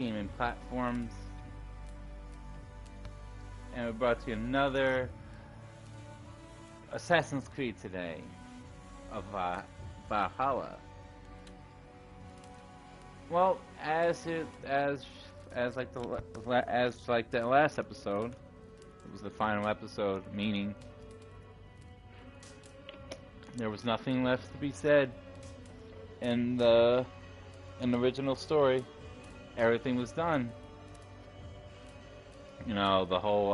gaming platforms. And we brought you another Assassin's Creed today of Valhalla. Well, as like the last episode, it was the final episode, meaning there was nothing left to be said in the original story. Everything was done. You know, the whole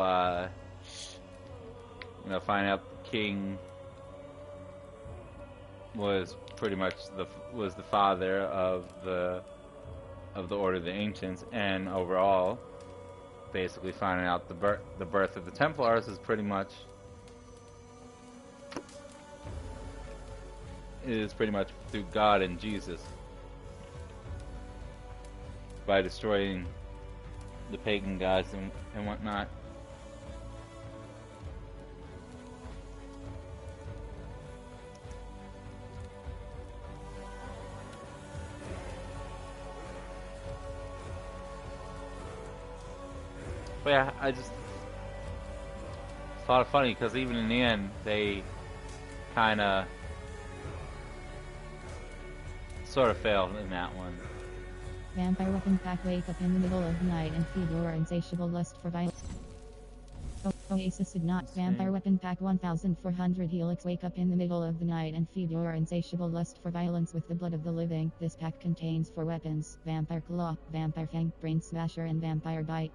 finding out the king was pretty much the father of the Order of the Ancients, and overall, basically finding out the birth of the Templars is pretty much through God and Jesus, by destroying the pagan gods and whatnot. But yeah, I just thought it funny because even in the end, they kind of sort of failed in that one. Vampire weapon pack, wake up in the middle of the night and feed your insatiable lust for violence. Oasis Ignat Vampire weapon pack 1400 helix, wake up in the middle of the night and feed your insatiable lust for violence with the blood of the living. This pack contains 4 weapons: Vampire Claw, Vampire Fang, Brain Smasher and Vampire Bite.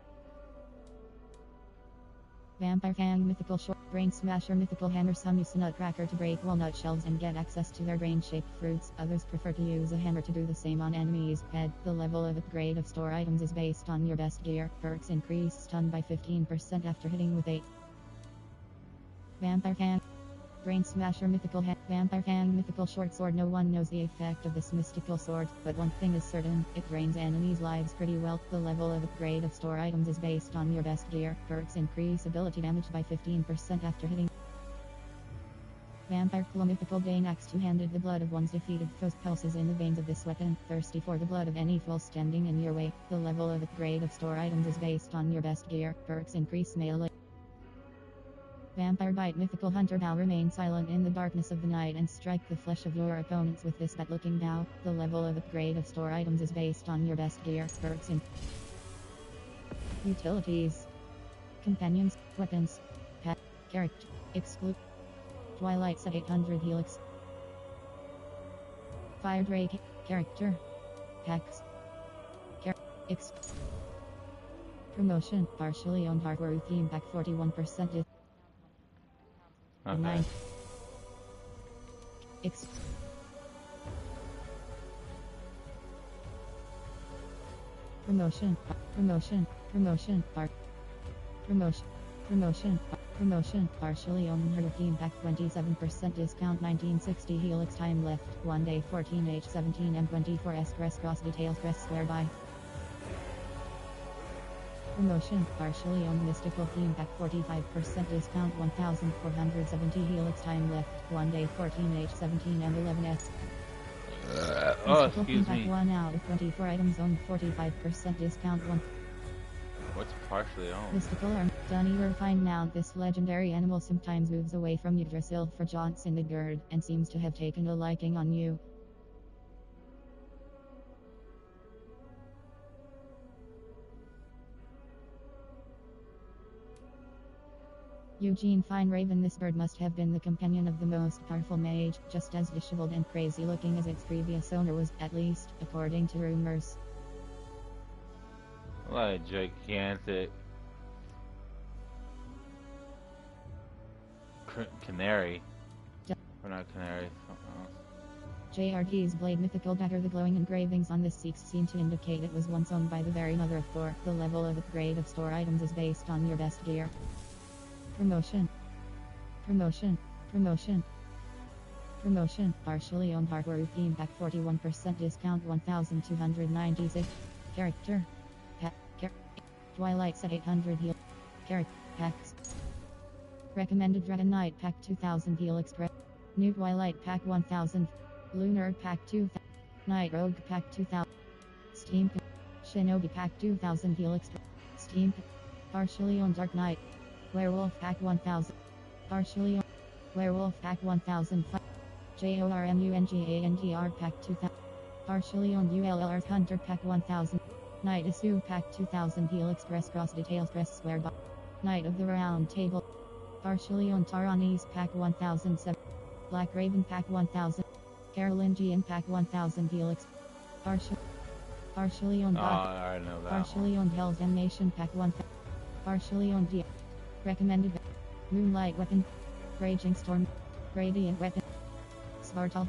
Vampire Fang Mythical Short Brain Smasher Mythical Hammer. Some use a nutcracker to break walnut shells and get access to their brain-shaped fruits. Others prefer to use a hammer to do the same on enemies' head. The level of upgrade of store items is based on your best gear. Perks increase stun by 15% after hitting with 8. Vampire Fang Brain Smasher Mythical Vampire Fang Mythical Short Sword. No one knows the effect of this mystical sword, but one thing is certain: it drains enemies' lives pretty well. The level of upgrade of store items is based on your best gear. Perks increase ability damage by 15% after hitting. Vampire Claw Mythical Dane Axe. Two-handed. The blood of one's defeated foes pulses in the veins of this weapon. Thirsty for the blood of any foe standing in your way. The level of upgrade of store items is based on your best gear. Perks increase melee. Vampire Bite Mythical Hunter Bow. Remain silent in the darkness of the night and strike the flesh of your opponents with this bat-looking bow. The level of upgrade of store items is based on your best gear. Perks in utilities. Companions, weapons, pet, character, exclude. Twilight Set 800 helix. Fire Drake, character, packs, promotion, partially owned hardware theme pack 41% is. Okay. 9. Promotion, partially owned hardware theme pack 27% discount, 1960 helix, time left 1 day, 14H17 M24S. Press cross details, press square by. Promotion, partially owned mystical theme pack 45% discount, 1470 helix, time left 1 day, 14H17 M11S. Excuse me. Pack 1 out of 24 items owned, 45% discount. 1. What's partially owned? Mystical arm. Dunny refined mount. This legendary animal sometimes moves away from Yggdrasil for jaunts in Midgard, and seems to have taken a liking on you. Eugene Fine-Raven. This bird must have been the companion of the most powerful mage, just as disheveled and crazy looking as its previous owner was, at least, according to rumors. Like gigantic canary. Or not canary, something else. JRD's blade mythical dagger. The glowing engravings on this seem to indicate it was once owned by the very mother of Thor. The level of upgrade of store items is based on your best gear. Promotion, partially owned hardware theme pack 41% discount, 1296. Character, Twilight Set 800 heal. Character packs. Recommended Dragon Knight pack 2000 helix. New Twilight pack 1000. Lunar pack 2000. Night Rogue pack 2000. Steam Shinobi Pack 2000 Helix. Steam. Partially on Dark Knight. Werewolf Pack 1000. Partially on Werewolf Pack 1000. JORMUNGANGR Pack 2000. Partially on ULLR Hunter Pack 1000. Knight Issue Pack 2000 Helix Press Cross Details Press Square Box. Knight of the Round Table. Partially on Taranis Pack 1007. Black Raven Pack 1000. Carolingian Pack 1000 Helix. Partially on I know that Partially one. on Hell's Damnation Pack 1000. Partially on D. Recommended. Moonlight Weapon. Raging Storm. Radiant Weapon. Svartal.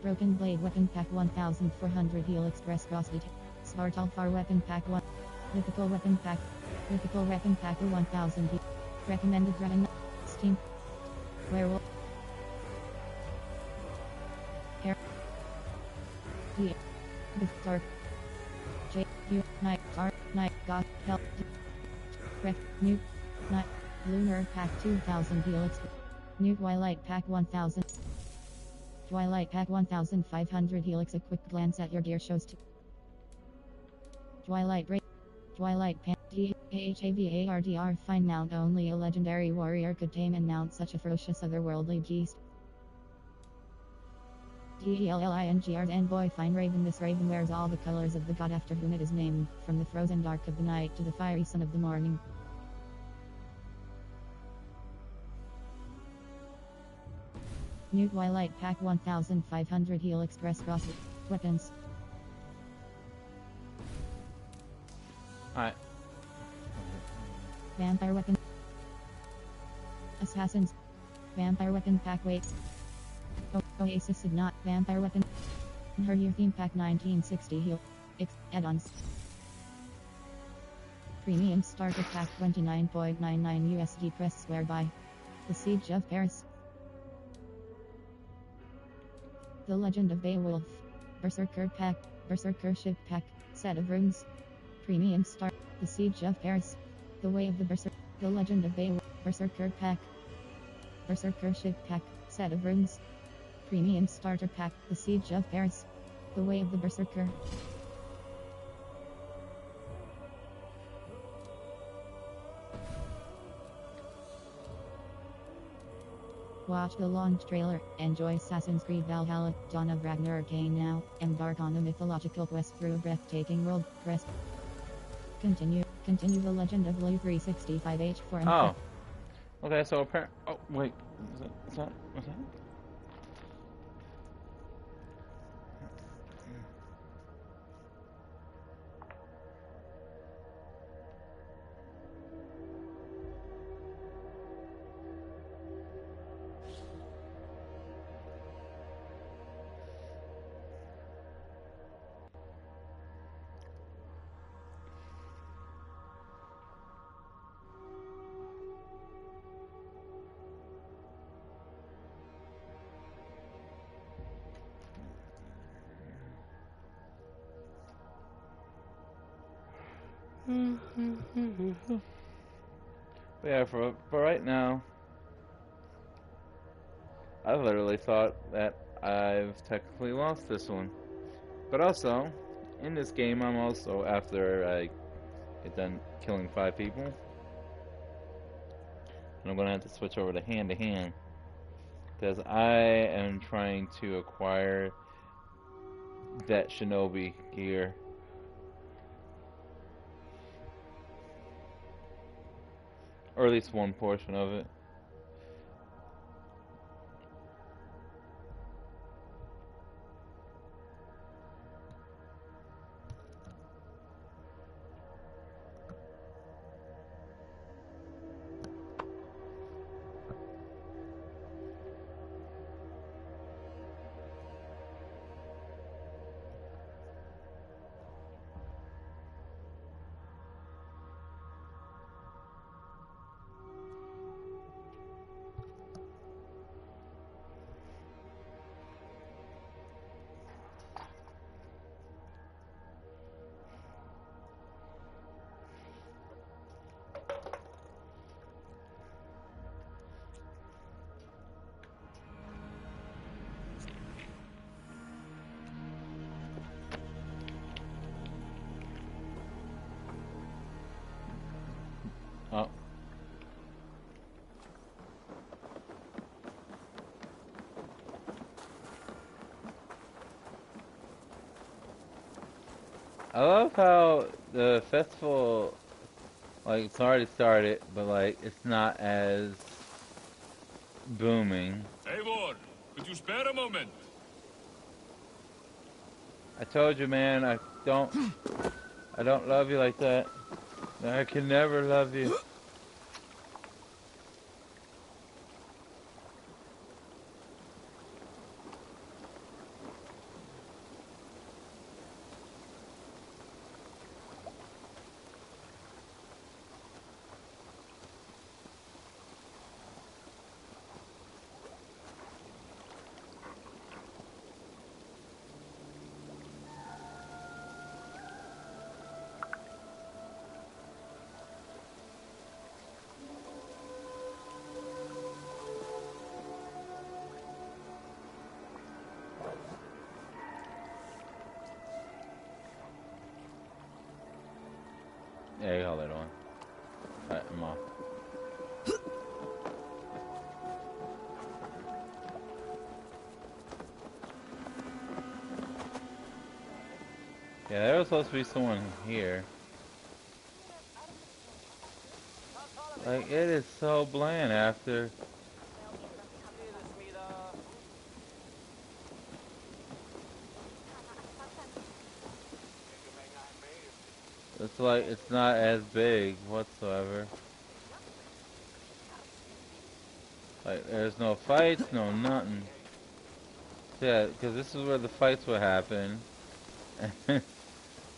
Broken Blade Weapon Pack 1400 Helix Press Cross Detail. Svartal Far Weapon Pack 1. Mythical Weapon Pack. Mythical Weapon Pack 1000. Recommended Dragon. Steam. Werewolf. Hair. D. Dark. J. U. Night. Art. Night. God. Help. Rec. New. Night. Lunar Pack 2000 Helix. New Twilight Pack 1000. Twilight Pack 1500 Helix. A quick glance at your gear shows to Twilight Break. Twilight Pan. DHAVARDR. Find mount only a legendary warrior could tame and mount such a ferocious otherworldly beast. DELLINGR's envoy Fine Raven. This raven wears all the colors of the god after whom it is named, from the frozen dark of the night to the fiery sun of the morning. New Twilight Pack 1500 Helix Press Cross. Weapons. Alright. Vampire Weapon. Assassins. Vampire Weapon Pack Weight. Oasis Ignat Vampire Weapon. Her Year Theme Pack 1960 Heal. Add-ons. Premium Starter Pack 29.99 USD Press Square Buy. The Siege of Paris. The Legend of Beowulf. Berserker Pack. Berserker Ship Pack. Set of Runes. Premium Star. The Siege of Paris. The Way of the Berserker. The Legend of Beowulf. Berserker Pack. Berserker Ship Pack. Set of Runes. Premium Starter Pack. The Siege of Paris. The Way of the Berserker. Watch the launch trailer. Enjoy Assassin's Creed Valhalla, Dawn of Ragnarok now. Embark on a mythological quest through a breathtaking world. Press. Continue the legend of Blue 365H for Oh. Okay, so apparently. Oh, wait. Is that? But yeah, for right now, I literally thought that I've technically lost this one. But also, in this game, I'm also, after I get done killing 5 people, and I'm going to have to switch over to hand, because I am trying to acquire that Shinobi gear. Or at least one portion of it. Oh. I love how the festival, like, it's already started, but, like, it's not as booming. Eivor, could you spare a moment? I told you, man, I don't love you like that. I can never love you. Hey, hold it on. Alright, I'm off. Yeah, there was supposed to be someone here. Like, it is so bland after. It's like, it's not as big whatsoever. Like, there's no fights, no nothing. Yeah, because this is where the fights would happen.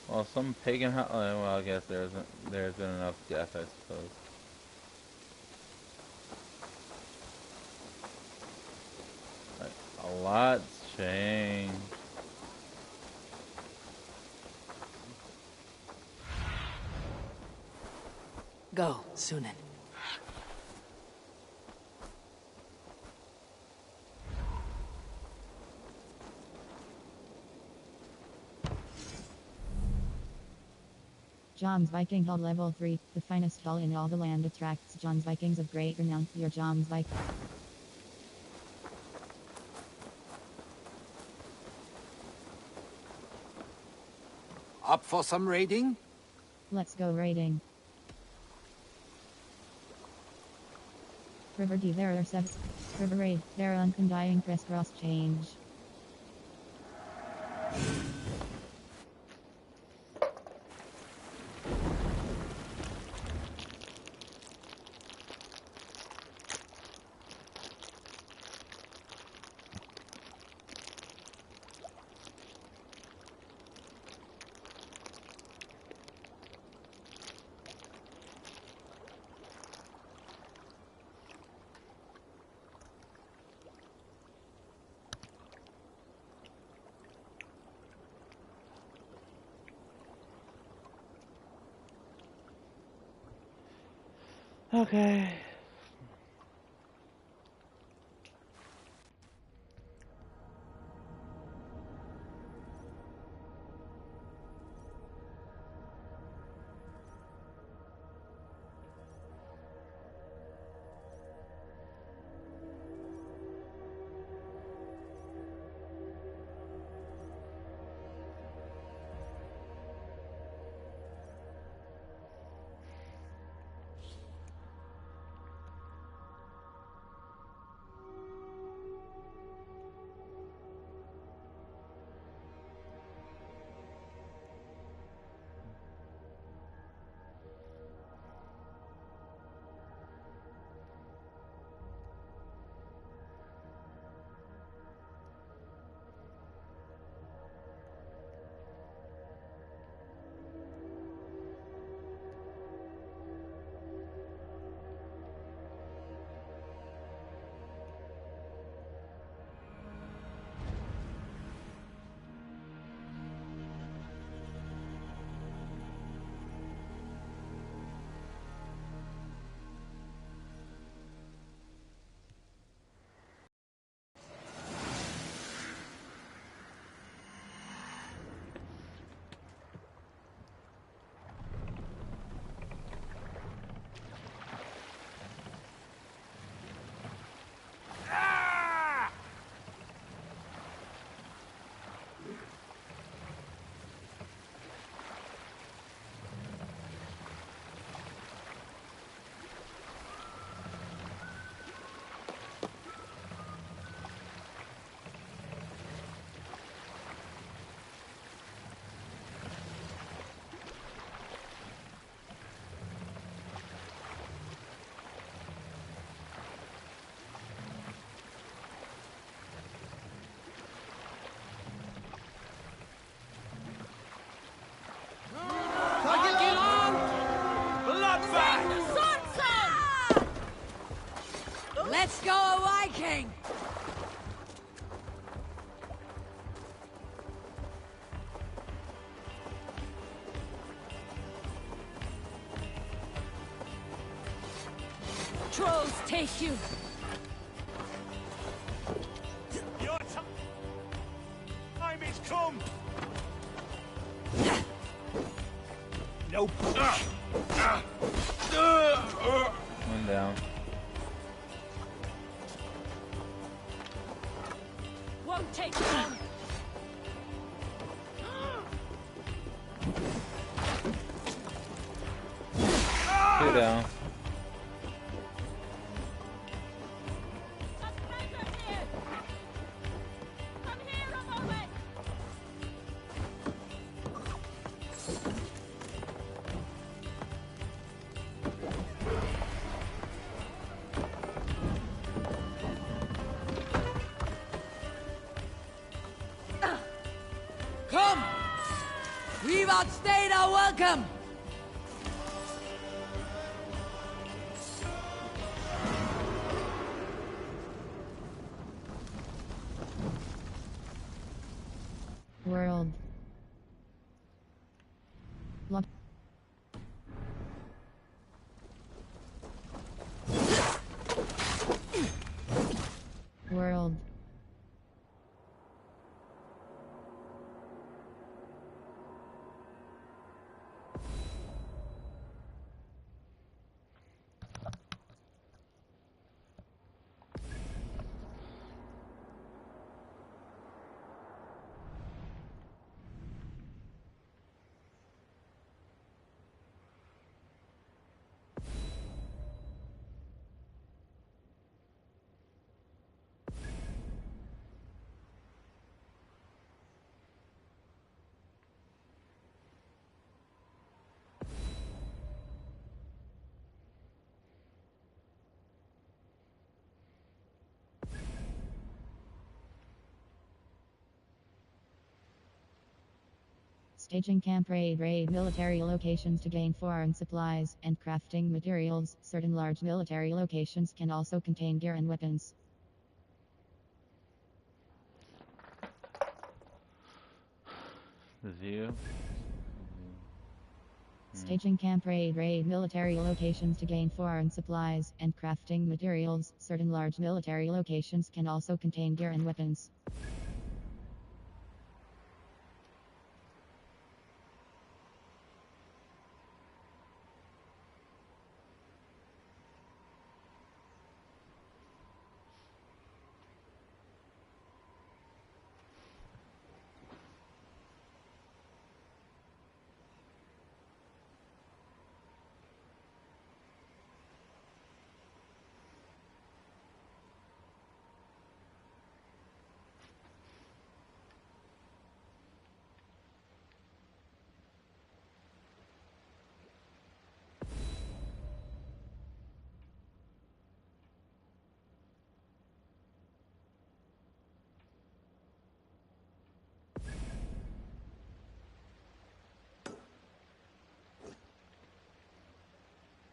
Well, some pagan well, I guess there's been enough death, I suppose. Like, a lot's changed. Go, Sunan. John's Viking Hall Level 3, the finest hall in all the land, attracts John's Vikings of great renown. Your John's Vik. Up for some raiding? Let's go raiding. River D, there are 7. River Raid, there are undying crisscross change. Okay. Let's go a Viking! Trolls take you! Your time is come! Nope. One down. Won't take long! Two down. Come! We've outstayed our welcome! World. Log. World. Staging camp raid military locations to gain foreign supplies and crafting materials. Certain large military locations can also contain gear and weapons. The view. Staging camp raid military locations to gain foreign supplies and crafting materials. Certain large military locations can also contain gear and weapons.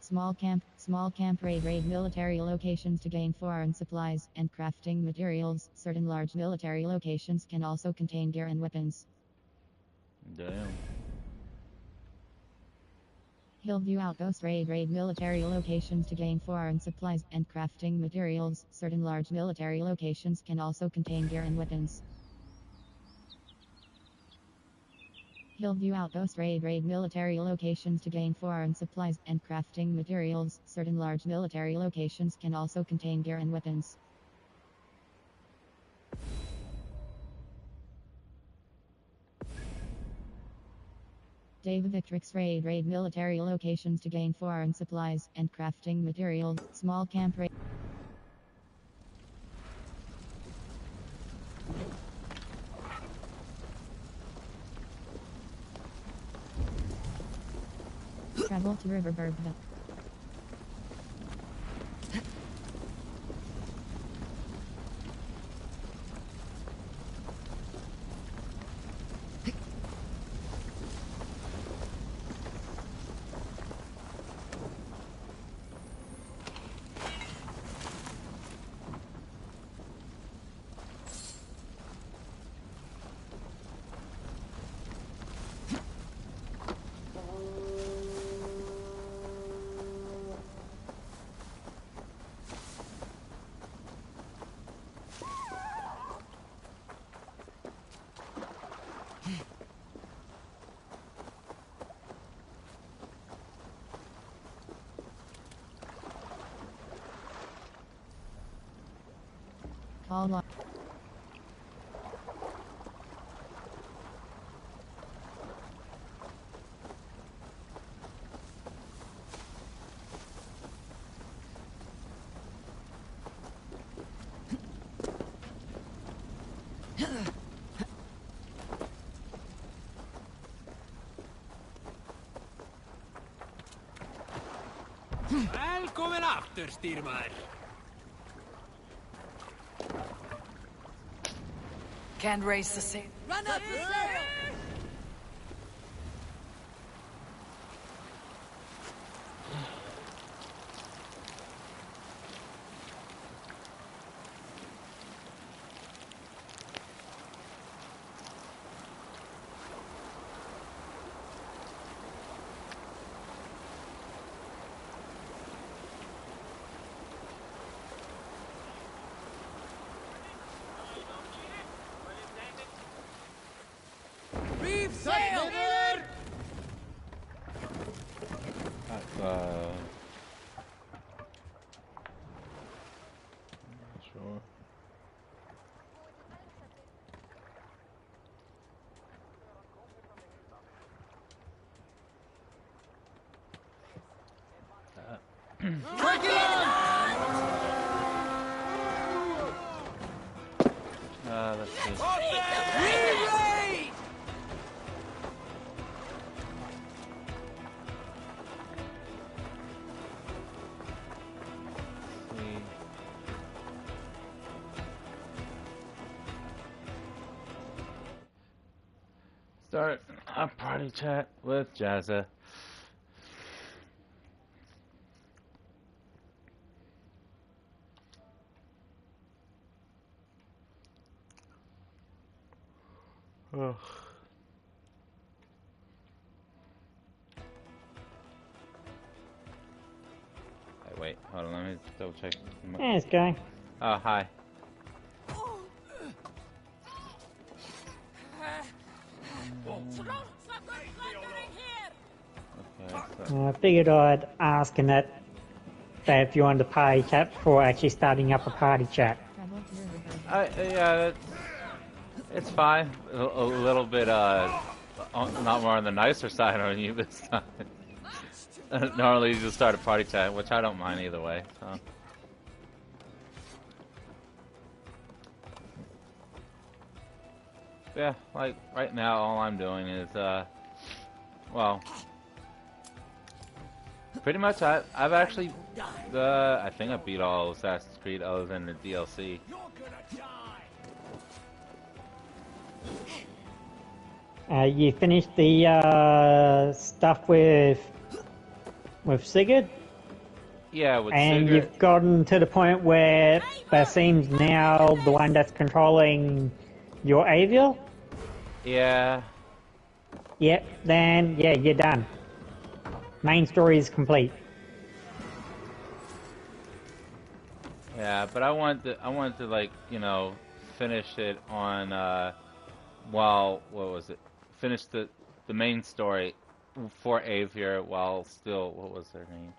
Small camp raid military locations to gain foreign supplies and crafting materials. Certain large military locations can also contain gear and weapons. Damn. Hillview Outpost raid military locations to gain foreign supplies and crafting materials. Certain large military locations can also contain gear and weapons. Hillview Outpost raid military locations to gain foreign supplies and crafting materials. Certain large military locations can also contain gear and weapons. Dave Victrix raid military locations to gain foreign supplies and crafting materials. Small camp raid. Travel to River Bergville. All lo- Välkommen after, Styrmar. Can't raise the sail. Run up the sail! Reef sail! That's sure. Let's see. Re-raid! Start a party chat with Jazza. Ugh. Hey, wait, hold on, let me double check. Yeah, it's going. Oh, hi. Okay, so, I figured I'd ask Annette that if you wanted to party chat before actually starting up a party chat. Travel to your river. yeah, it's fine. A little bit, not more on the nicer side on you this time. Normally you just start a party chat, which I don't mind either way, so. Yeah, like, right now all I'm doing is, well, pretty much I've actually, I think I beat all Assassin's Creed other than the DLC. You're gonna die! You finished the stuff with Sigurd, Yeah, with and Sigurd. you've gotten to the point where that seems now the one that's controlling your Aviel. Yeah, Yep. Then yeah, you're done. Main story is complete. yeah, but I want to like, you know, finish it on, while, what was it? Finish the main story for Avier while still, what was her name?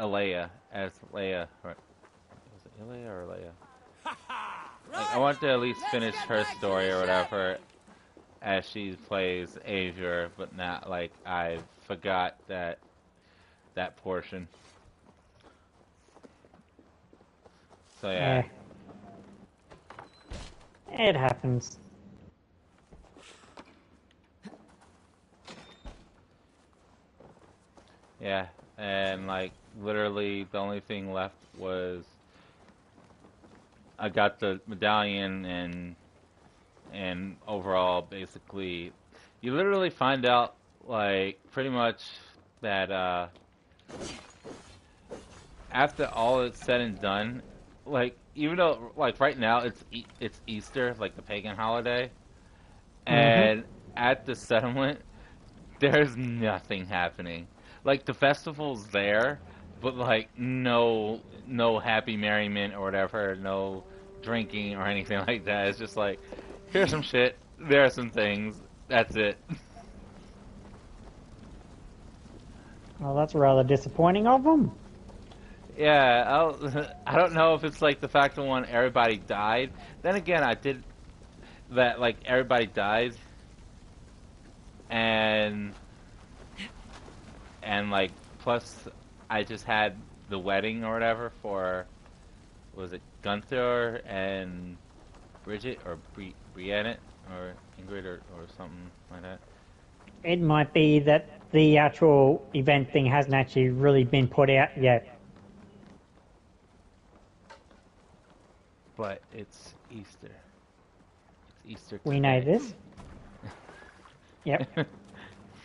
Alea, as Leia, right? Was it Alea or Leia? Like, I want to at least finish her story or whatever as she plays Avier, but not like I forgot that portion. So yeah. It happens. Yeah, and like literally the only thing left was I got the medallion and overall basically you literally find out like pretty much that after all is said and done, like even though like right now it's Easter, like the pagan holiday, and at the settlement there's nothing happening. Like the festival's there, but like no happy merriment or whatever, no drinking or anything like that. It's just like here's some shit, there are some things, that's it. Well, that's rather disappointing of them. Yeah, I don't know if it's like the fact that when everybody died. Then again, I did that, like, everybody died, and like, plus I just had the wedding or whatever for, was it Gunther and Bridget, or Brienne, or Ingrid, or something like that. It might be that the actual event thing hasn't actually really been put out yet. But it's Easter. It's Easter today. We know this. Yep.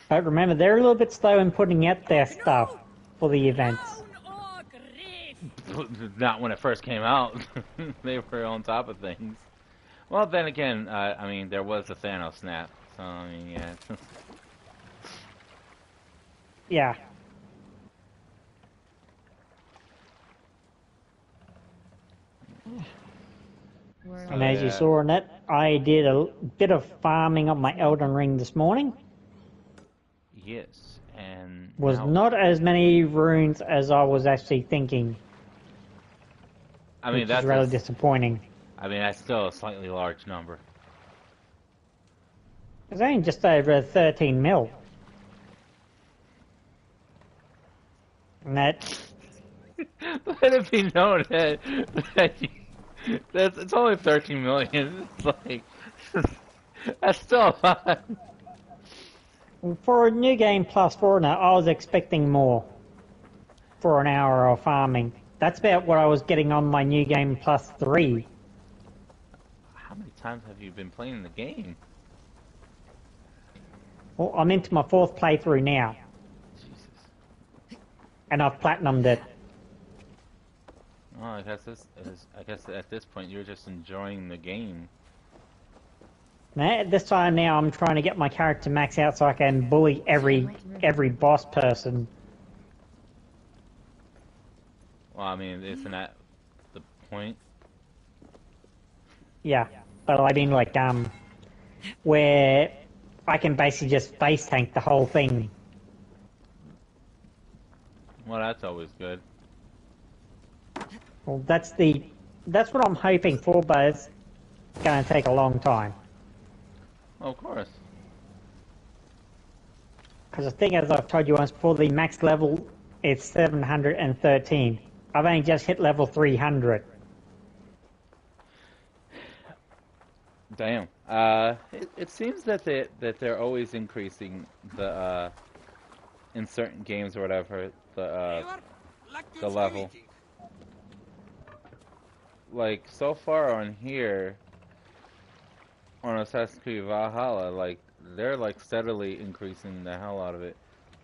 But remember, they're a little bit slow in putting out their stuff for the events. Not when it first came out. They were on top of things. Well, then again, I mean, there was a Thanos snap, so I mean, yeah. Yeah. And as you saw in it, I did a bit of farming on my Elden Ring this morning. Yes, and Was now, not as many runes as I was actually thinking. I mean, which that's is rather disappointing. I mean, that's still a slightly large number. It's only just over 13 mil. And that... Let it be known that, it's only 13 million. It's like, that's still a lot. For a new game plus Fortnite, I was expecting more for an hour of farming. That's about what I was getting on my new game plus 3. How many times have you been playing the game? Well, I'm into my 4th playthrough now. Jesus. And I've platinumed it. Well, I guess at this point you're just enjoying the game. Now, this time now I'm trying to get my character max out so I can bully every boss person. Well, I mean, isn't that the point? Yeah, but I mean like, where I can basically just face tank the whole thing. Well, that's always good. Well, that's what I'm hoping for, but it's gonna take a long time. Oh, of course. Because I think, as I've told you once before, the max level is 713. I've only just hit level 300. Damn. It seems that they're always increasing the in certain games or whatever the level. Like, so far on here, on Assassin's Creed Valhalla, like, they're like steadily increasing the hell out of it.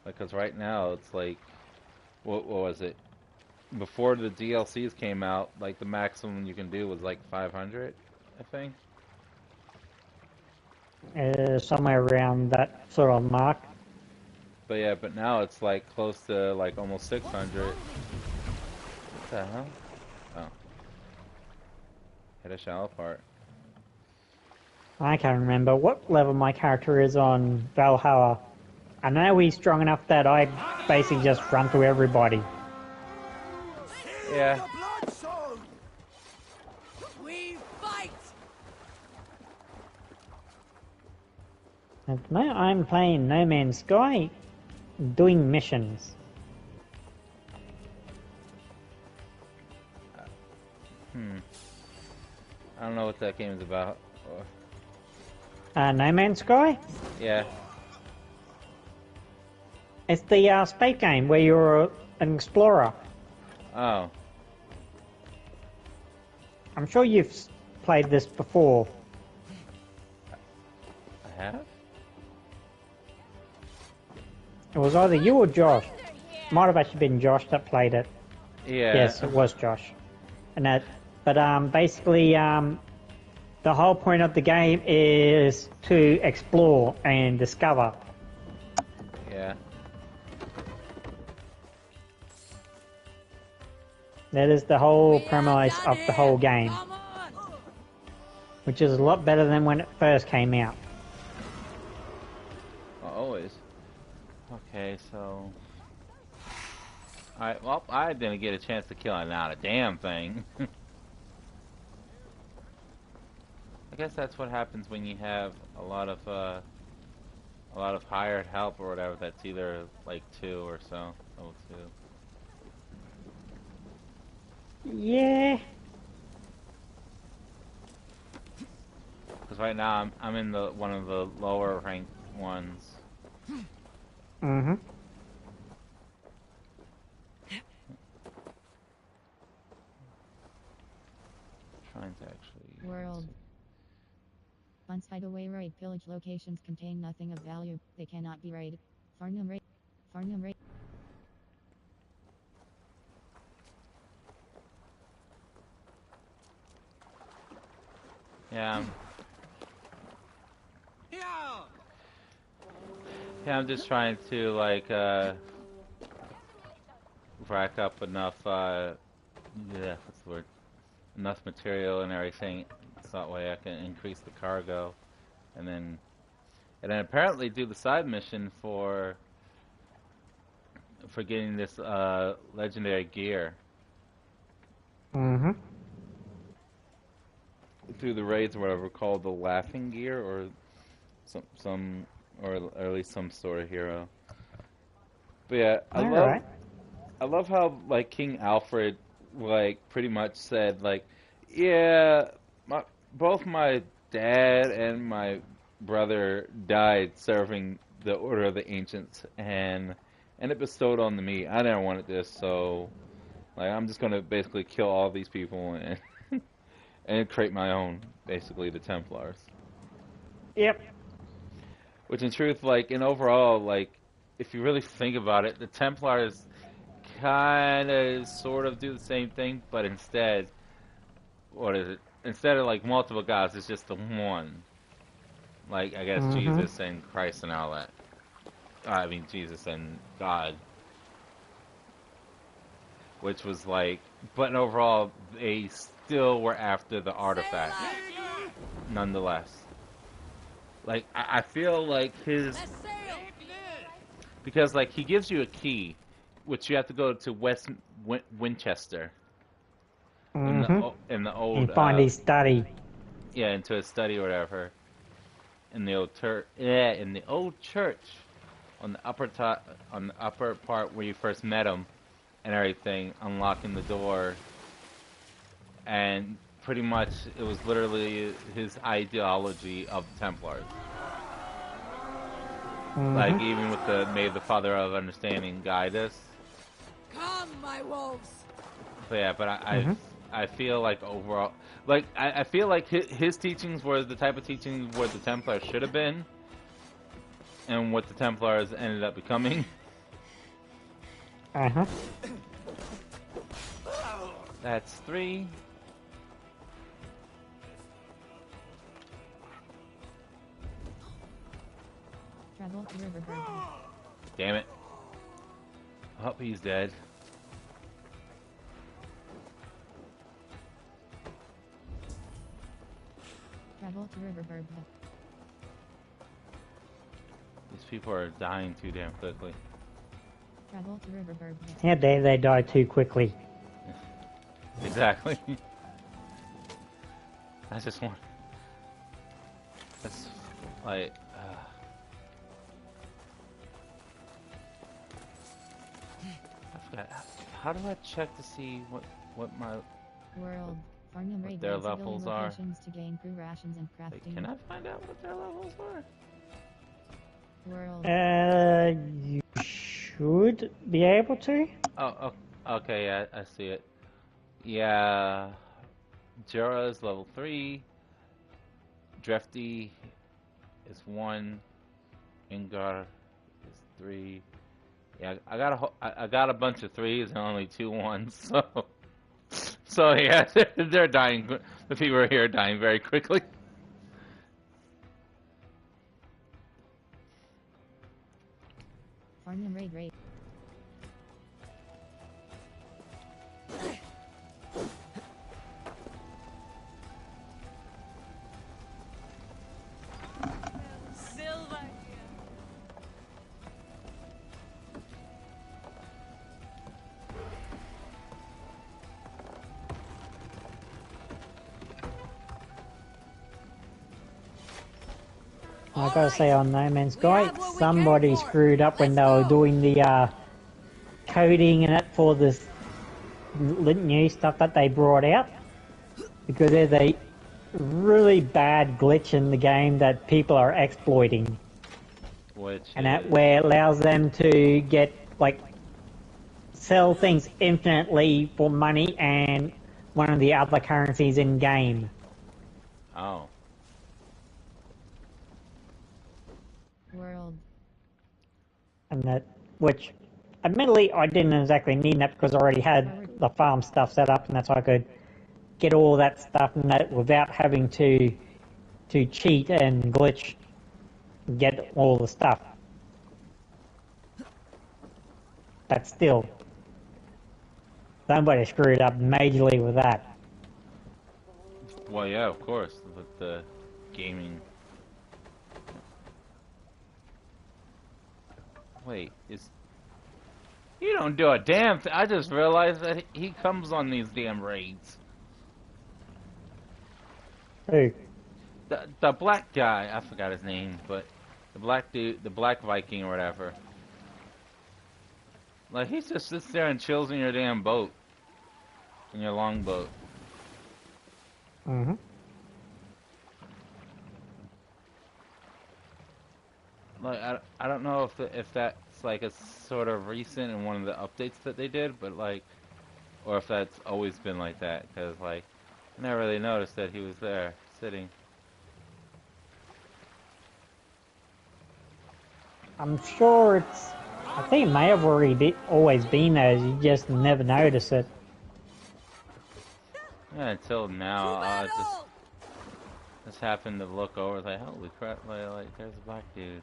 Because right now it's like, what was it? Before the DLCs came out, like, the maximum you can do was like 500, I think. Somewhere around that sort of mark. But yeah, but now it's like close to like almost 600. What the hell? Oh. Hit a shallow part. I can't remember what level my character is on Valhalla. I know he's strong enough that I basically just run through everybody. Yeah. We fight! At the moment I'm playing No Man's Sky, doing missions. I don't know what that game is about. No Man's Sky? Yeah. It's the space game where you're an explorer. Oh. I'm sure you've played this before. I have? It was either you or Josh. Might have actually been Josh that played it. Yeah. Yes, it was Josh. And that, but basically, the whole point of the game is to explore and discover. Yeah. That is the whole premise of the whole game, Come on! which is a lot better than when it first came out. Always. Okay, so... Alright, well, I didn't get a chance to kill not a damn thing. I guess that's what happens when you have a lot of hired help or whatever. That's either like 2 or so. Level 2. Yeah. Because right now I'm in the one of the lower ranked ones. Mm-hmm. Trying to actually. World. Once hideaway raid pillage locations contain nothing of value. They cannot be raided. Farnham raid. Farnham raid. Yeah. Yeah. Yeah, I'm just trying to like rack up enough what's the word? Enough material and everything, so that way I can increase the cargo, and then apparently do the side mission for getting this legendary gear Mm-hmm. through the raids or whatever, called the laughing gear, or some or at least some sort of hero. But yeah, I love how like King Alfred like pretty much said like, yeah, both my dad and my brother died serving the Order of the Ancients, and it bestowed on me. I never wanted this, so like I'm just gonna basically kill all these people and and create my own, basically the Templars. Yep. Which in truth, like in overall, like if you really think about it, the Templars kind of sort of do the same thing, but instead, what is it? Instead of like multiple gods, it's just the one. Like I guess Mm-hmm. Jesus and Christ and all that. I mean Jesus and God. Which was like, but overall, they still were after the artifact, nonetheless. Like I feel like his, because like he gives you a key, which you have to go to West Winchester. Mm-hmm. In the old And find his study. yeah, into a study or whatever. In the old church, on the upper part where you first met him, and everything, unlocking the door, and pretty much it was literally his ideology of the Templars. Mm-hmm. Like even with the "May the Father of Understanding guide us." Come, my wolves. But yeah, but I feel like overall, like I feel like his teachings were the type of teachings where the Templars should have been, and what the Templars ended up becoming. Uh-huh. That's 3. Travel to Riverbird. Damn it. Oh, he's dead. Travel to Riverbird. These people are dying too damn quickly. Travel to Riverbird. How dare they die too quickly? Exactly. I just want... That's like... I forgot. How do I check to see what my... World. Farnham raid their raids building levels are? locations to gain crew rations and Like, crafting. can I find out what their levels are? World. You should be able to. Oh, okay, yeah, I see it. Yeah... Jura is level 3. Drefty is 1. Ingar is 3. Yeah, I got a bunch of 3s and only 2 1s, so yeah, they're dying. The people here are dying very quickly. Farnham raid. I gotta say, on No Man's Sky, have what we somebody came for. screwed up when Let's they were go. doing the coding and it for this new stuff that they brought out. Because there's a really bad glitch in the game that people are exploiting. Which And that is... where it allows them to get, like, sell things infinitely for money and one of the other currencies in game. Oh. World. And that, which, admittedly, I didn't exactly need that because I already had the farm stuff set up, and that's why I could get all that stuff and that without having to cheat and glitch, get all the stuff. But still, somebody screwed up majorly with that. Well, yeah, of course, with the gaming. Wait, you don't do a damn thing. I just realized that he comes on these damn raids. Who? The black guy, I forgot his name, but the black dude, the black Viking or whatever. Like, he just sits there and chills in your damn boat. In your longboat. Mm-hmm. Like, I don't know if that's like a sort of recent in one of the updates that they did, but like, or if that's always been like that, because like, I never really noticed that he was there, sitting. I'm sure it's... I think it may have already always been there, you just never notice it. Yeah, until now, To I battle! just happened to look over, like, holy crap, like there's a black dude.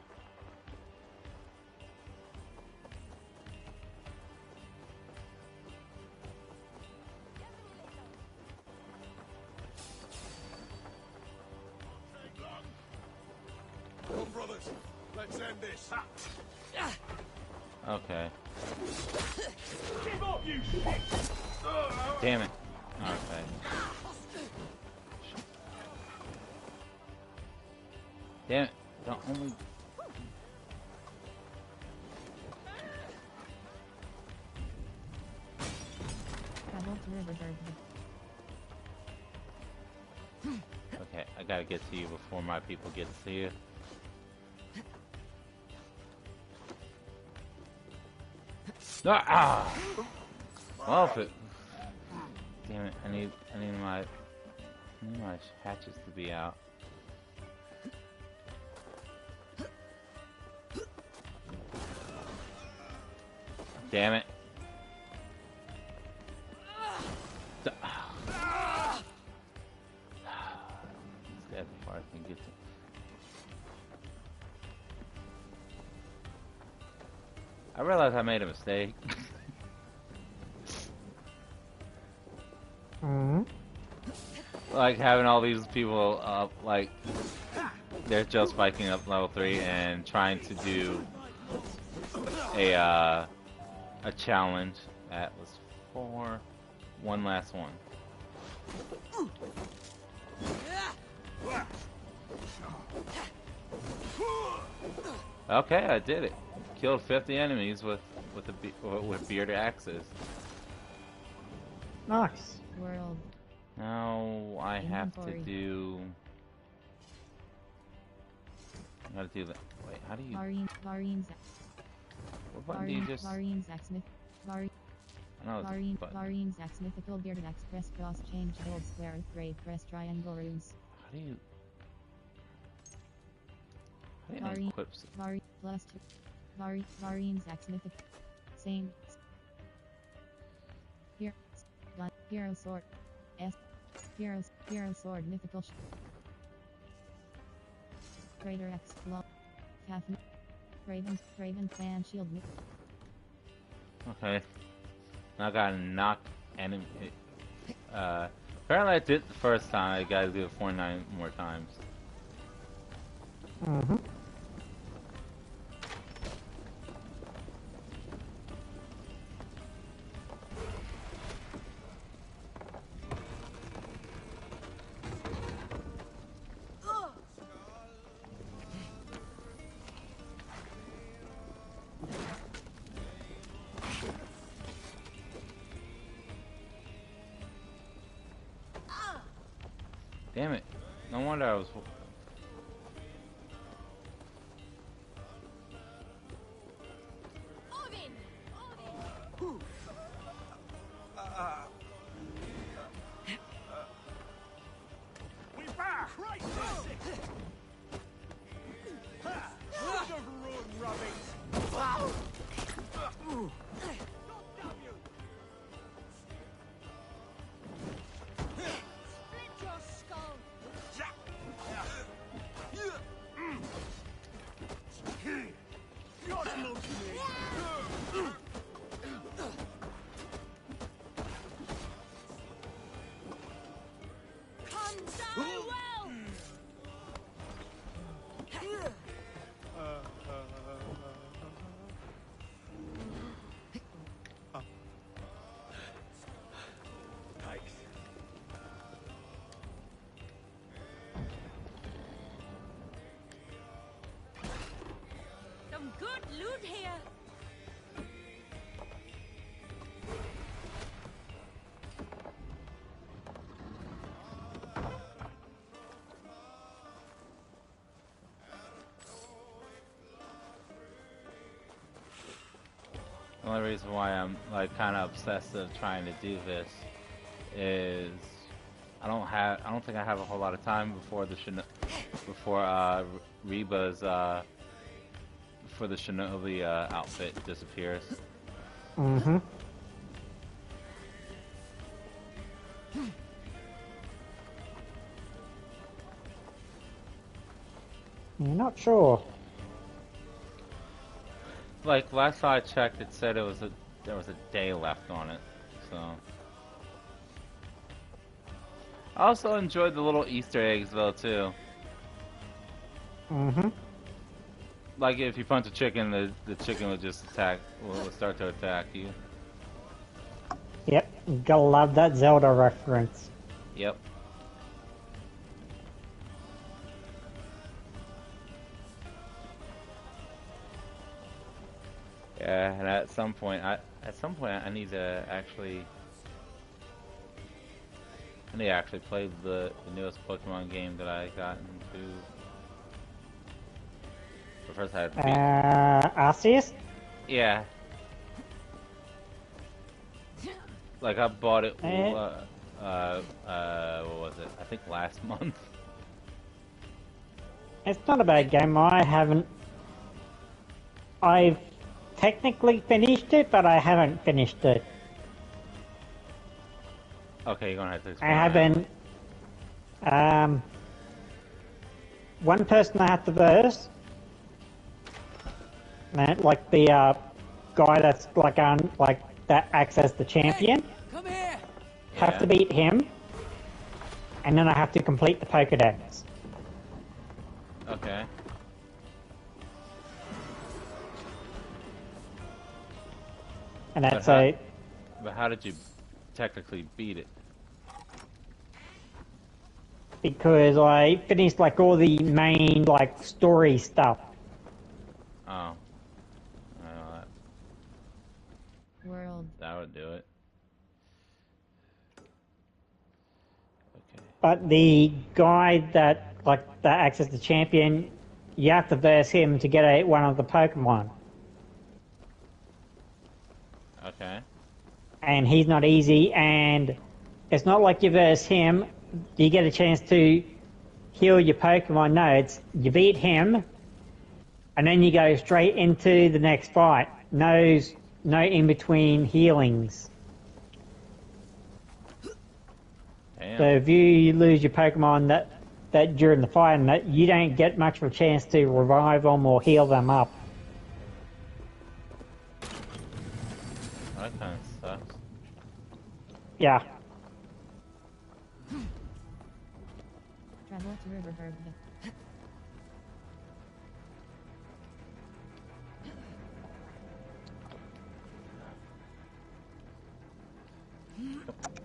Come, brothers, let's end this. Okay. Damn it. Okay. Damn it. Don't only... Travel to Riverberg. Okay, I gotta get to you before my people get to you. Ah! Well, if it... Damn it, I need my hatches to be out. Damn it. It's dead before I can get to... I realized I made a mistake. Mm-hmm. Like having all these people up, like they're just biking up level 3 and trying to do a challenge that was for one last one. Okay, I did it. Killed 50 enemies with bearded axes. Nice. World. Now I have to Inventory. do. I gotta do that. Wait, how do you? Varine What button do you just? Varine Zacksmith. I know it's a button. Varine Zacksmith. Mythical bearded axe. Press cross change gold square. Grade. Press triangle runes. How do you? How do you Varine. equip? Varine plus 2. Varine Zacksmith. Same. Here. Gun. Hero sword. S. Hero sword. Mythical. Raider X. Long. Caffeine. Raven clan shield. Okay. Now I gotta knock enemy. Apparently I did it the first time. I gotta do it 49 more times. Mm-hmm. Damn it. No wonder I was... We back! Right! Overrun rubbish! God damn you! Split your skull. You're close to me! Come die well. Thanks. Some good loot here. The only reason why I'm like kind of obsessive trying to do this is I don't think I have a whole lot of time before the Reba's before the Shinobi outfit disappears. Mm-hmm. You're not sure. Like last time I checked, it said there was a day left on it. So I also enjoyed the little Easter eggs though too. Mm-hmm. Like if you punch a chicken, the chicken will just will start to attack you. Yep, gotta love that Zelda reference. Yep. Yeah, and at some point I need to actually play the newest Pokemon game that I got into. But first I had to beat. Arceus? Yeah. Like I bought it. What was it? I think last month. It's not a bad game. I've technically finished it, but I haven't finished it. Okay, you're gonna have to explain. I haven't. One person I have to verse, like the guy that's like that acts as the champion. Come here. Have to beat him, and then I have to complete the Pokedex. Okay. And that's But how did you technically beat it? because I finished like all the main like story stuff. Oh. I know World. that would do it. Okay. But the guy that acts as the champion, you have to verse him to get one of the Pokemon. Okay. And he's not easy, and it's not like you verse him, you get a chance to heal your Pokemon. No, it's you beat him, and then you go straight into the next fight. No in-between healings. Damn. So if you lose your Pokemon that during the fight, and that you don't get much of a chance to revive them or heal them up. That kind of sucks. Yeah. Travel to Riverherb.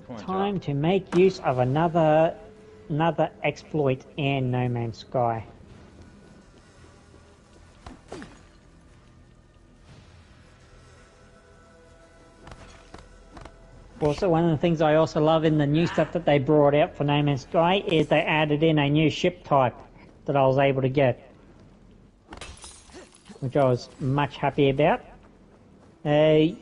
Come on, Time to make use of another exploit in No Man's Sky. Also, one of the things I also love in the new stuff that they brought out for No Man's Sky is they added in a new ship type that I was able to get, which I was much happy about. You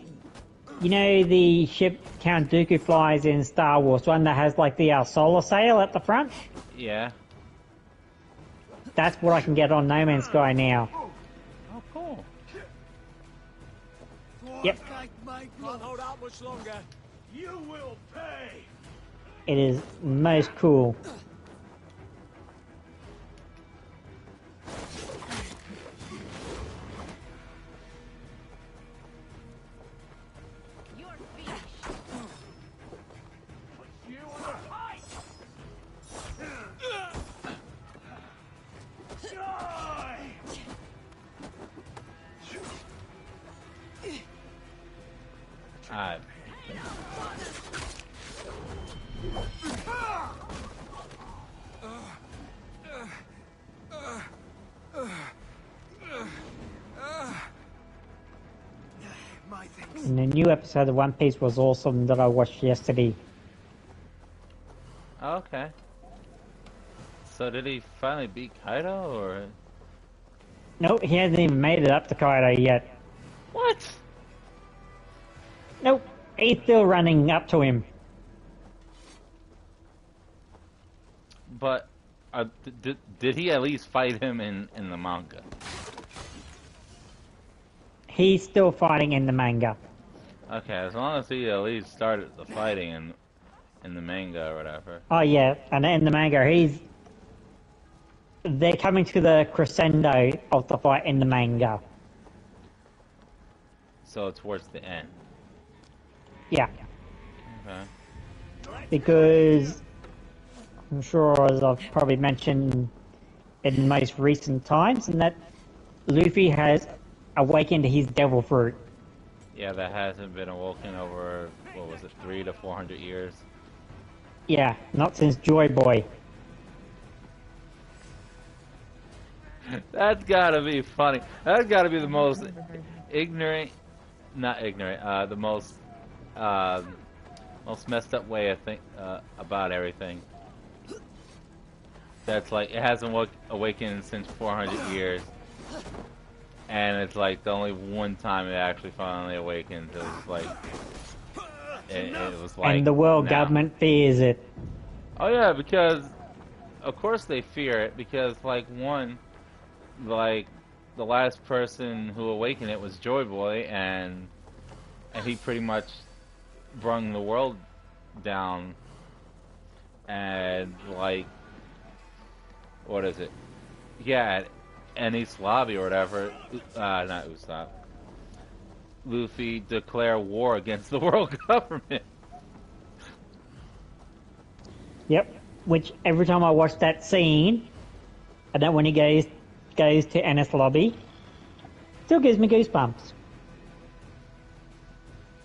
know the ship Count Dooku flies in Star Wars, one that has like the solar sail at the front? Yeah. That's what I can get on No Man's Sky now. Oh, cool. Yep. Can't hold out much longer. You will pay. It is most cool. You're finished. You wanna fight? Die! Alright. My things. And the new episode of One Piece was awesome that I watched yesterday. Okay. So did he finally beat Kaido, or? Nope, he hasn't even made it up to Kaido yet. What? Nope, he's still running up to him. But did he at least fight him in the manga? He's still fighting in the manga. Okay, as long as he at least started the fighting in the manga or whatever. Oh yeah, and in the manga, they're coming to the crescendo of the fight in the manga. So towards the end. Yeah, Okay. because I'm sure, as I've probably mentioned in most recent times, and that Luffy has awakened his devil fruit. Yeah, that hasn't been awoken over, what was it, 300 to 400 years? Yeah, not since Joy Boy. That's gotta be funny. That's gotta be the most ignorant, not ignorant, the most messed up way I think about everything. That's like, it hasn't awakened since 400 years. And it's like the only one time it actually finally awakens. It was like, it was like, And the world now. government fears it. Oh yeah, because of course they fear it, because like like the last person who awakened it was Joy Boy, and he pretty much brung the world down. And like, what is it? Yeah, and East Lobby or whatever, not Usopp. Luffy declare war against the world government. Yep. Which every time I watch that scene, and then when he goes to Ennis Lobby, still gives me goosebumps.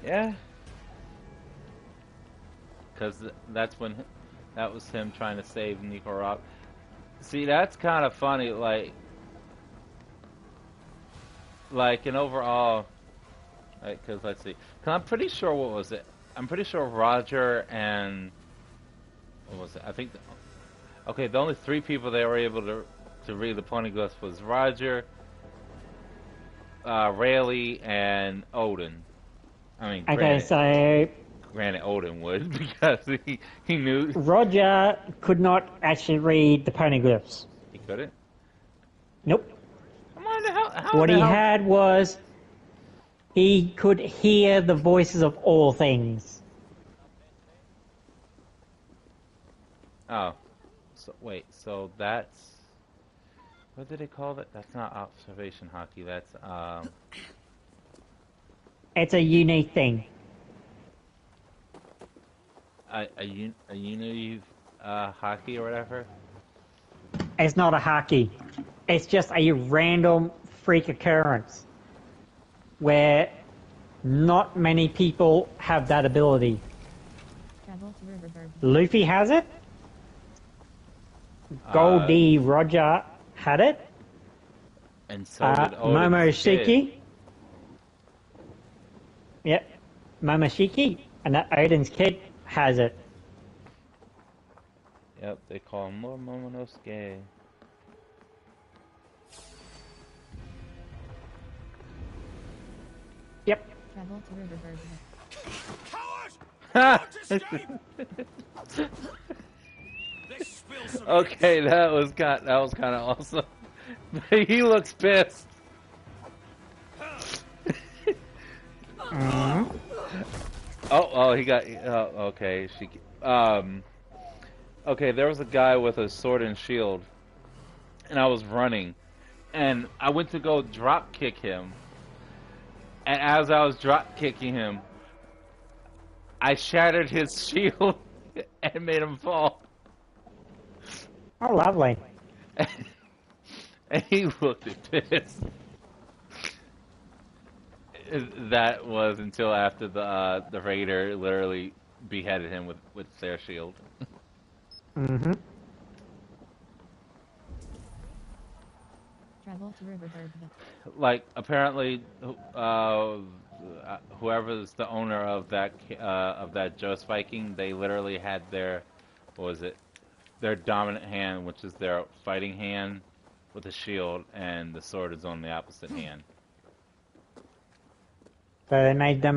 Yeah. Because that was him trying to save Nicaragua. See, that's kind of funny, like an overall, because let's see, because I'm pretty sure, what was it? I'm pretty sure Roger and, what was it? I think, okay, the only 3 people that were able to read the poneglyphs was Roger, Rayleigh, and Odin. I mean, Okay, granted Odin would, because he knew. Roger could not actually read the poneglyphs. He couldn't? Nope. Come on, how What the he hell? had was he could hear the voices of all things. Oh, so wait, so that's, what did they call that? That's not observation hockey. That's It's a unique thing. a unity hockey or whatever. It's not a hockey. It's just a random freak occurrence where not many people have that ability. Travel to Riverbird. Luffy has it. Goldie Roger had it. And so did Odin's kid. Momoshiki. Yep. Momoshiki And that Odin's kid has it. Yep, they call him Momonosuke. Yep. Travel to Riverberg. Let's spill some Okay, that was kind of awesome. He looks pissed. Oh, he got. Okay, okay, there was a guy with a sword and shield, and I was running, and I went to go drop kick him, and as I was drop kicking him, I shattered his shield and made him fall. Oh, lovely. And he looked pissed. That was until after the raider literally beheaded him with their shield. Mm-hmm. Travel to Riverberg. Like apparently, whoever's the owner of that Jost Viking, they literally had their, what was it? Their dominant hand, which is their fighting hand, with a shield, and the sword is on the opposite hand. So they made them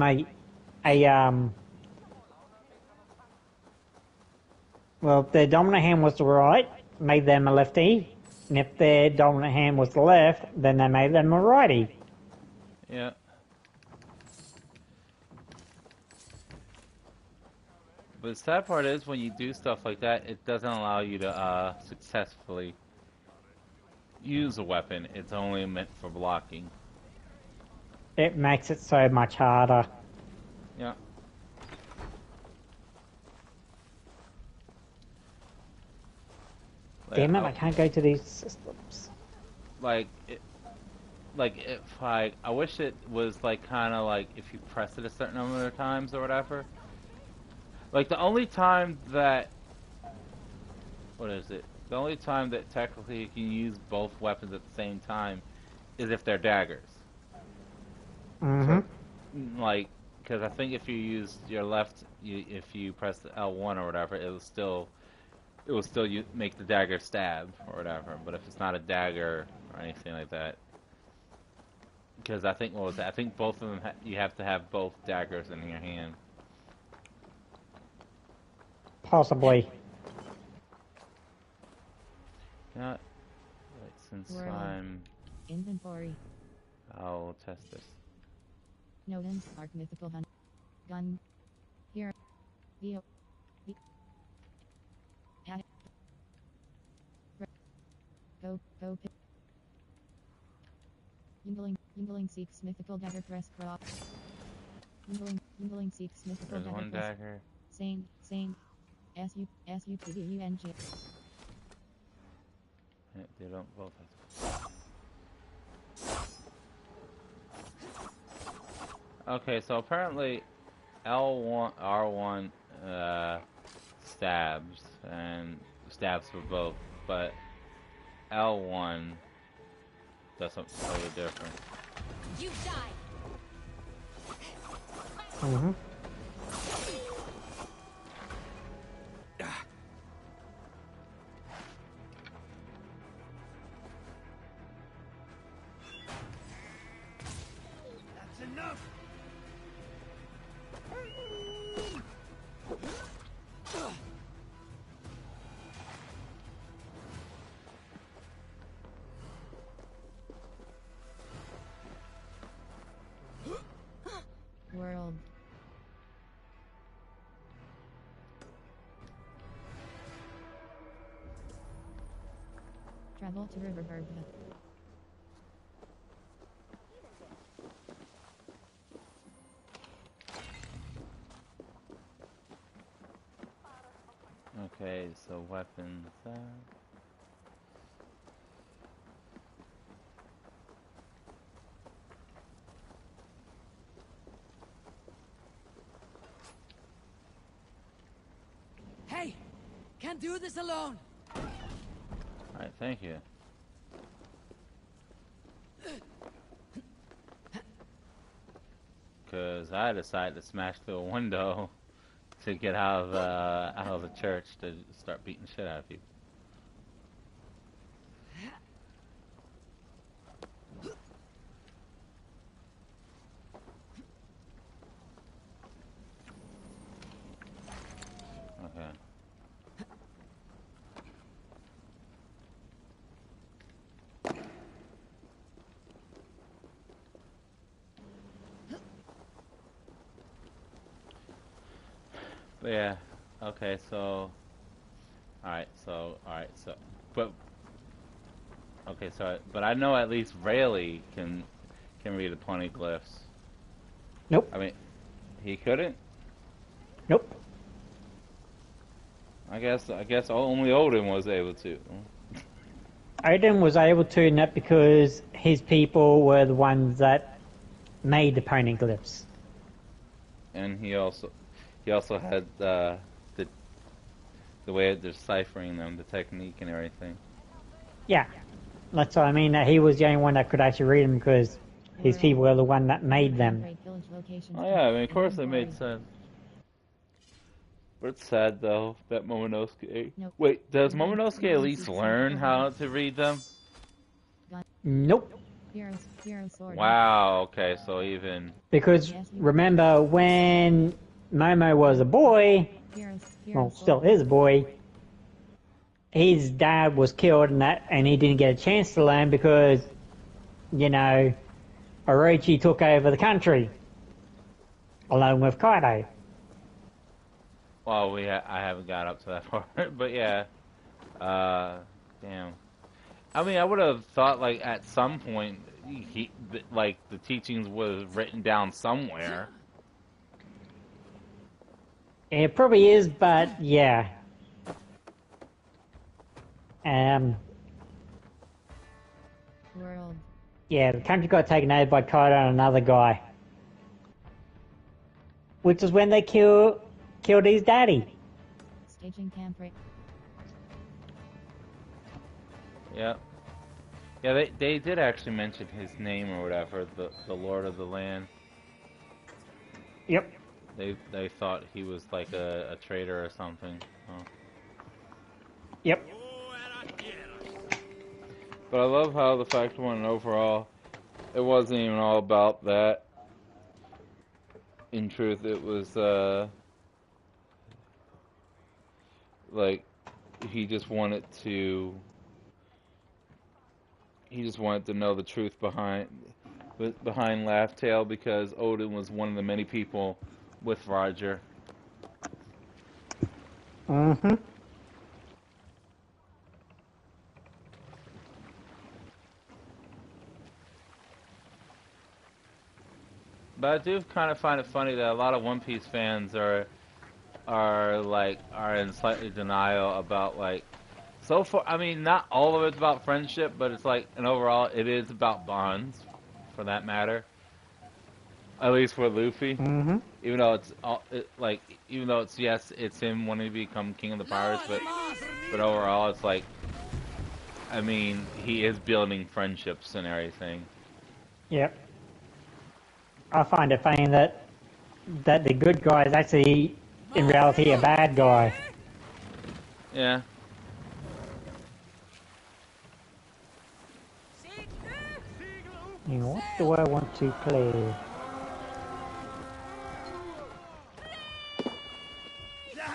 well, if their dominant hand was the right, made them a lefty, and if their dominant hand was the left, then they made them a righty. Yeah. But the sad part is when you do stuff like that, it doesn't allow you to successfully use a weapon. It's only meant for blocking. It makes it so much harder. Yeah. Damn it, I can't go to these systems. Like if I wish it was like kind of like if you press it a certain number of times or whatever. Like the only time that, what is it? The only time that technically you can use both weapons at the same time is if they're daggers. Mm-hmm. So, like, because I think if you use your left, if you press the L1 or whatever, it will still make the dagger stab or whatever. But if it's not a dagger or anything like that, because I think, what was that? I think both of them you have to have both daggers in your hand. Possibly. Yeah. Right, since World. I'm, Inventory. I'll test this. Nodens. Arc mythical hunt. Gun. Here. Vio. Go. Yingling seeks mythical dagger thrust crop. Yingling seeks mythical There's one dagger thrust. dagger. Sane. S-U-T-D-U-N-G. Yeah, they don't both have. Okay, so apparently L1, R1 stabs for both, but L1 does something totally different. You die. Mm-hmm. That's enough. World. Travel to Riverberg. Okay, so weapons. Hey! Can't do this alone! Alright, thank you. Because because I decided to smash through a window to get out of the church to start beating shit out of people. Okay. But yeah, okay, so, alright, but, okay, so, but I know at least Rayleigh can read the poneglyphs. Nope. I mean, he couldn't? Nope. I guess only Odin was able to. Odin was able to, not because his people were the ones that made the poneglyphs. And he also had the way of deciphering them, the technique and everything. Yeah, that's what I mean. That he was the only one that could actually read them because his people were the one that made them. Oh yeah, I mean, of course it made sense. But it's sad though that Momonosuke. Nope. Wait, does Momonosuke at least learn how to read them? Nope. Hero sword. Wow. Okay, so even. Because remember when Momo was a boy, well, still is a boy, his dad was killed and he didn't get a chance to learn because, you know, Orochi took over the country along with Kaido. Well, I haven't got up to that part, but yeah. Damn. I mean, I would have thought like at some point, like the teachings was written down somewhere. It probably is, but yeah. World. Yeah, the country got taken over by Kaido and another guy. Which is when they killed his daddy. Staging camp right. Yeah. Yeah, they did actually mention his name or whatever, the Lord of the Land. Yep. They thought he was like a traitor or something. Oh. Yep. But I love how the fact one overall, it wasn't even all about that. In truth, it was like he just wanted to know the truth behind Laugh Tale because Odin was one of the many people with Roger. Mm-hmm. But I do kind of find it funny that a lot of One Piece fans are in slightly denial about like so far. I mean, not all of it's about friendship, but it's like, and overall, it is about bonds, for that matter. At least for Luffy, Mm-hmm. even though it's yes, it's him wanting to become king of the pirates, but overall, it's like, I mean, he is building friendships and everything. Yep. I find it funny that the good guy is actually, in reality, a bad guy. Yeah. You know, what do I want to play?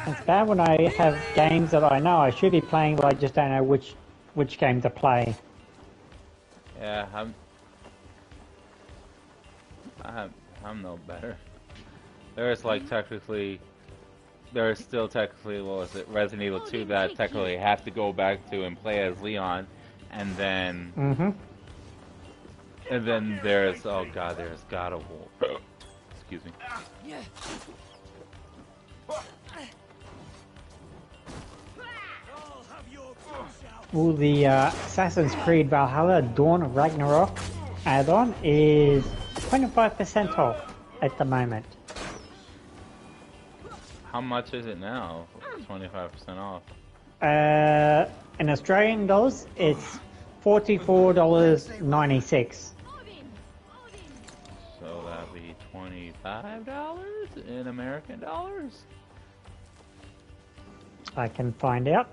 It's bad when I have games that I know I should be playing, but I just don't know which game to play. Yeah, I'm no better. There's still technically, what was it, Resident Evil 2 that I technically have to go back to and play as Leon, and then there's there's God of War. Excuse me. Well, the Assassin's Creed Valhalla Dawn of Ragnarok add-on is 25% off at the moment. How much is it now? 25% off. In Australian dollars, it's $44.96. So that'd be 20,000 $5 in American dollars? I can find out.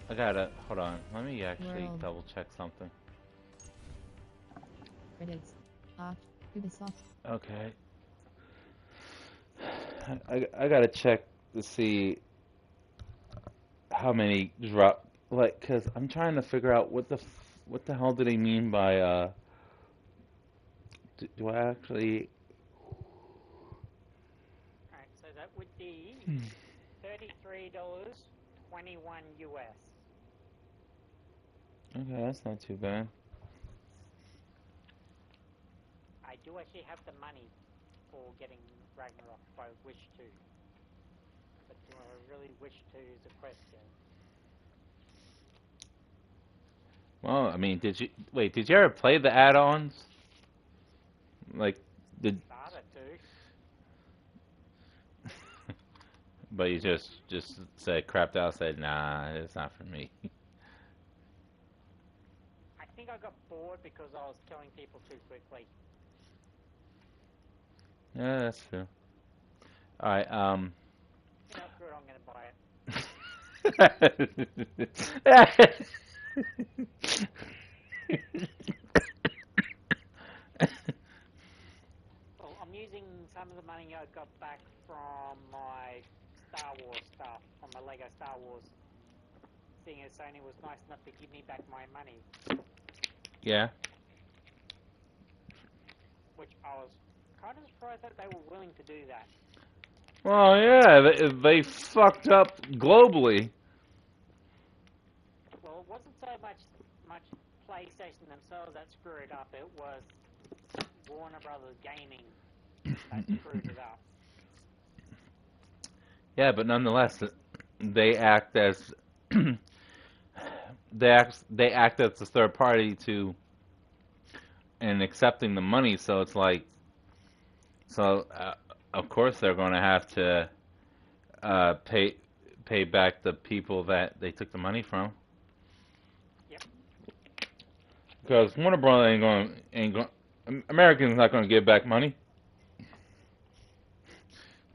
I gotta, hold on, let me actually World. double check something. Credits. Off. Ubisoft. Okay. I gotta check to see how many drop, like, cause I'm trying to figure out what the hell do they mean by, do I actually, Alright, so that would be $33.21 US. okay, that's not too bad. I do actually have the money for getting Ragnarok if I wish to. But do I really wish to is a question. Well, I mean, did you ever play the add-ons? Like, Started to. but you just said, crapped out, said, nah, it's not for me. I think I got bored because I was killing people too quickly. Yeah, that's true. Alright, You know, good, I'm gonna buy it. Well, I'm using some of the money I got back from my Star Wars stuff, from my Lego Star Wars. Seeing as Sony was nice enough to give me back my money, Yeah. which I was kind of surprised that they were willing to do that. Well, yeah, they fucked up globally. Well, it wasn't so much PlayStation themselves that screwed up. It was Warner Brothers Gaming that screwed it up. Yeah, but nonetheless, they act as they act as the third party to and accepting the money. So it's like, of course they're going to have to pay back the people that they took the money from. Yep. Because Warner Brothers ain't going. Americans not going to give back money.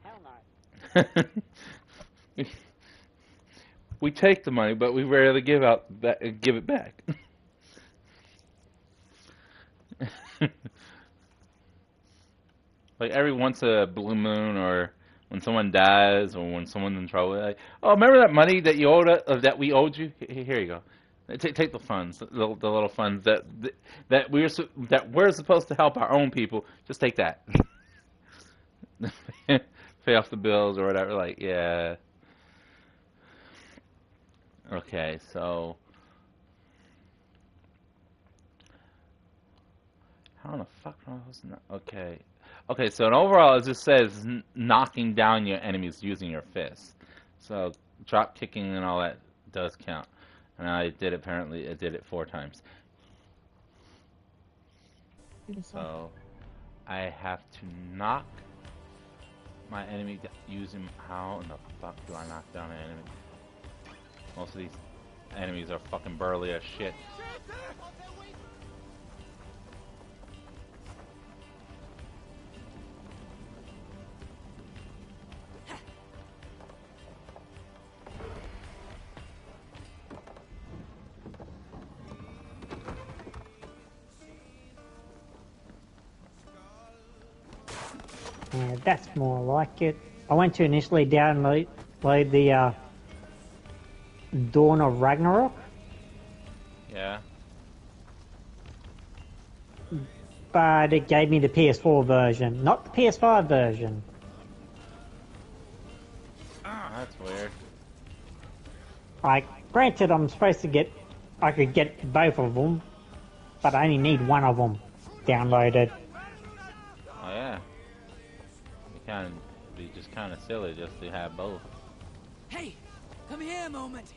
Hell no. We take the money, but we rarely give it back. Like every once a blue moon, or when someone dies, or when someone's in trouble, like, oh, remember that money that you owed that we owed you? Here you go. Take the funds, the little funds that we're supposed to help our own people. Just take that. Pay off the bills or whatever. Like, yeah. Okay, so how in the fuck am I supposed to know? Okay. Okay, so in overall, it just says knocking down your enemies using your fists. So drop kicking and all that does count. And I did apparently it did it 4 times. So I have to knock my enemy using how in the fuck do I knock down an enemy? Most of these enemies are fucking burly as shit. Yeah, that's more like it. I went to initially download the Dawn of Ragnarok, Yeah. but it gave me the PS4 version, not the PS5 version. That's weird. Granted, I could get both of them, but I only need one of them downloaded. Oh yeah. It'd be just kind of silly just to have both. Hey, come here a moment.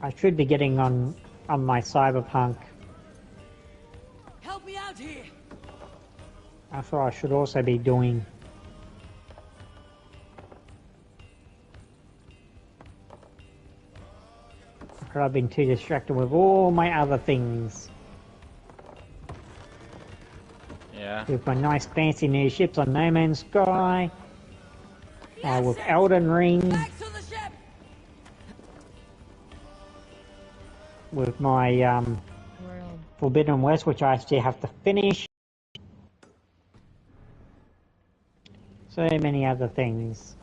I should be getting on my cyberpunk. Help me out here. That's what I should also be doing. Because I've been too distracted with all my other things. Yeah. With my nice fancy new ships on No Man's Sky. With Elden Ring. Back to the ship. With my World. Forbidden West, which I actually have to finish. So many other things.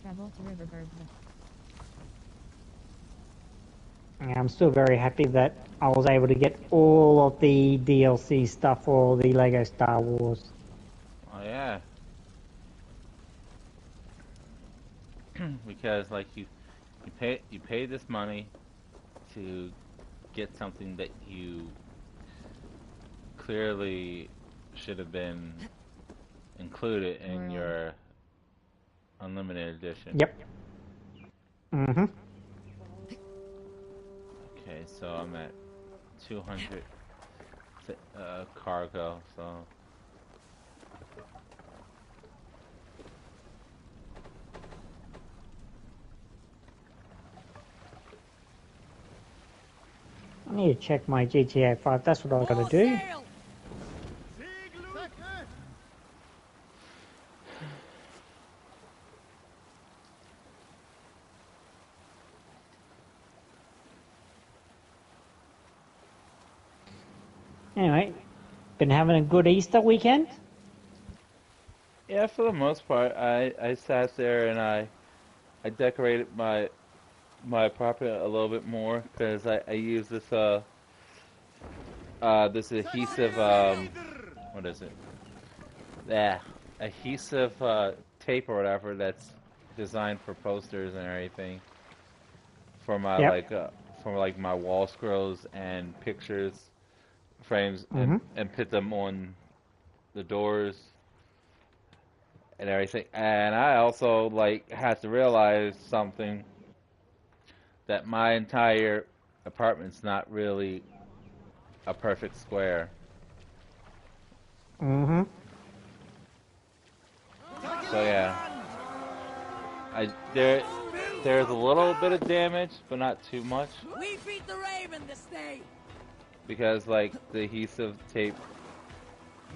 Travel to Riverberg. And I'm still very happy that I was able to get all of the DLC stuff for the Lego Star Wars. Oh yeah. Because like you pay this money to get something that you clearly should have been included in your unlimited edition. Yep. Mm-hmm. Okay, so I'm at 200 cargo, so I need to check my GTA 5. That's what I've got to do. Sail. Anyway, been having a good Easter weekend? yeah, for the most part, I sat there and I decorated my apartment a little bit more because I use this this adhesive what is it? Yeah, adhesive tape or whatever that's designed for posters and everything for my Yep. for like my wall scrolls and pictures frames Mm-hmm. and put them on the doors and everything. And I also like had to realize something that my entire apartment's not really a perfect square. Mm-hmm. So yeah, there's a little bit of damage, but not too much We beat the Raven this day. because like the adhesive tape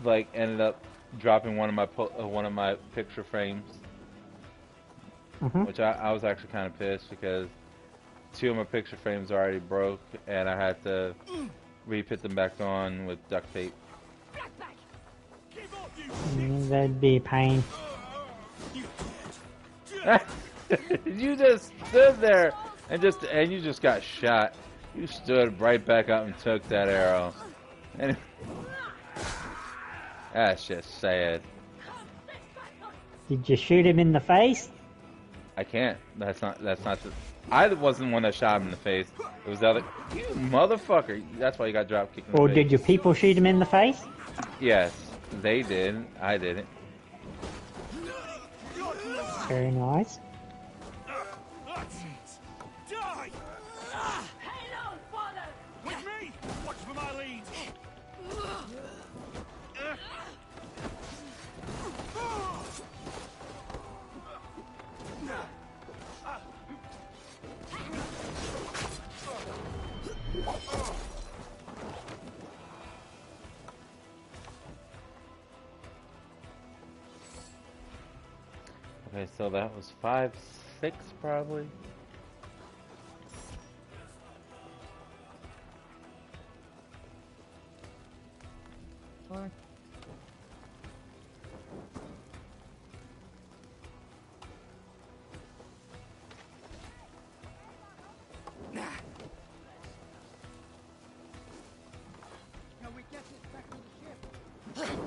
like ended up dropping one of my picture frames, Mm-hmm. which I was actually kind of pissed because two of my picture frames already broke and I had to re-put them back on with duct tape. That'd be a pain. You just stood there and you just got shot. You stood right back up and took that arrow. And that's just sad. Did you shoot him in the face? I can't. That's not the. I wasn't the one that shot him in the face. It was the other. You motherfucker. That's why you got drop kicked in the Or face. did your people shoot him in the face? Yes, they did. I didn't. Very nice. Die! Halo, father. With me! Watch for my lead! Okay, so that was 5, 6 probably. Or Can we get this back to the ship?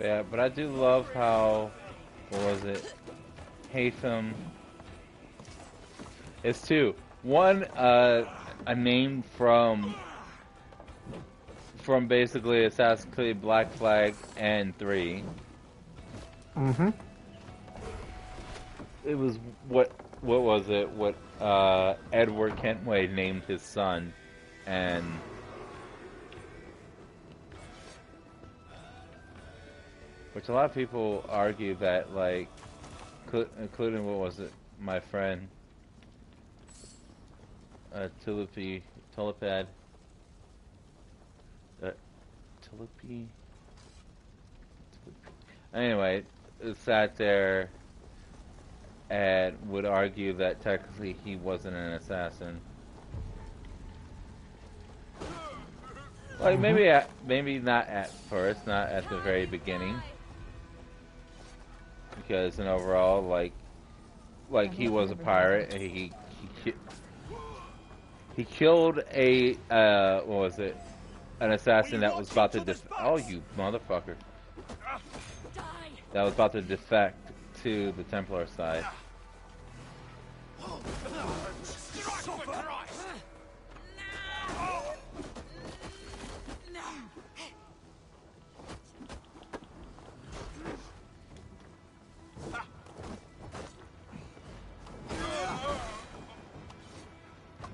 Yeah, but I do love how, what was it? Haytham. It's two. One, a name from basically Assassin's Creed Black Flag and 3. Mm-hmm. It was what was it? What Edward Kentway named his son, and which a lot of people argue that, like, including what was it? My friend Tulipy. Anyway, sat there and would argue that technically he wasn't an assassin. Like, maybe not at first, not at the very beginning, because in overall, like he was a pirate. And he killed a what was it? An assassin that was about to oh, you motherfucker! That was about to defect to the Templar side.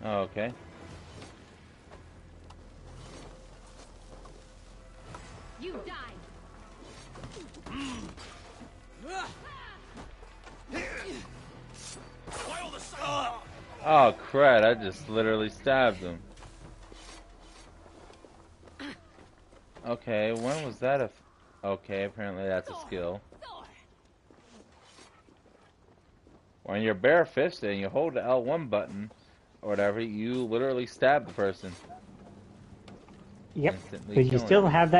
Oh, okay. You died. Oh crap, I just literally stabbed him. Okay, when was that okay, apparently that's a skill. When you're barefisted and you hold the L1 button or whatever, you literally stab the person. Yep, because you still have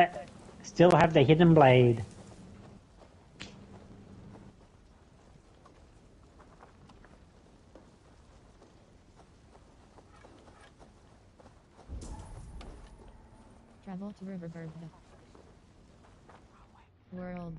the hidden blade. Travel to Riverberg. World.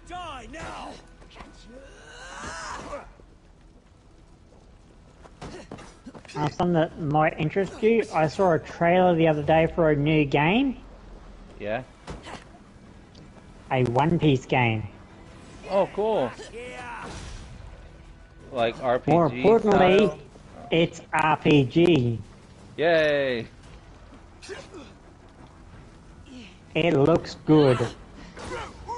Die now! Something that might interest you, I saw a trailer the other day for a new game. Yeah? A One Piece game. Oh, cool. Yeah. Like RPG More importantly, style? it's RPG. Yay! It looks good.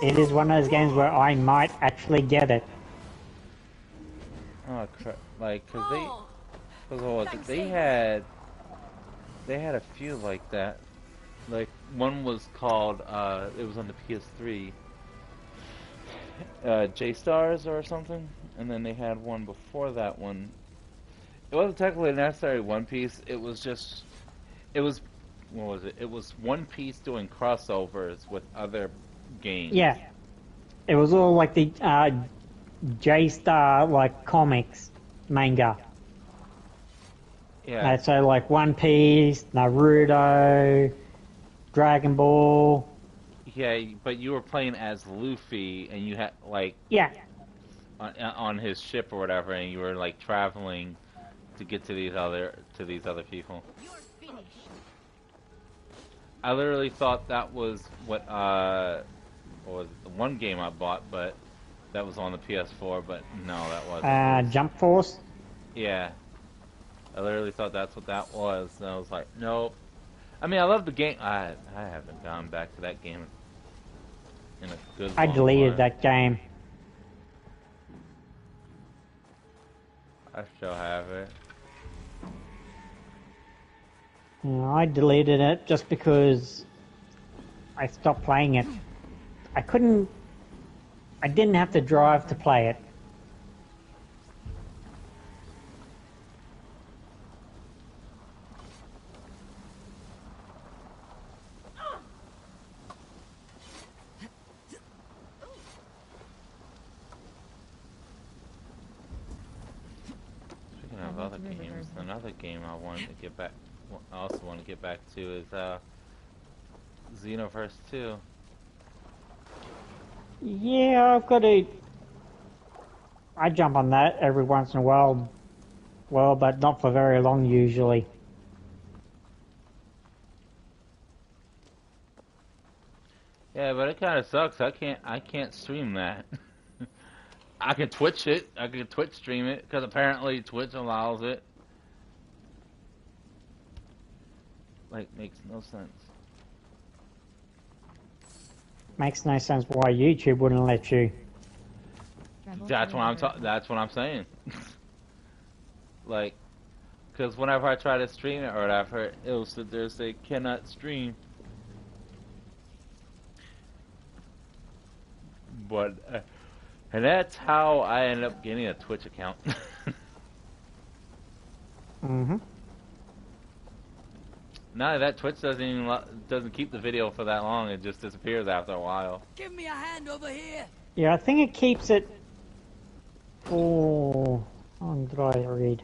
It is one of those games where I might actually get it. Oh crap! Like, they had a few like that. Like, one was called it was on the PS3, J-Stars or something, and then they had one before that one. It wasn't technically necessarily One Piece. It was just, what was it? It was One Piece doing crossovers with other games. Yeah. It was all like the J-Star like comics manga. Yeah. So like One Piece, Naruto, Dragon Ball. Yeah, but you were playing as Luffy, and you had like on his ship or whatever, and you were like traveling to get to these other people. You're finished. I literally thought that was what was it, the one game I bought, but that was on the PS4. But no, that wasn't. Jump Force. Yeah, I literally thought that's what that was, and I was like, nope. I mean, I love the game. I haven't gone back to that game in a good. I deleted that game. I still have it. You know, I deleted it just because I stopped playing it. I didn't have to drive to play it. Speaking of other games, another game I wanted to get back, I also want to get back to is Xenoverse 2. Yeah, I jump on that every once in a while, but not for very long usually. Yeah, but it kind of sucks. I can't stream that. I can Twitch it. I can Twitch stream it because apparently Twitch allows it. Like, makes no sense. Makes no sense why YouTube wouldn't let you. That's what I'm saying. Like, because whenever I try to stream it or whatever, it'll sit there and say cannot stream. But and that's how I ended up getting a Twitch account. Mm-hmm. Now that Twitch doesn't keep the video for that long; it just disappears after a while. Give me a hand over here. Yeah, I think it keeps it for, how long did I read?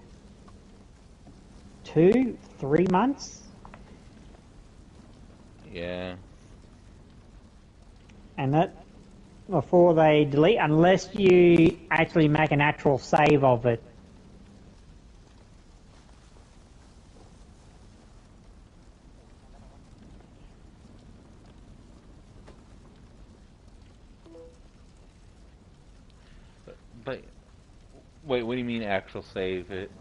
2, 3 months? Yeah. And that before they delete, unless you actually make an actual save of it. But wait, what do you mean actual save it?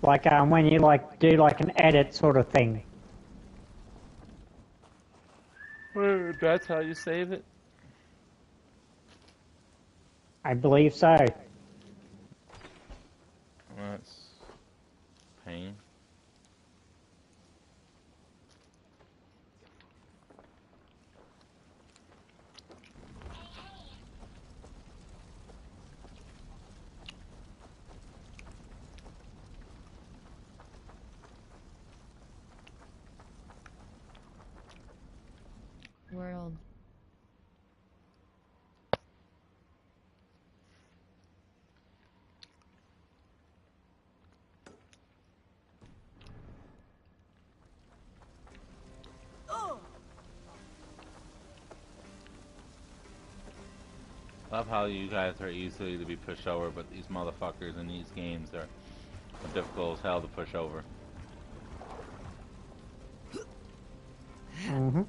Like when you do an edit sort of thing. That's how you save it? I believe so. That's pain. World. Love how you guys are easily to be pushed over, but these motherfuckers in these games are difficult as hell to push over. Mm-hmm.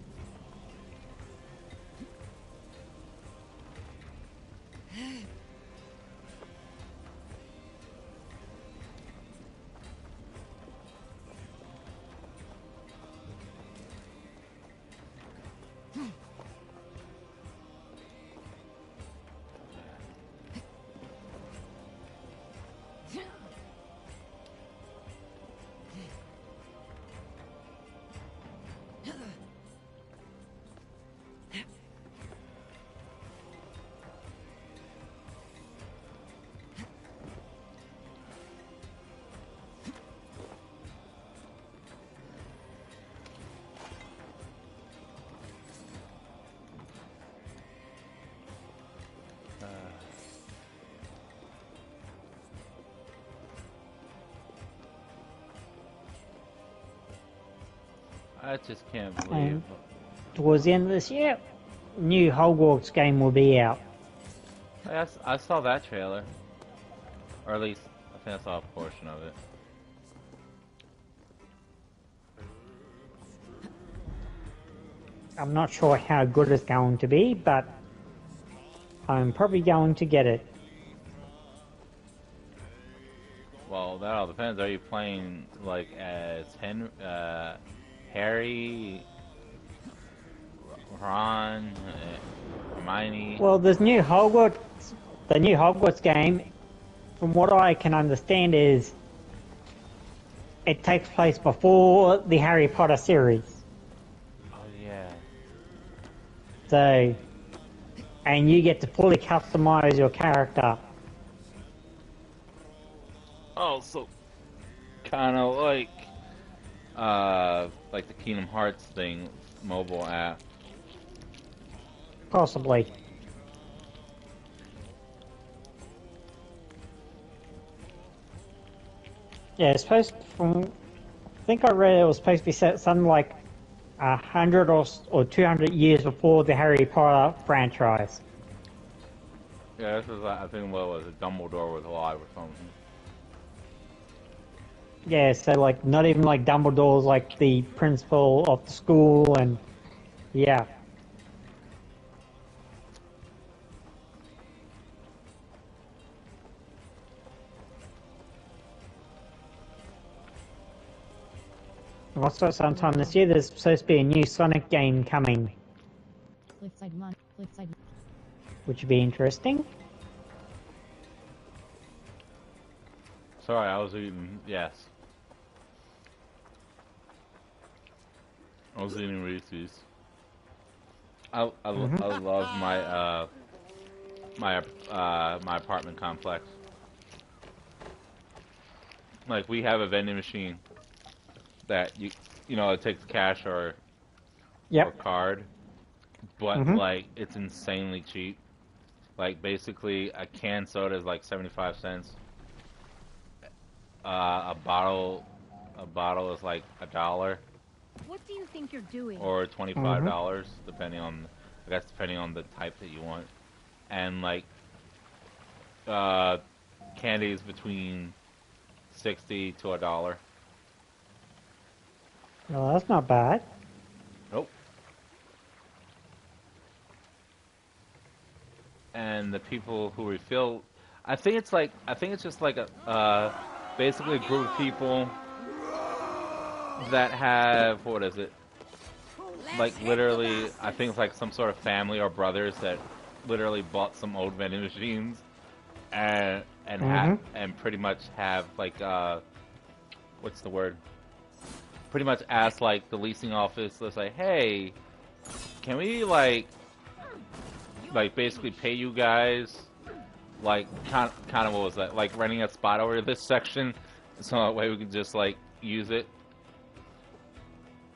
I just can't believe. Towards the end of this year, new Hogwarts game will be out. I saw that trailer. Or at least, I think I saw a portion of it. I'm not sure how good it's going to be, but I'm probably going to get it. Well, that all depends. Are you playing, like, as Harry, Ron, Hermione? Well, the new Hogwarts game, from what I can understand, is it takes place before the Harry Potter series. Oh yeah. So, and you get to fully customize your character. Oh, so kind of like the Kingdom Hearts thing, mobile app. Possibly. Yeah, it's supposed from. I think I read it was supposed to be set something like 100 or 200 years before the Harry Potter franchise. Yeah, this is I think what was it? Dumbledore was alive or something. Yeah, so like not even like Dumbledore's like the principal of the school, and yeah. Also, sometime this year, there's supposed to be a new Sonic game coming, which would be interesting. Sorry, I was eating. Yes, I was eating Reese's. I love my apartment complex. Like we have a vending machine that you know it takes cash or card, but like it's insanely cheap. Like basically a canned soda is like 75 cents. A bottle is like $1. What do you think you're doing? Or $25, depending on the type that you want, and like candy is between 60 to $1. Well, that's not bad. Nope. And the people who refill, I think it's just like a basically a group of people that have, what is it? Like literally, I think it's like some sort of family or brothers that literally bought some old vending machines and pretty much have like what's the word? Pretty much asked like the leasing office to say, hey, can we like basically pay you guys like kind of what was that, like renting a spot over this section so that way we can just like use it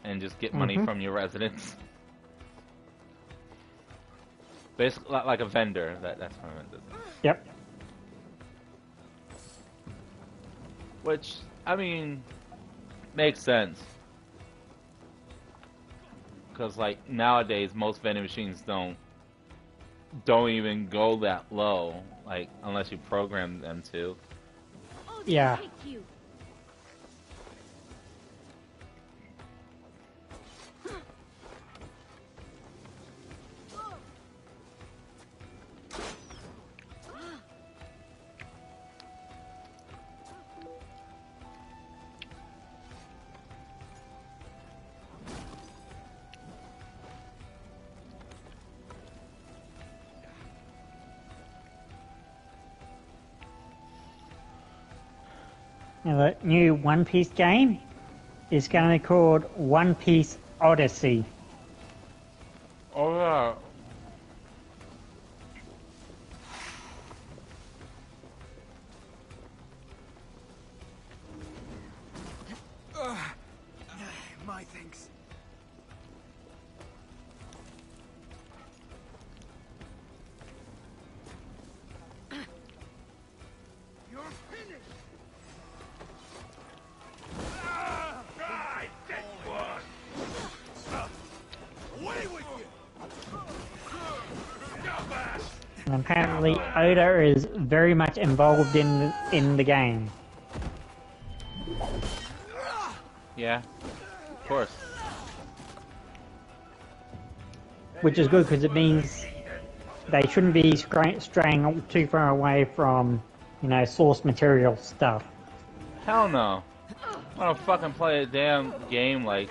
and just get money from your residents. Basically, like a vendor. That's what I meant. Yep. Which, I mean, makes sense. Because, like, nowadays, most vending machines don't even go that low. Like, unless you program them to. Yeah. Now, the new One Piece game is going to be called One Piece Odyssey. Oh, yeah. My thanks. You're finished. Right, that one. Away with you. And apparently Oda is very much involved in the game. Yeah, of course. Which is good because it means they shouldn't be straying too far away from, you know, source material stuff. Hell no. I want to fucking play a damn game like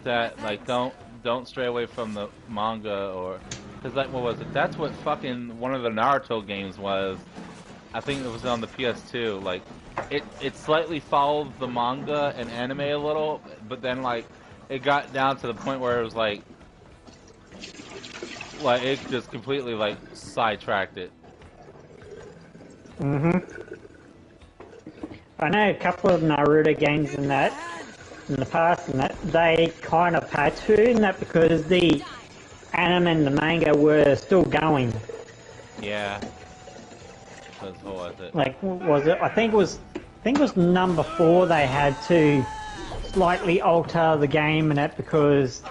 that. Like, don't stray away from the manga, or because like what was it? That's what fucking one of the Naruto games was. I think it was on the PS2. Like, it slightly followed the manga and anime a little, but then like it got down to the point where it was like it just completely like sidetracked it. I know a couple of Naruto games in the past, and that they kind of had to in that because the anime and the manga were still going. Yeah. What was it? Like, was it? I think it was number 4. They had to slightly alter the game and that because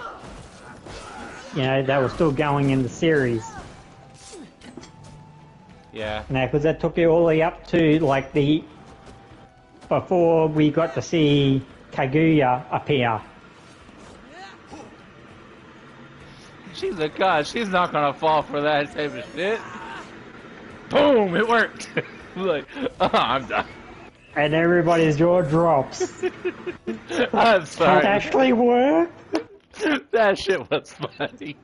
they were still going in the series. Yeah. Now, because that took you all the way up to like before we got to see Kaguya appear. She's a god. She's not gonna fall for that type of shit. Boom! It worked. Like, oh, I'm done. And everybody's jaw drops. I'm sorry. It actually worked. That shit was funny.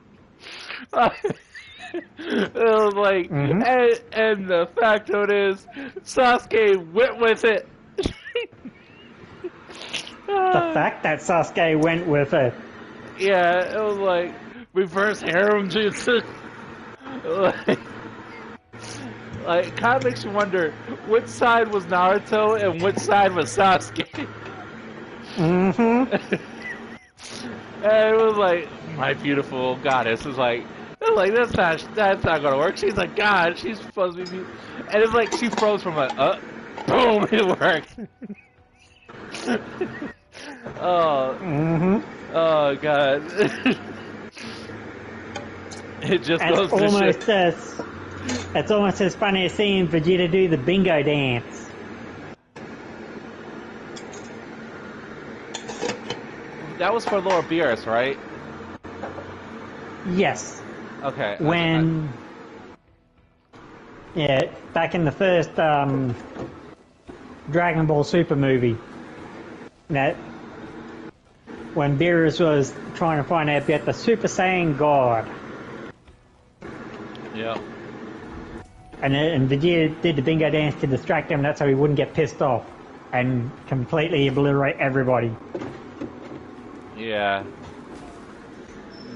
It was like, and the fact of it is, Sasuke went with it. The fact that Sasuke went with it. Yeah, it was like reverse harem jutsu. Like, it kind of makes you wonder which side was Naruto and which side was Sasuke. And it was like, my beautiful goddess was like, that's not gonna work. She's like, God, she's supposed to be, and it's like she froze from like, boom, it worked. Oh God. It just goes to shit. It's almost as funny as seeing Vegeta do the bingo dance. That was for Lord Beerus, right? Yes. Okay. Back in the first Dragon Ball Super movie. When Beerus was trying to find out about the Super Saiyan God. Yeah. And Vegeta did the bingo dance to distract him, that's how he wouldn't get pissed off and completely obliterate everybody. Yeah.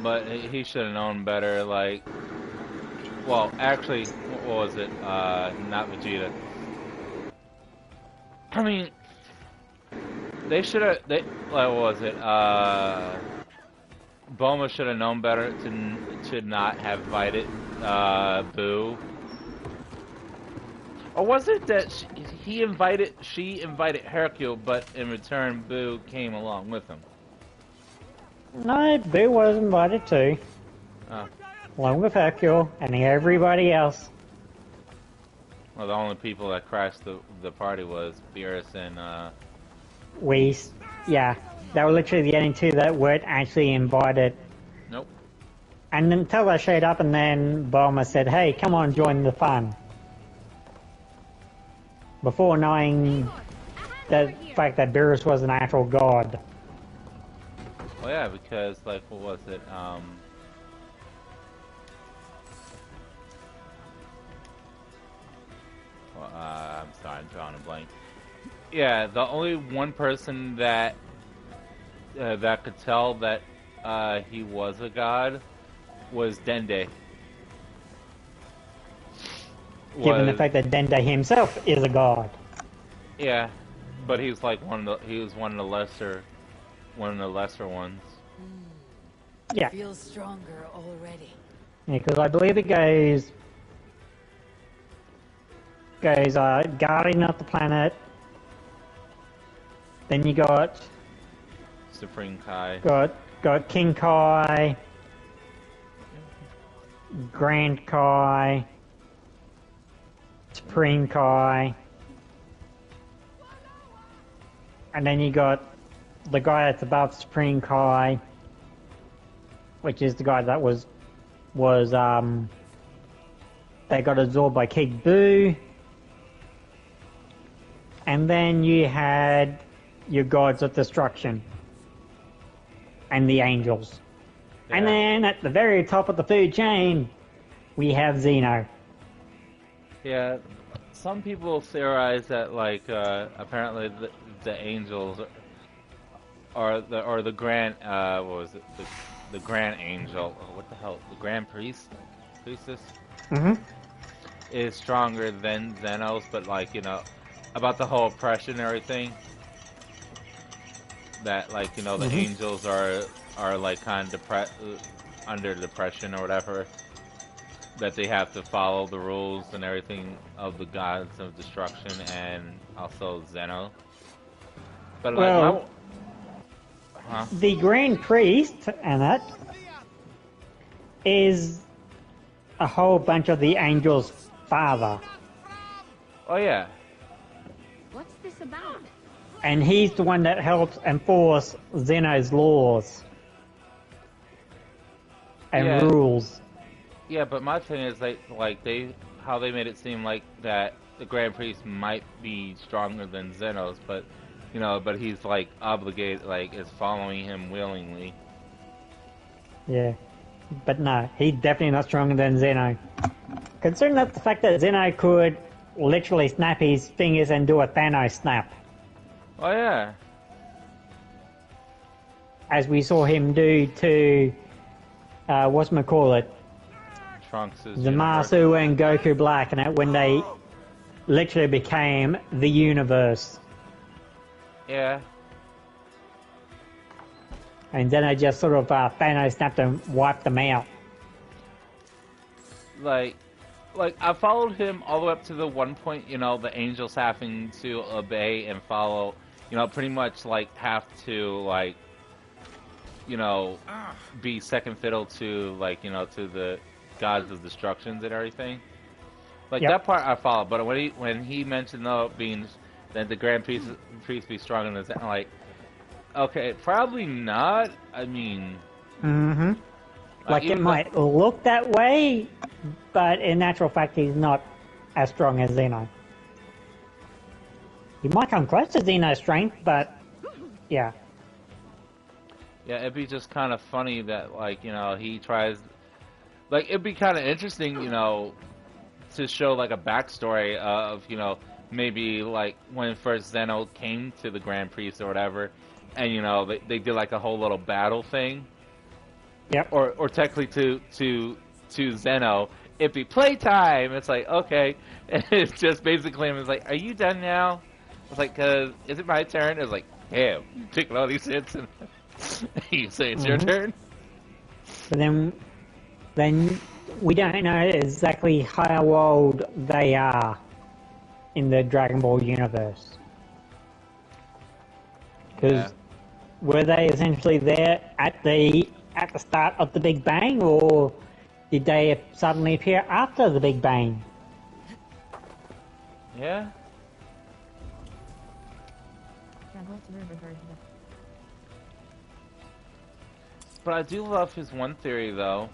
But he should have known better, like... Well, actually, what was it? Not Vegeta. I mean... They should have... what was it? Bulma should have known better to not have invited Boo. Or was it that she invited Hercule, but in return Boo came along with him? No, Boo was invited too. Along with Hercule and everybody else. Well, the only people that crashed the party was Beerus and Whis. Yeah, they were literally the only two that weren't actually invited. Nope. And until they showed up and then Bulma said, hey, come on, join the fun. Before knowing the fact that Beerus was an actual god. Well, yeah, because, like, what was it? I'm sorry, I'm drawing a blank. Yeah, the only one person that that could tell that he was a god was Dende. Given the fact that Dende himself is a god. Yeah, but he was like one of the lesser ones. Yeah. Feels stronger already. Yeah, because I believe it goes Guardian of the Planet. Then you got Supreme Kai. Got King Kai, Grand Kai, Supreme Kai, and then you got the guy that's above Supreme Kai, which is the guy that was they got absorbed by King Boo, and then you had your gods of destruction and the angels. Yeah. And then at the very top of the food chain, we have Xeno. Yeah, some people theorize that like apparently the angels are the grand what was it the grand angel, oh, what the hell, the grand priestess is stronger than Xenos, but like, you know, about the whole oppression and everything, that like, you know, the angels are like kind of under depression or whatever, that they have to follow the rules and everything of the gods of destruction and also Zeno. But like, well, the Grand Priest and that is a whole bunch of the angels' father. Oh yeah. What's this about? And he's the one that helps enforce Zeno's laws and rules. Yeah, but my thing is how they made it seem like that the Grand Priest might be stronger than Xenos, but you know, but he's like obligated, like is following him willingly. Yeah, but no, he's definitely not stronger than Zeno. Considering that the fact that Zeno could literally snap his fingers and do a Thanos snap. Oh yeah. As we saw him do to, whatchamacallit, Zamasu and Goku Black, and when they literally became the universe. Yeah. And then I just sort of Thanos snapped and wiped them out. Like I followed him all the way up to the one point, you know, the angels having to obey and follow, you know, pretty much like have to like, you know, be second fiddle to like, you know, to the gods of destructions and everything. Like that part I followed, but when he mentioned being that the Grand Priest be stronger than that, I'm like, okay, probably not. I mean, like it might look that way, but in actual fact, he's not as strong as Zeno. He might come close to Zeno's strength, but yeah. Yeah, it'd be just kind of funny that, like, you know, he tries. Like, it'd be kind of interesting, you know, to show like a backstory of, you know, maybe like when first Zeno came to the Grand Priest or whatever, and you know they did like a whole little battle thing. Yep. Or technically to Zeno, it'd be playtime. It's like, okay, and it's just basically him. It's like, are you done now? It's like, cause is it my turn? It's like, damn, you taking all these hits and you say it's your turn. But then we don't know exactly how old they are in the Dragon Ball universe. Because were they essentially there at the start of the Big Bang, or did they suddenly appear after the Big Bang? Yeah. But I do love his one theory, though,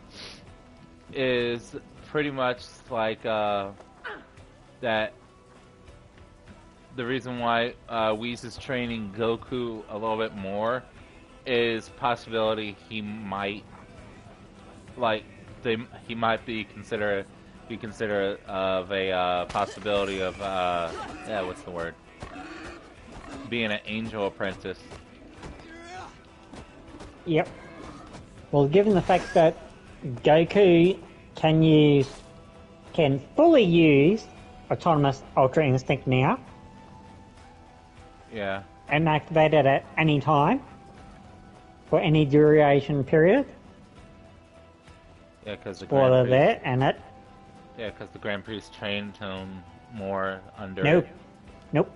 is pretty much like that the reason why Whis is training Goku a little bit more is possibility he might he might be considered of a possibility of what's the word, being an angel apprentice. Yep. Well, given the fact that Goku can fully use autonomous Ultra Instinct now. Yeah. And activate it at any time for any duration period. Yeah, because the Spoiler there, and it. Yeah, because the Grand Priest trained him more under. Nope.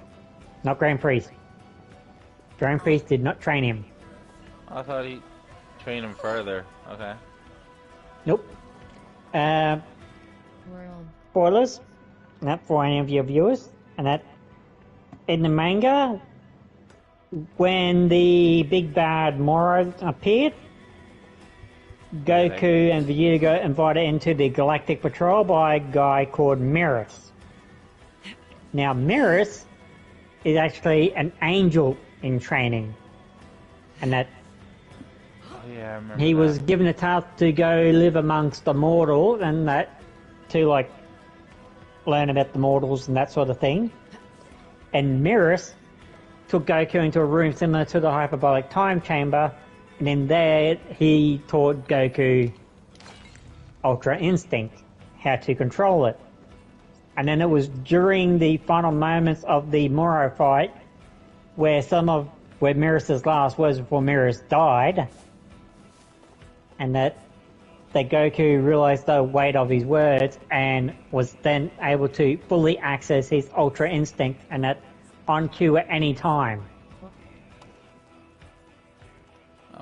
Not Grand Priest. Grand Priest did not train him. I thought he trained him further. Okay. Nope. World. Spoilers. Not for any of your viewers. And that in the manga, when the big bad Moro appeared, Goku and Vegeta got invited into the Galactic Patrol by a guy called Mirrors. Now, Mirrors is actually an angel in training. And that I remember he was given a task to go live amongst the mortals and that to, like, learn about the mortals and that sort of thing. And Mirrors took Goku into a room similar to the hyperbolic time chamber, and in there he taught Goku Ultra Instinct, how to control it. And then it was during the final moments of the Moro fight where Mirrors' last words before Mirrors died, and that Goku realized the weight of his words and was then able to fully access his Ultra Instinct, and that on cue at any time.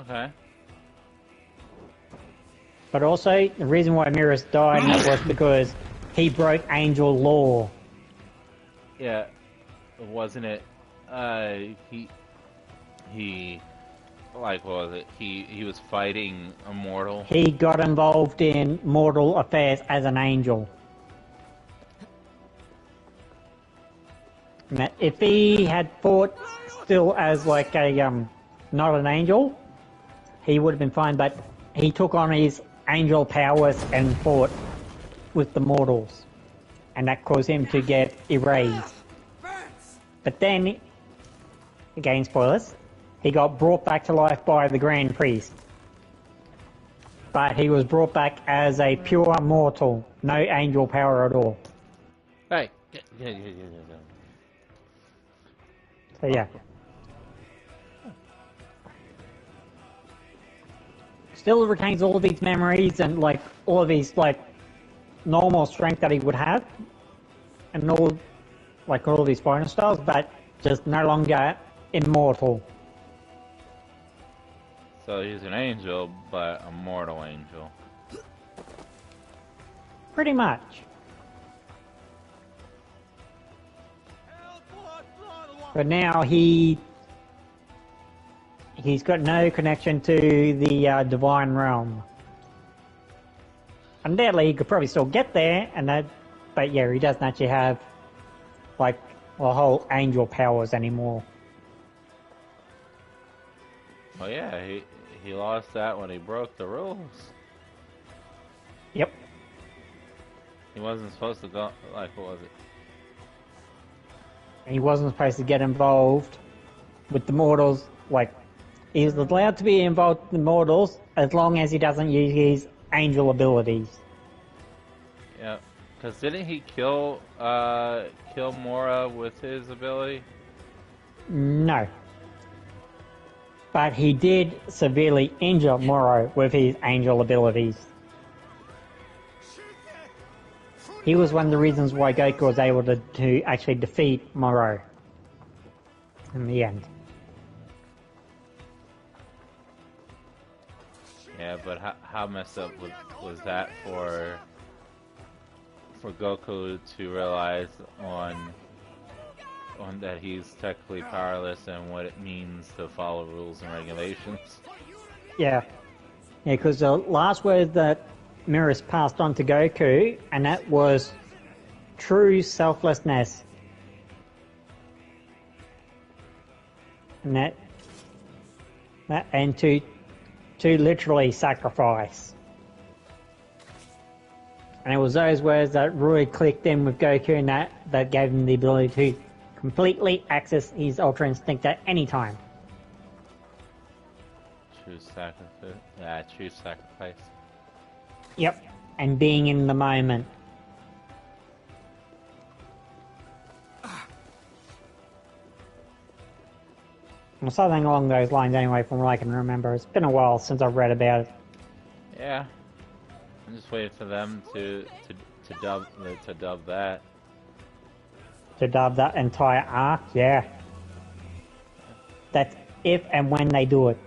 Okay. But also, the reason why Mirrors died was because he broke angel law. Yeah, wasn't it? He like, what was it? He was fighting a mortal. He got involved in mortal affairs as an angel. And that if he had fought still as like a not an angel, he would have been fine. But he took on his angel powers and fought with the mortals, and that caused him to get erased. But then, again spoilers, he got brought back to life by the Grand Priest. But he was brought back as a pure mortal, no angel power at all. Hey. So yeah. Still retains all of his memories and like all of his like normal strength that he would have, and all of his bonus styles, but just no longer immortal. So he's an angel, but a mortal angel. Pretty much. But now he's got no connection to the divine realm. Undoubtedly, he could probably still get there, but yeah, he doesn't actually have like the whole angel powers anymore. Oh yeah, he lost that when he broke the rules. Yep. He wasn't supposed to go, like, what was it? He wasn't supposed to get involved with the mortals, like, he's allowed to be involved with the mortals as long as he doesn't use his angel abilities. Yeah, because didn't he kill Mora with his ability? No. But he did severely injure Moro with his angel abilities. He was one of the reasons why Goku was able to actually defeat Moro in the end. Yeah, but how messed up was that for Goku to realize on that he's technically powerless and what it means to follow rules and regulations? Yeah, because the last word that Mirrors passed on to Goku, and that was true selflessness. And and to literally sacrifice. And it was those words that really clicked in with Goku, and that gave him the ability to completely access his Ultra Instinct at any time. True sacrifice. Yeah, true sacrifice. Yep, and being in the moment. Well, something along those lines anyway, from what I can remember. It's been a while since I've read about it. Yeah. I'm just waiting for them to dub that. To dub that entire arc, yeah. That's if and when they do it.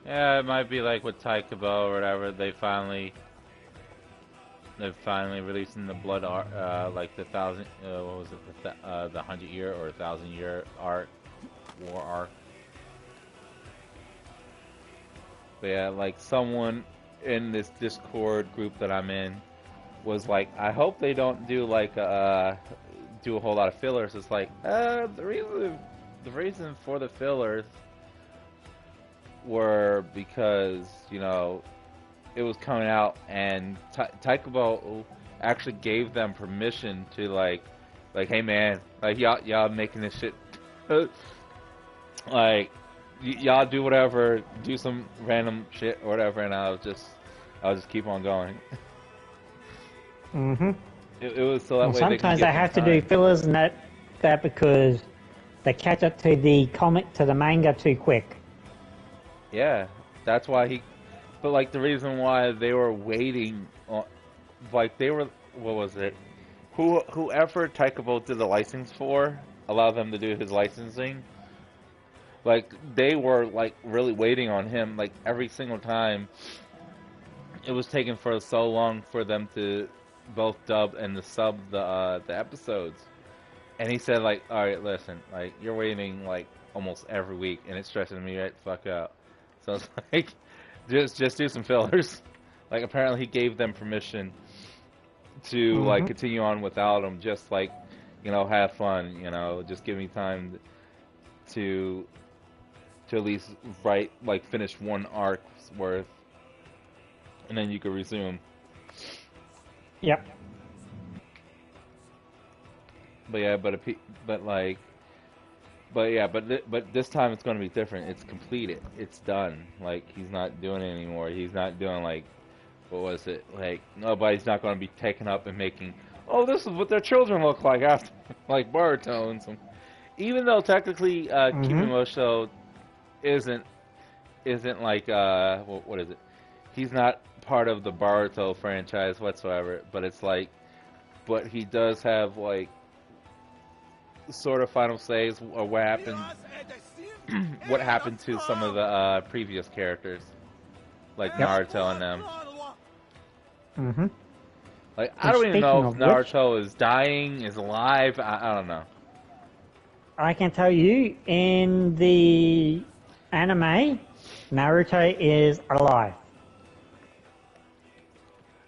Yeah, it might be like with Taikubo or whatever. They're finally releasing the blood arc, like the 1,000. What was it? The 100-year or 1,000-year arc, war arc. But yeah, like someone in this Discord group that I'm in was like, I hope they don't do like do a whole lot of fillers. It's like the reason for the fillers were because, you know, it was coming out and Taikubo actually gave them permission to like, hey man, like y'all making this shit, like y'all do whatever, do some random shit or whatever, and I'll just keep on going. Mm-hmm. It was so that way Sometimes they they have to do fillers and that because they catch up to the comic, to the manga too quick. Yeah, that's why but like the reason why they were waiting on, like they were, what was it? Whoever Taikabo did the license for, allowed them to do his licensing. Like they were like really waiting on him, like every single time. It was taking for so long for them to both dub and sub the episodes. And he said like, all right, listen, like you're waiting like almost every week, and it's stressing me right the fuck out. So it's like, just do some fillers. Like apparently he gave them permission to like continue on without him, just like, you know, have fun, you know, just give me time to at least write, like finish one arc's worth, and then you could resume. Yep. But yeah, but this time it's going to be different. It's completed. It's done. Like he's not doing it anymore. He's not doing like, what was it? Like nobody's not going to be taken up and making, oh, this is what their children look like after, like Boruto and some. Even though technically Kimimosho isn't like what is it? He's not part of the Boruto franchise whatsoever. But it's like, but he does have like sort of final says or what happened what happened to some of the previous characters, like Naruto and them. Like I don't even know if Naruto is dying, is alive. I don't know. I can tell you, in the anime, Naruto is alive.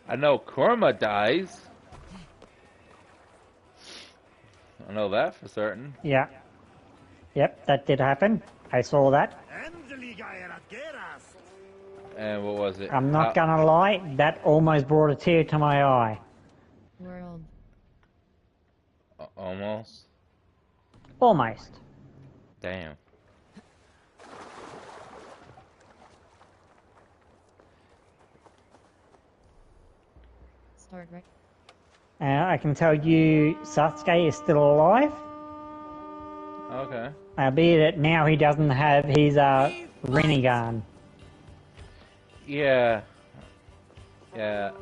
I know Kurama dies. I know that for certain. Yeah. Yep, that did happen. I saw that. And what was it? I'm not gonna lie, that almost brought a tear to my eye. World. Almost? Almost. Damn. Start right. I can tell you Sasuke is still alive. Okay. Albeit that now he doesn't have his Rinnegan. Yeah. Yeah,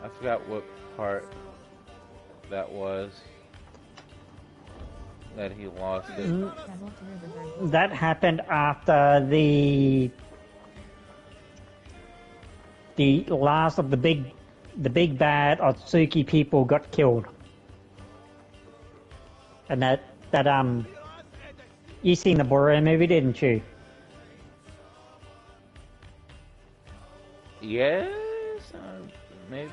I forgot what part that was that he lost it. That happened after the last of the big bad Otsuki people got killed. And that you seen the Boruto movie, didn't you? Yes, maybe.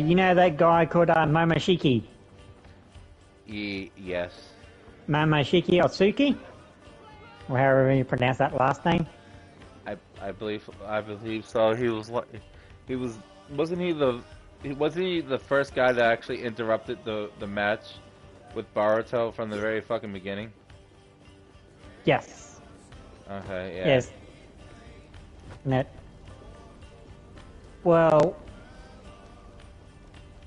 You know that guy called Momoshiki? Yes. Momoshiki Otsuki? Or however you pronounce that last name. I believe so. Wasn't he the first guy that actually interrupted the match with Boruto from the very fucking beginning? Yes. Okay, yeah. Yes. Well,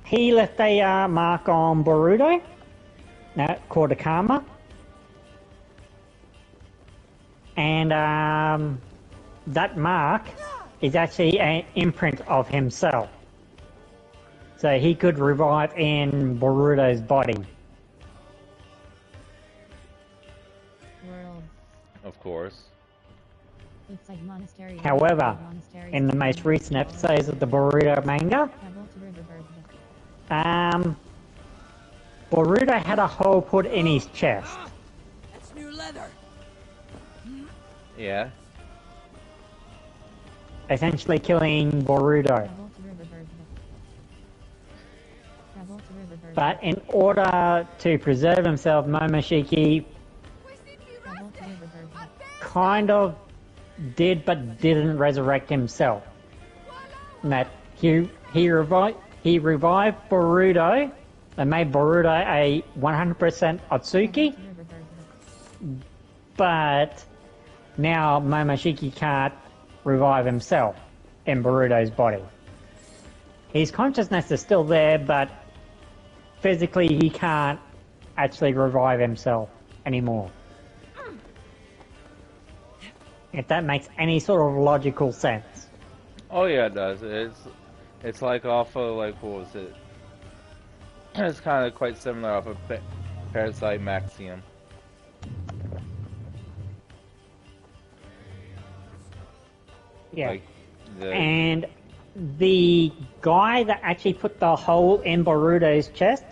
he left a mark on Boruto, called a karma, and that mark is actually an imprint of himself. So he could revive in Boruto's body. World. Of course. It's like monastery. However, in the most recent episodes of the Boruto manga, Boruto had a hole put in his chest. That's new leather. Yeah. Essentially killing Boruto. But in order to preserve himself, Momoshiki kind of did but didn't resurrect himself. And that he revived Boruto and made Boruto a 100% Otsuki, but now Momoshiki can't revive himself in Boruto's body. His consciousness is still there, but physically he can't actually revive himself anymore. If that makes any sort of logical sense. Oh yeah, it does. It's like off of, like, what was it? It's kind of quite similar off of Parasite Maxium. Yeah. Like And the guy that actually put the hole in Boruto's chest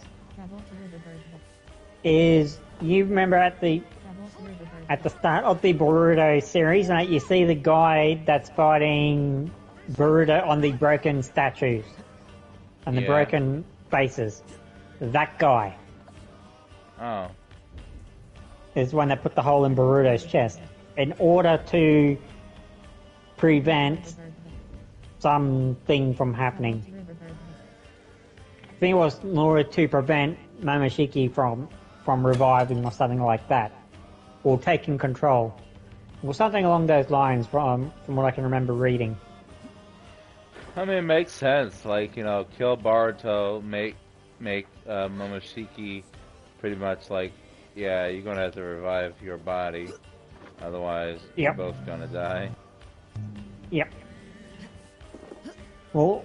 is, you remember at the start of the Boruto series, right, you see the guy that's fighting Boruto on the broken statues and the broken faces. That guy is one that put the hole in Boruto's chest in order to prevent something from happening. I think it was in order to prevent Momoshiki from reviving or something like that, or taking control, or something along those lines from what I can remember reading. I mean, it makes sense. Like, you know, kill Boruto, make Momoshiki pretty much like, yeah, you're gonna have to revive your body, otherwise you're both gonna die. Yep. Well,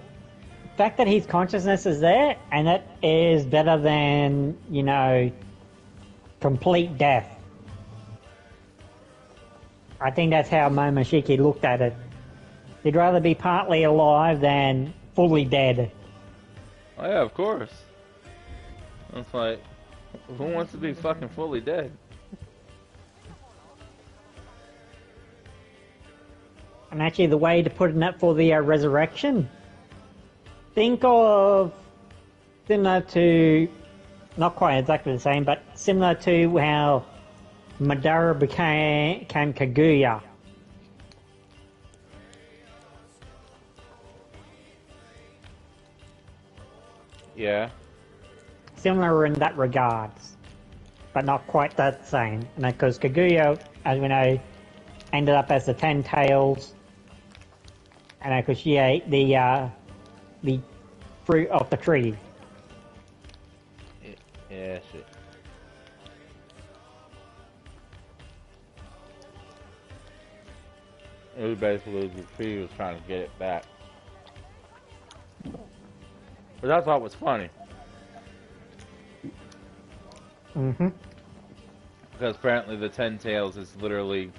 the fact that his consciousness is there, and it is better than, you know, complete death. I think that's how Momoshiki looked at it. He'd rather be partly alive than fully dead. Oh yeah, of course. It's like, who wants to be fucking fully dead? And actually, the way to put it up for the resurrection, think of similar to, not quite exactly the same, but similar to how Madara became Kaguya. Yeah. Similar in that regards, but not quite that same. And because Kaguya, as we know, ended up as the Ten Tails, and because she ate the fruit of the tree. Yeah, shit. It was basically the tree was trying to get it back. But I thought was funny. Mm-hmm. Because apparently the Ten Tails is literally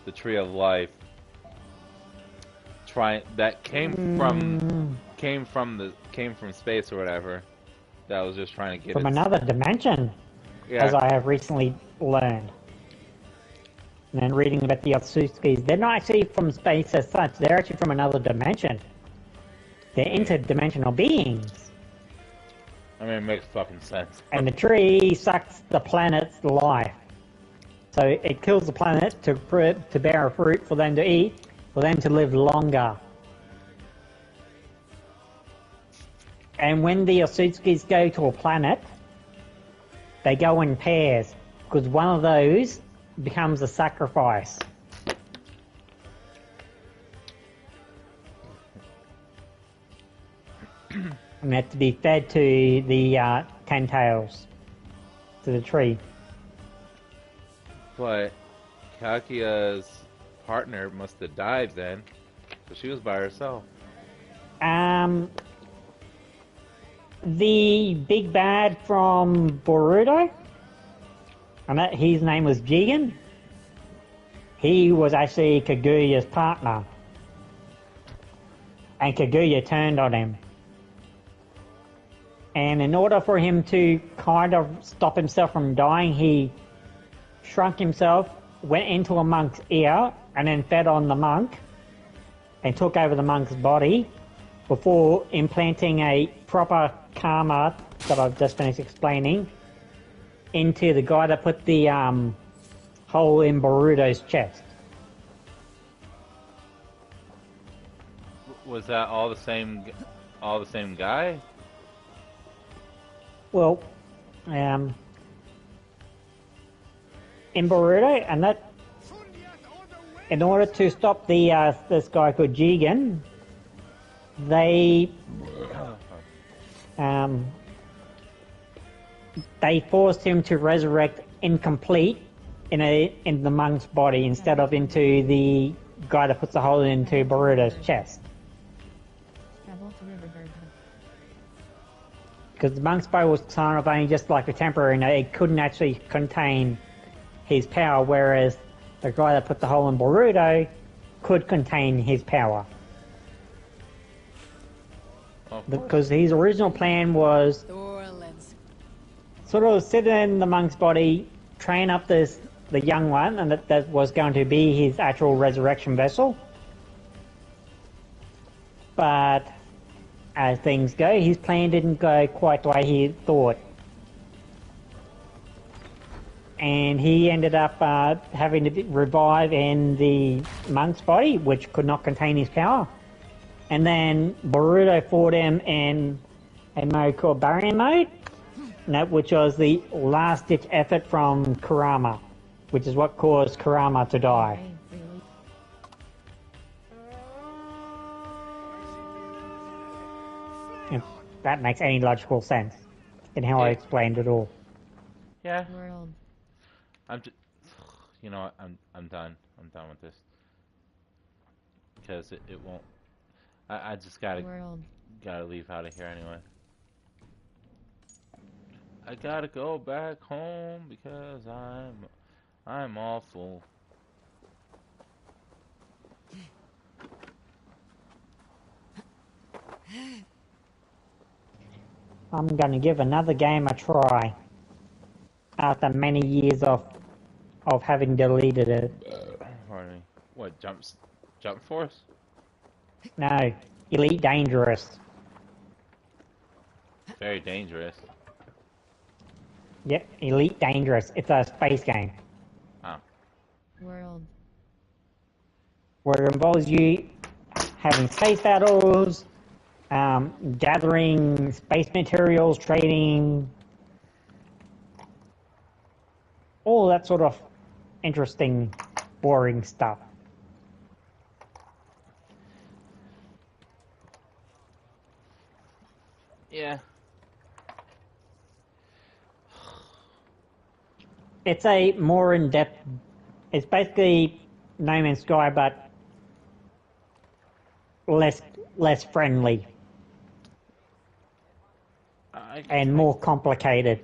the tree of life. That came from space or whatever. That was just trying to get from another dimension, as I have recently learned. And then reading about the Otsutskis, they're not actually from space as such. They're actually from another dimension. They're interdimensional beings. I mean, it makes fucking sense. And the tree sucks the planet's life. So it kills the planet to bear a fruit for them to eat, for them to live longer. And when the Otsutskis go to a planet, they go in pairs, because one of those becomes a sacrifice. And they have to be fed to the Ten Tails, to the tree. But Kaguya's partner must have died then, so she was by herself. The big bad from Boruto, and his name was Pegan. He was actually Kaguya's partner, and Kaguya turned on him. And in order for him to kind of stop himself from dying, he shrunk himself, went into a monk's ear, and then fed on the monk, and took over the monk's body, before implanting a proper karma that I've just finished explaining into the guy that put the hole in Boruto's chest. Was that all the same all the same guy? Well, in Boruto, and that, in order to stop the this guy called Jigen, they forced him to resurrect incomplete in the monk's body instead of into the guy that puts the hole into Boruto's chest. Travel to Riverbird. Because the monk's body was kind of only just like a temporary, and it couldn't actually contain his power, whereas the guy that put the hole in Boruto could contain his power. Because his original plan was sort of sit in the monk's body, train up the young one, and that was going to be his actual resurrection vessel. But as things go, his plan didn't go quite the way he thought. And he ended up having to revive in the monk's body, which could not contain his power. And then Boruto fought him in a mode called Barrier Mode, which was the last-ditch effort from Kurama, which is what caused Kurama to die. If that makes any logical sense in how I explained it all. Yeah. World. I'm just, you know what? I'm done. I'm done with this because it won't. I just gotta leave out of here anyway. I gotta go back home because I'm awful. I'm gonna give another game a try after many years of having deleted it. Pardon me. What, Jump Force? No, Elite Dangerous. Very dangerous. Yep, Elite Dangerous. It's a space game. Oh. World. Where it involves you having space battles, gathering space materials, trading, all that sort of interesting, boring stuff. Yeah. It's a more in-depth. It's basically No Man's Sky, but less friendly and more complicated.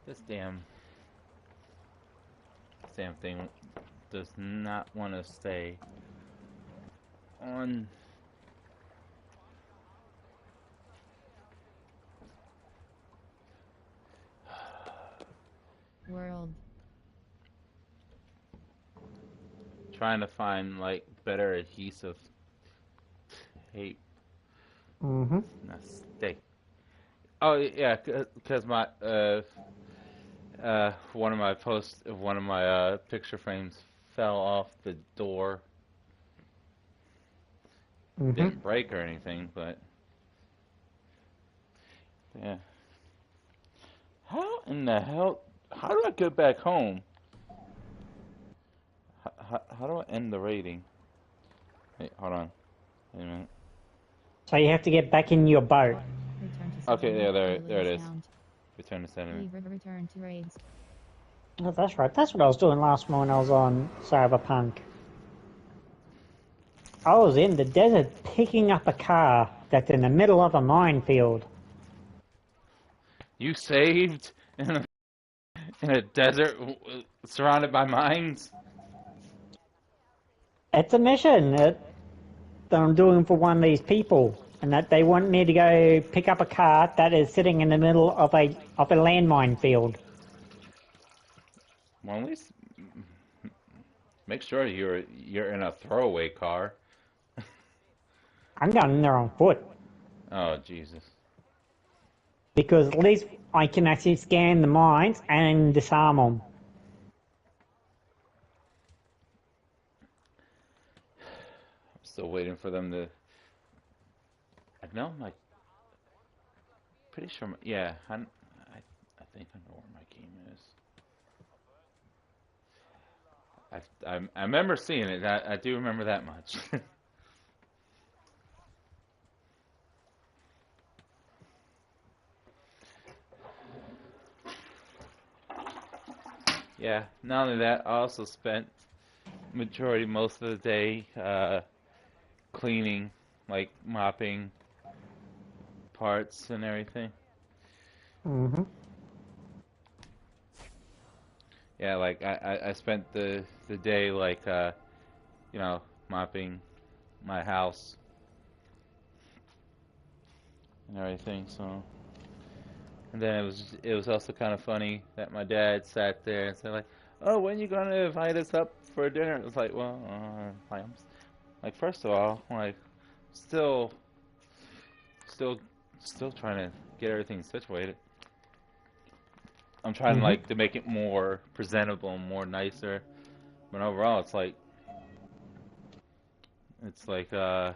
This damn thing does not want to stay on. World. Trying to find like better adhesive tape. Mm-hmm. Not stay. Oh yeah, because my one of my picture frames fell off the door. Mm-hmm. Didn't break or anything, but yeah. How in the hell? How do I get back home? How do I end the rating? Wait, hold on. Wait a minute. So you have to get back in your boat. Okay, yeah, there it is. Return to setting. Return to raids. Oh, that's right. That's what I was doing last time when I was on Cyberpunk. I was in the desert picking up a car that's in the middle of a minefield. You saved in a desert surrounded by mines? It's a mission that I'm doing for one of these people, and that they want me to go pick up a car that is sitting in the middle of a landmine field. Well, at least make sure you're in a throwaway car. I'm going in there on foot. Oh, Jesus. Because at least I can actually scan the mines and disarm them. Still waiting for them to. I know my. Pretty sure. Yeah, I think I know where my game is. I remember seeing it. I do remember that much. Yeah. Not only that, I also spent most of the day cleaning, like mopping parts and everything. Mm-hmm. Yeah, like I spent the day like you know, mopping my house and everything. So, and then it was also kind of funny that my dad sat there and said like, "Oh, when you gonna invite us up for dinner?" It was like, well, like first of all, like still still still trying to get everything situated. I'm trying Mm-hmm. like to make it more presentable and more nicer, but overall it's like it's like I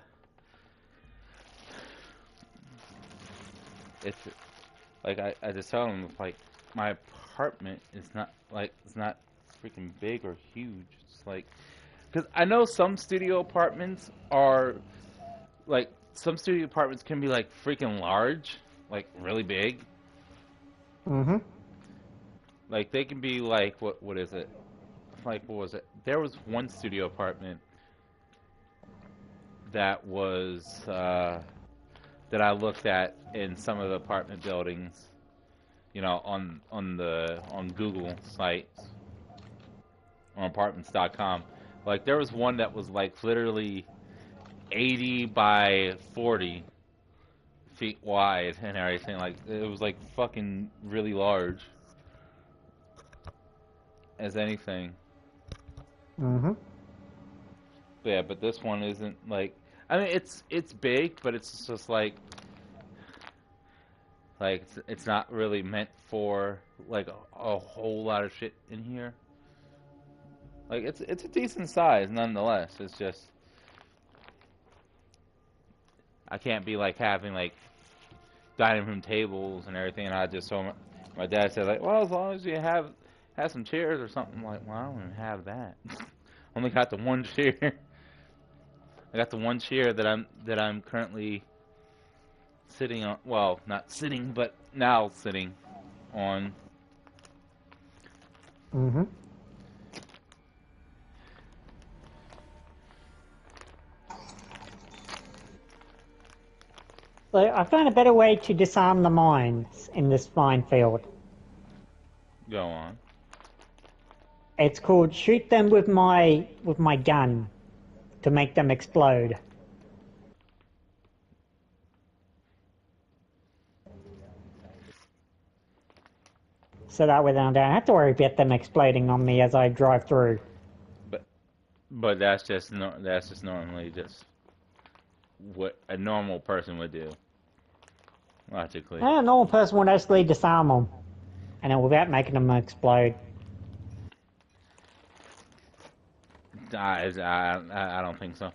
just tell him like my apartment is not like it's not freaking big or huge. It's like because I know some studio apartments are like some studio apartments can be like freaking large, like really big. Mm-hmm. Like they can be like what is it? Like what was it? There was one studio apartment that was that I looked at in some of the apartment buildings, you know, on Google sites on apartments.com. Like there was one that was like literally 80 by 40 feet wide and everything. Like it was like fucking really large as anything. Mm-hmm. But yeah, but this one isn't like. I mean, it's big, but it's just like it's not really meant for like a whole lot of shit in here. Like it's a decent size nonetheless. It's just I can't be like having like dining room tables and everything. And I just told my dad said like, well, as long as you have some chairs or something. I'm like, well, I don't even have that. Only got the one chair. I got the one chair that I'm currently sitting on. Well, not sitting, but now sitting on. Mm-hmm. So I found a better way to disarm the mines in this minefield. Go on. It's called shoot them with my gun to make them explode. So that way I don't have to worry about them exploding on me as I drive through. But that's just that's just normally just what a normal person would do. Logically. A normal person would actually disarm them, and then without making them explode. I don't think so.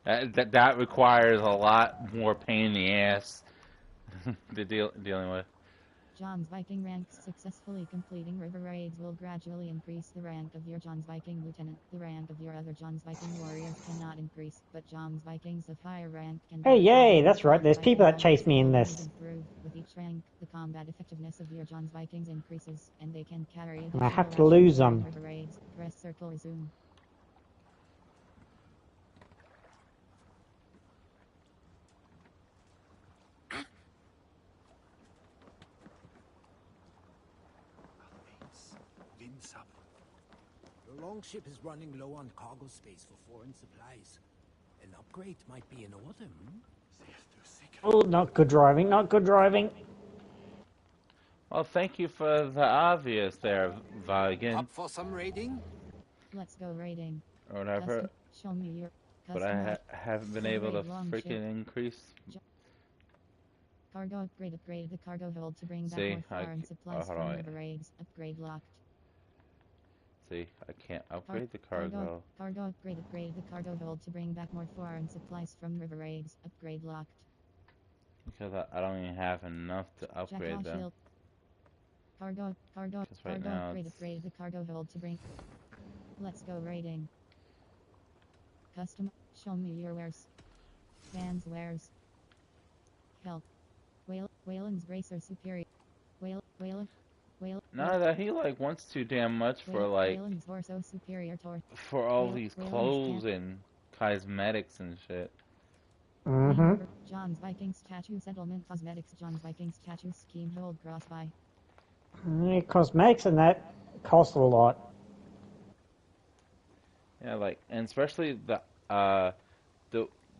That requires a lot more pain in the ass to dealing with. John's Viking ranks successfully completing river raids will gradually increase the rank of your John's Viking lieutenant. The rank of your other John's Viking warriors cannot increase, but John's Vikings of higher rank can. Hey, yay, that's right, there's people that chase me in this. With each rank, the combat effectiveness of your John's Vikings increases, and they can carry And I have additional to lose rations them. during river raids. Press circle resume. Your longship is running low on cargo space for foreign supplies. An upgrade might be in order, Oh, not good driving, not good driving. Well, thank you for the obvious there, Vigan. Up for some raiding? Let's go raiding. Or whatever. Show me your But I haven't been able to freaking increase. Cargo upgrade. Upgrade the cargo hold to bring back See, more foreign supplies from river raids. Upgrade locked. see. I can't upgrade the cargo. Cargo upgrade. Upgrade the cargo hold to bring back more foreign supplies from river raids. Upgrade locked. Because I don't even have enough to upgrade them. Shield. Cargo. Because right now Upgrade the cargo hold to bring. Let's go raiding. Custom. Show me your wares. Fans wares. Help. Whalen's bracer superior. Whalen. None of that. He like wants too damn much for like Whalen's torso superior for all these clothes and cosmetics and shit. Mm-hmm. John's Vikings tattoo settlement cosmetics. John's Vikings tattoo scheme hold cross by. Yeah, cosmetics and that cost a lot. Yeah, like, and especially the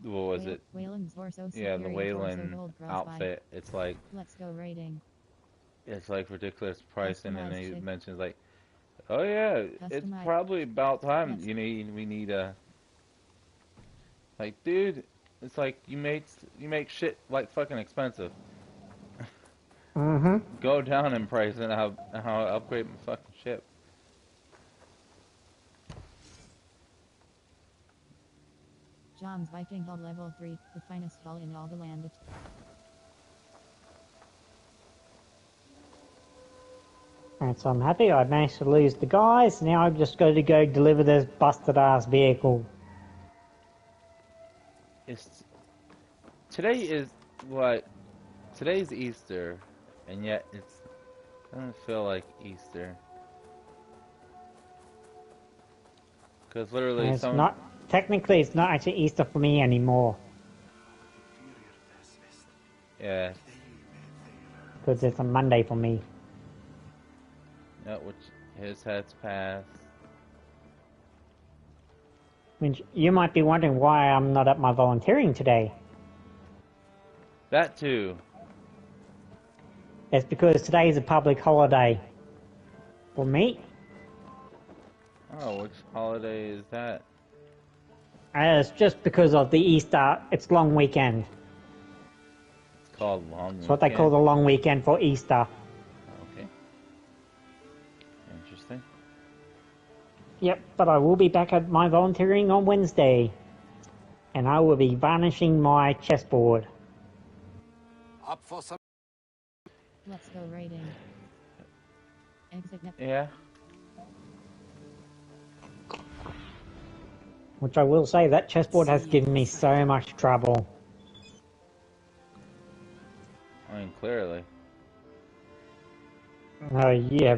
what was it? Whalen's torso Yeah, the superior torso Whalen hold cross outfit. It's like Let's go raiding. it's like ridiculous pricing, and he Customized. mentions like, oh yeah, it's Customized. probably about time. Let's- We need a like, dude. It's like you make shit like fucking expensive. Mm-hmm. Go down in price and how I upgrade my fucking ship. John's Viking hull level 3, the finest hull in all the land. And so I'm happy I managed to lose the guys. Now I've just got to go deliver this busted ass vehicle. Today is what? Today's Easter, and yet it doesn't feel like Easter. Because literally, And technically it's not actually Easter for me anymore. Yeah. Because it's a Monday for me. Yeah, which his head's passed. Which you might be wondering why I'm not at my volunteering today. That too. It's because today is a public holiday. For me. Oh, which holiday is that? It's just because of the Easter, it's long weekend. It's called Long It's what they call the long weekend for Easter. Okay. Interesting. Yep, but I will be back at my volunteering on Wednesday. And I will be varnishing my chessboard. Up for some. Let's go raiding. Exit net. Yeah. Which I will say, that chessboard has given me so much trouble. I mean, clearly. Oh, yeah.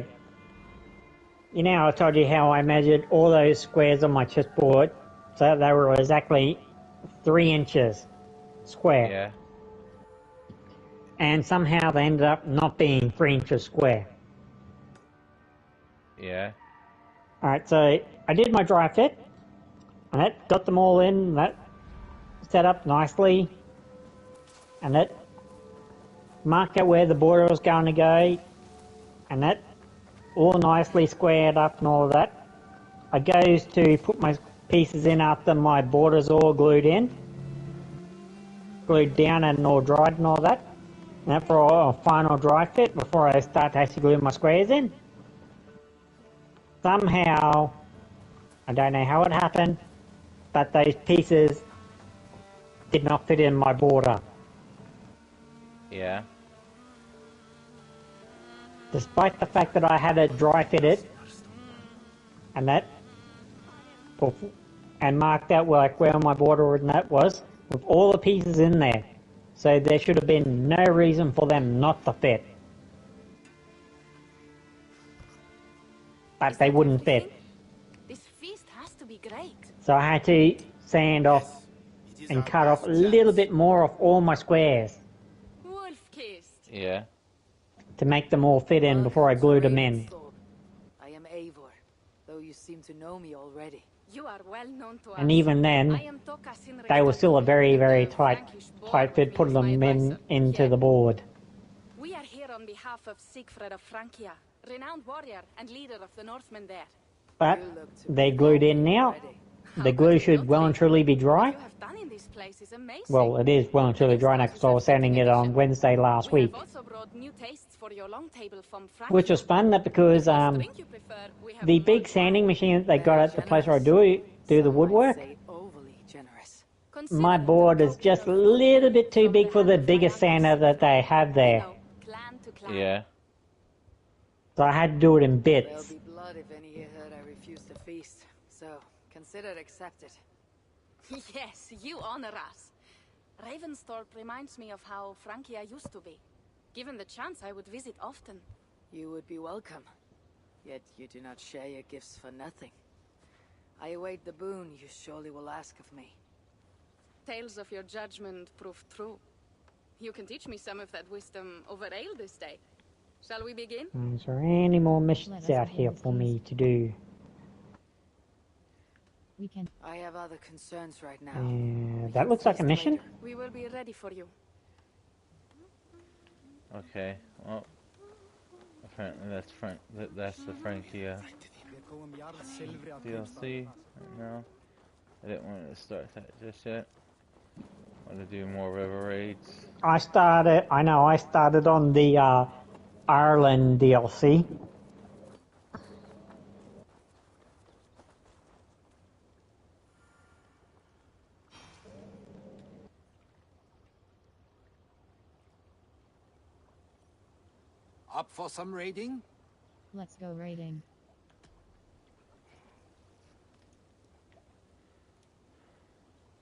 You know, I told you how I measured all those squares on my chessboard, so they were exactly 3 inches square. Yeah. And somehow they ended up not being 3 inches square. Yeah. Alright, so I did my dry fit, and that got them all in, that set up nicely, and that marked out where the border was going to go, and that all nicely squared up and all of that. I goes to put my pieces in after my border's all glued down and all dried and all that. And that for a final dry fit before I start to actually glue my squares in. Somehow, I don't know how it happened, but those pieces did not fit in my border. Yeah. Despite the fact that I had it dry fitted, and that, and marked out where my border and that was, with all the pieces in there. So there should have been no reason for them not to fit. But they wouldn't fit. This feast has to be great. So I had to sand off and cut off a little bit more of all my squares Wolf kissed. Yeah. to make them all fit in before I glued them in. I am Eivor, though you seem to know me already. You are well known to us. And even I then, am Toka Sinre, they were still a very, very the tight Frankish fit putting border them advisor. into Yeah. the board. We are here on behalf of Sigfred of Francia, renowned warrior and leader of the Northmen there. But You look to they be glued in lonely now. already. the glue should well and truly be dry. What you have done in this place is amazing. Well, it is well and truly dry now because I was sanding it on Wednesday last We week, have also brought new tastes for your long table from which was fun. That because drink you prefer, we have the mulled big wine. sanding machine that they got Very at the place where I generous. do the Some might woodwork, say overly generous. my Considering board the is just a token of little bit too from big the for the hand of biggest my sander that they have You there. know, clan to clan. Yeah. So I had to do it in There'll bits. be blood if any here heard I refuse to feast. So, consider it accepted. Yes, you honor us. Ravensthorpe reminds me of how Francia used to be. Given the chance, I would visit often. You would be welcome. Yet you do not share your gifts for nothing. I await the boon you surely will ask of me. Tales of your judgment proved true. You can teach me some of that wisdom over ale this day. Shall we begin? Is there any more missions out here for me to do? We can. I have other concerns right now. That looks like a mission. We will be ready for you. Okay. Well, apparently that's That's the Frankia DLC right now. I didn't want to start that just yet. I want to do more river raids. I started on the Ireland DLC. Up for some raiding? Let's go raiding.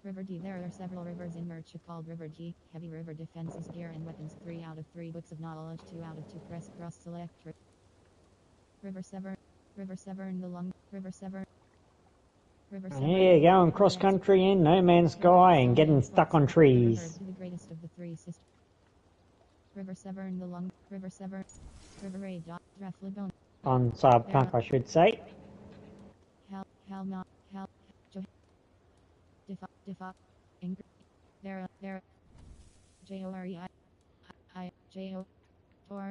River D. There are several rivers in Mercia called River G. Heavy river defenses, gear and weapons. 3 out of 3 books of knowledge. 2 out of 2 press cross select. River Severn. River Severn the Long. River Severn. River Severn. Yeah, going cross country in No Man's Sky and getting stuck on trees. The greatest of the 3 sisters. River Severn the Long. River Severn. River Raid. Draflibone. On Cyberpunk, I should say. Not. Defa, Ingrid, there, J-O-R-E-I, for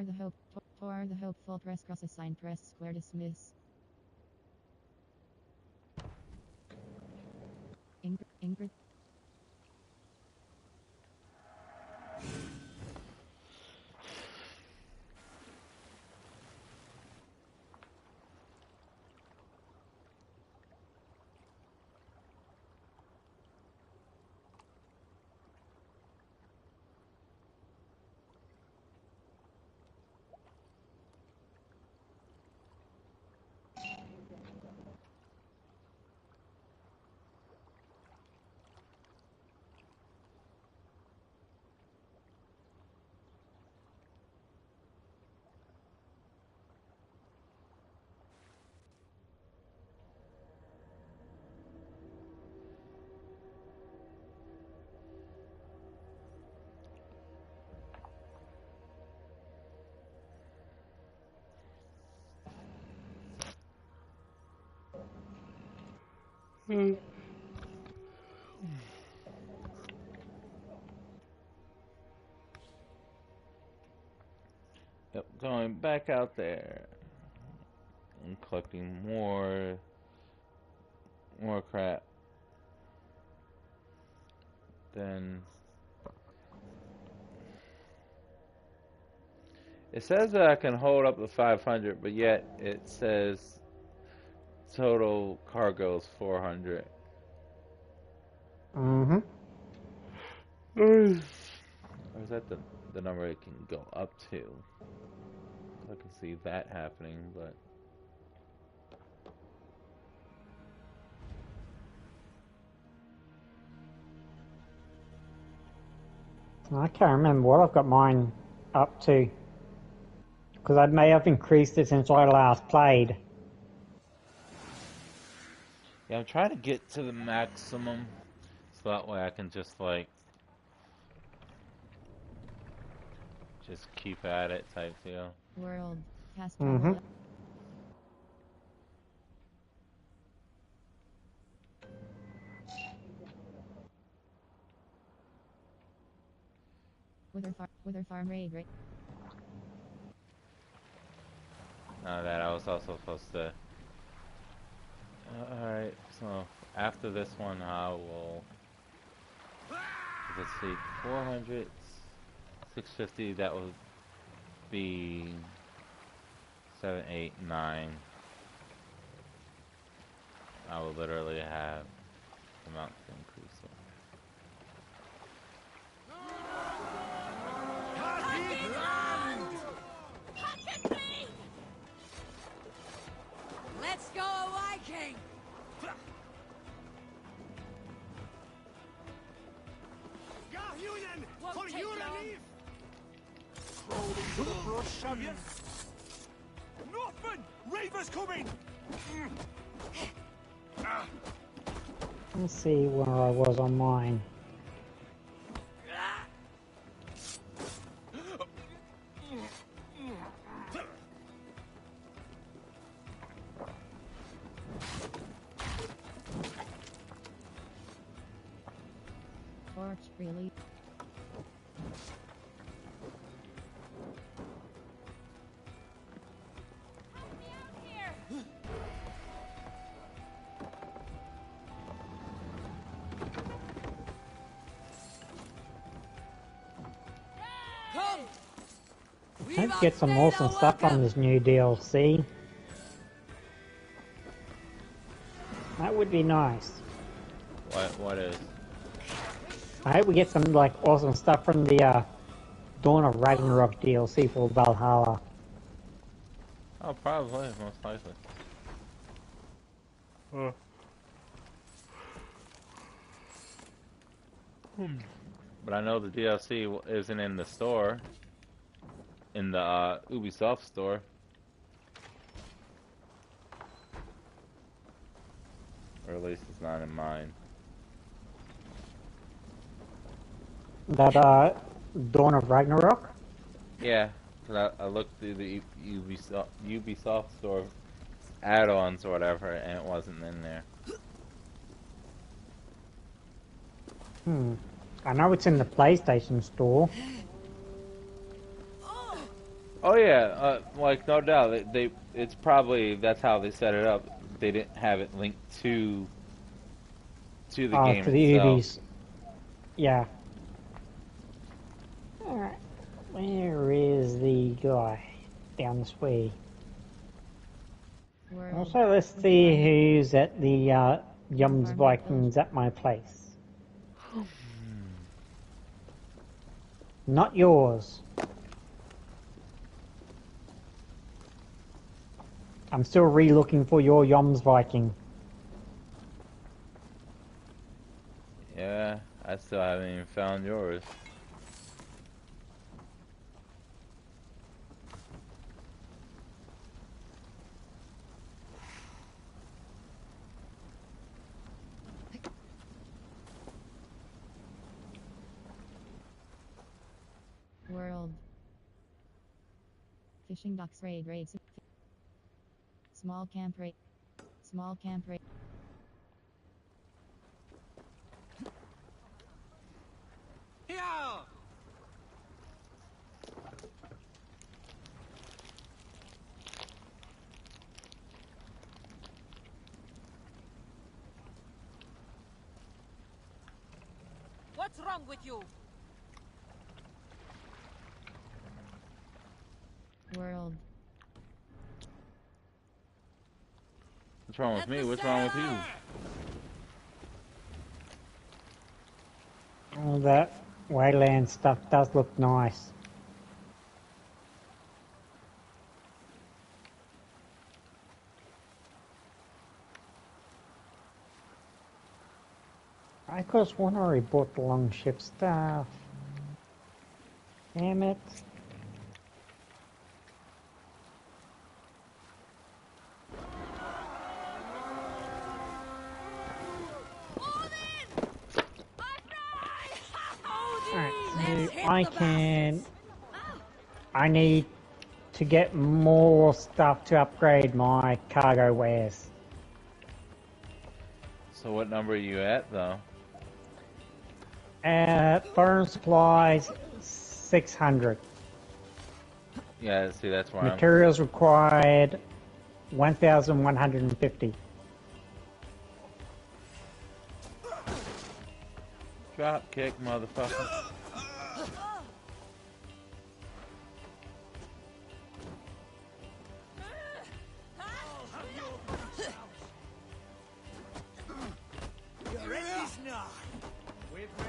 the hopeful press cross assign press square dismiss. Ingrid. Yep, going back out there and collecting more crap. Then it says that I can hold up to 500, but yet it says total cargo is 400. Mm-hmm. Or is that the number it can go up to? I can see that happening, but I can't remember what I've got mine up to. Because I may have increased it since I last played. yeah, I'm trying to get to the maximum, so that way I can just just keep at it type deal. World. Cast Mm-hmm. Wither farm raid, right? That I was also supposed to Alright, so after this one I will, let's see, 400, 650, that would be 7, 8, 9. I will literally have the amount to increase it. Let's go, Viking! Won't take long. To the brush, have you? Northman! Reaver's coming! Let's see where I was on mine. Torch, really? Come! Let's get some awesome stuff on this new DLC. That would be nice. What is? I hope we get some like awesome stuff from the Dawn of Ragnarok DLC for Valhalla. Oh, probably, most likely. But I know the DLC isn't in the store, in the Ubisoft store. Or at least it's not in mine. That Dawn of Ragnarok? Yeah, 'cause I looked through the Ubisoft store add-ons or whatever, and it wasn't in there. I know it's in the PlayStation store. Oh yeah, like no doubt, it's probably that's how they set it up. They didn't have it linked to the game To the itself. Ubis. Yeah. Alright. Where is the guy? Down this way. World. Also, let's see who's at the Yums Vikings at my place. Not yours. I'm still re-looking for your Yums Viking. Yeah, I still haven't even found yours. World. Fishing docks raid. Small camp raid. Small camp raid. Yeah! What's wrong with you? World. What's wrong with me? What's wrong with you? All that Wayland stuff does look nice. I could have sworn I already bought the longship stuff. Damn it. Alright, so I need to get more stuff to upgrade my cargo wares. So what number are you at, though? Foreign supplies, 600. Yeah, see, that's where Materials required, 1,150. Drop kick, motherfucker. Your end is nigh. With me.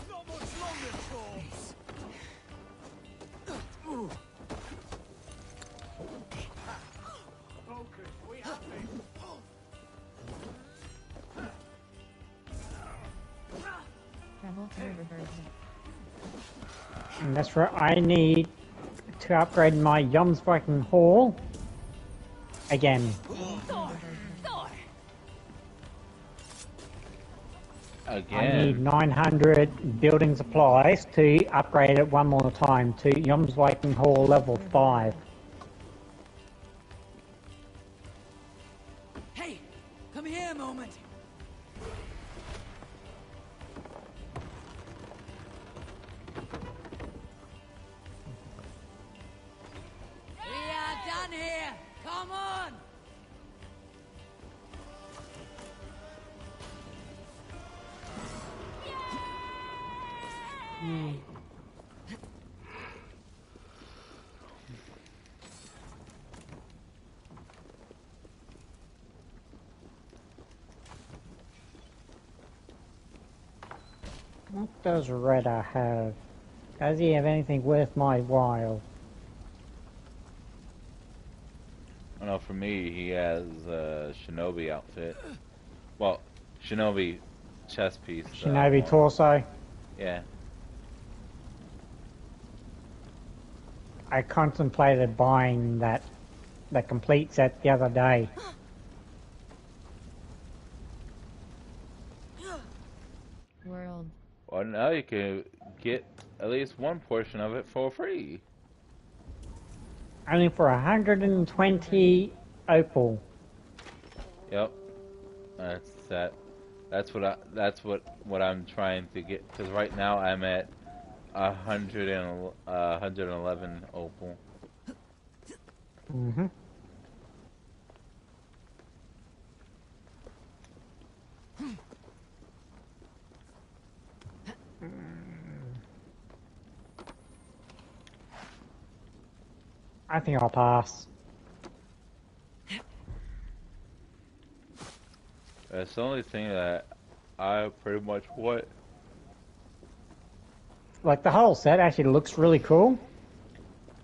Not much longer, Storms. Focus, we have it. Travel to Riverbird. And that's right, I need to upgrade my Viking Hall again. Again. I need 900 building supplies to upgrade it one more time to Viking Hall level 5. Hey, come here a moment. We are done here. Come on. What does Redder have? Does he have anything worth my while? I know for me, he has a Shinobi outfit. Well, Shinobi chest piece. Shinobi torso? Yeah. I contemplated buying the complete set the other day. World. Well, now you can get at least one portion of it for free. Only for 120 opal. Yep. That's that. That's what I'm trying to get. Because right now I'm at 111 opal. Mm-hmm. I think I'll pass. That's the only thing that I pretty much want. Like, the whole set actually looks really cool.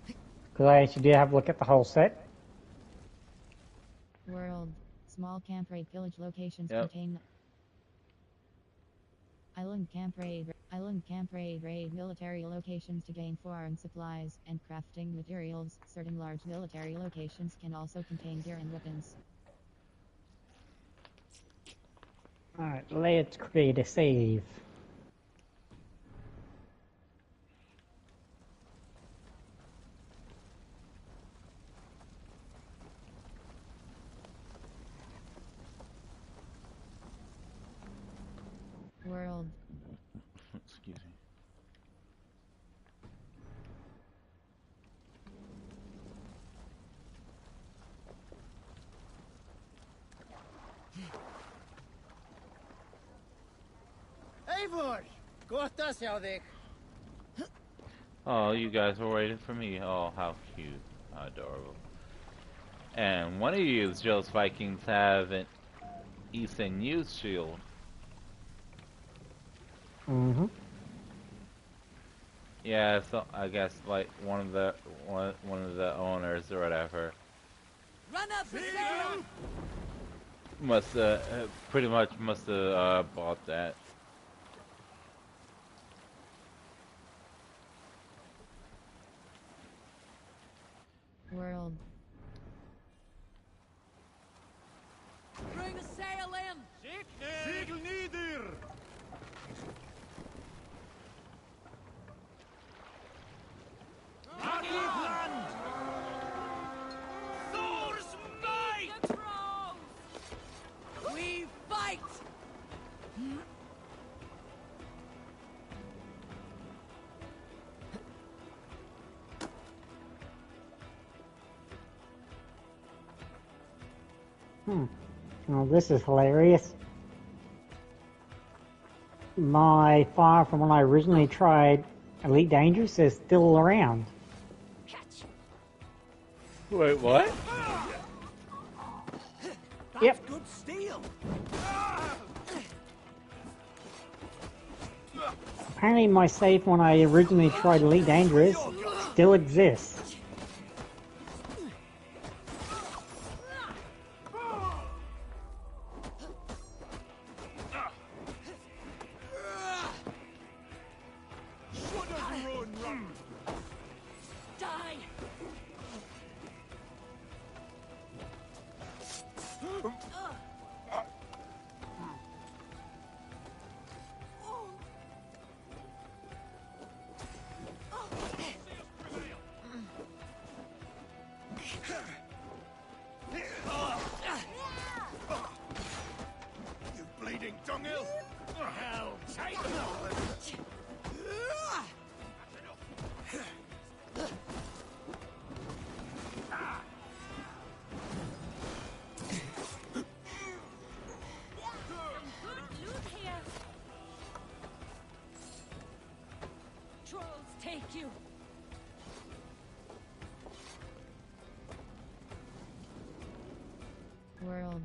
Because I actually did have a look at the whole set. World. Small camp raid village locations Yep. contain Island camp raid military locations to gain foreign supplies and crafting materials. Certain large military locations can also contain gear and weapons. Alright, let's create a save. World. Excuse me. Eivor! Gott að sjá þig. Oh, you guys were waiting for me. Oh, how cute. How adorable. And one of you Joe's Vikings have an Ethan Youth shield. Mm-hmm. Yeah, so I guess like one of the owners or whatever Run up the sail. must pretty much must have bought that. World. Bring the sail in. Segel nieder! Land! Thor's might! The trolls. We fight. Oh, this is hilarious. My file from when I originally tried Elite Dangerous is still around. Wait, what? That's Yep. good steel. Apparently my save when I originally tried Elite Dangerous still exists. Die! You bleeding dunghill! Hell, take it! Trolls take you! World.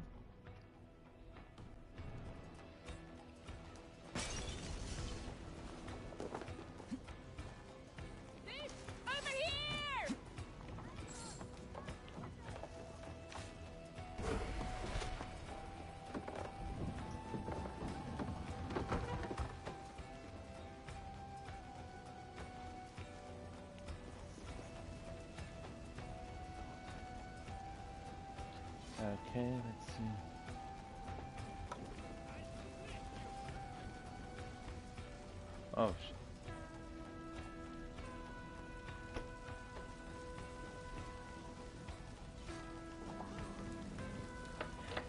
Over here! Okay, let's see. Oh,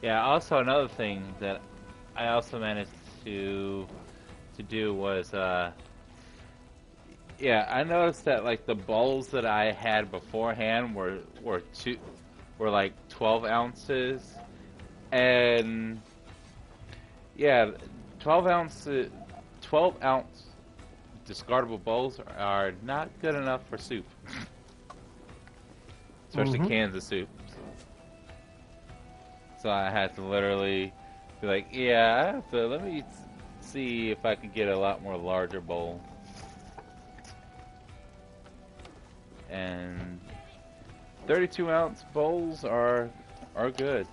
yeah. Also, another thing that I also managed to do was, yeah, I noticed that like the bowls that I had beforehand were like 12 ounces, and yeah, 12 ounce discardable bowls are not good enough for soup, especially cans of soup. So I had to literally be like, yeah, I have to, let me see if I can get a lot more larger bowl. And 32-ounce bowls are good.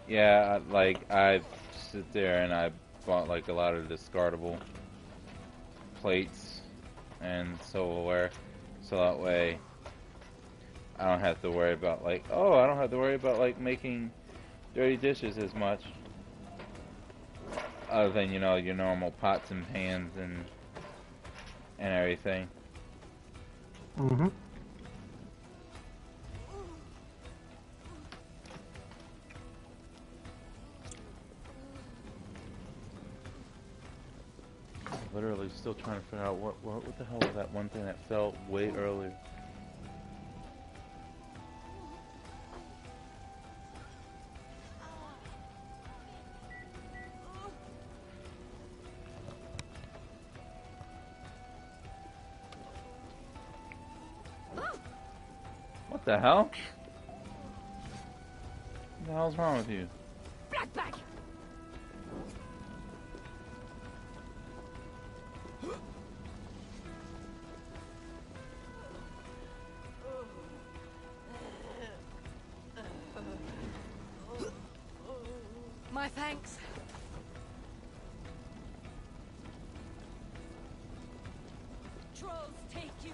Yeah, like I sit there and I bought like a lot of discardable plates and silverware, so that way I don't have to worry about like, oh, I don't have to worry about like making dirty dishes as much, other than, you know, your normal pots and pans and everything. Mm-hmm. Literally still trying to figure out what the hell was that one thing that fell way earlier. What the hell? What the hell's wrong with you? Black bag! My thanks. Trolls take you.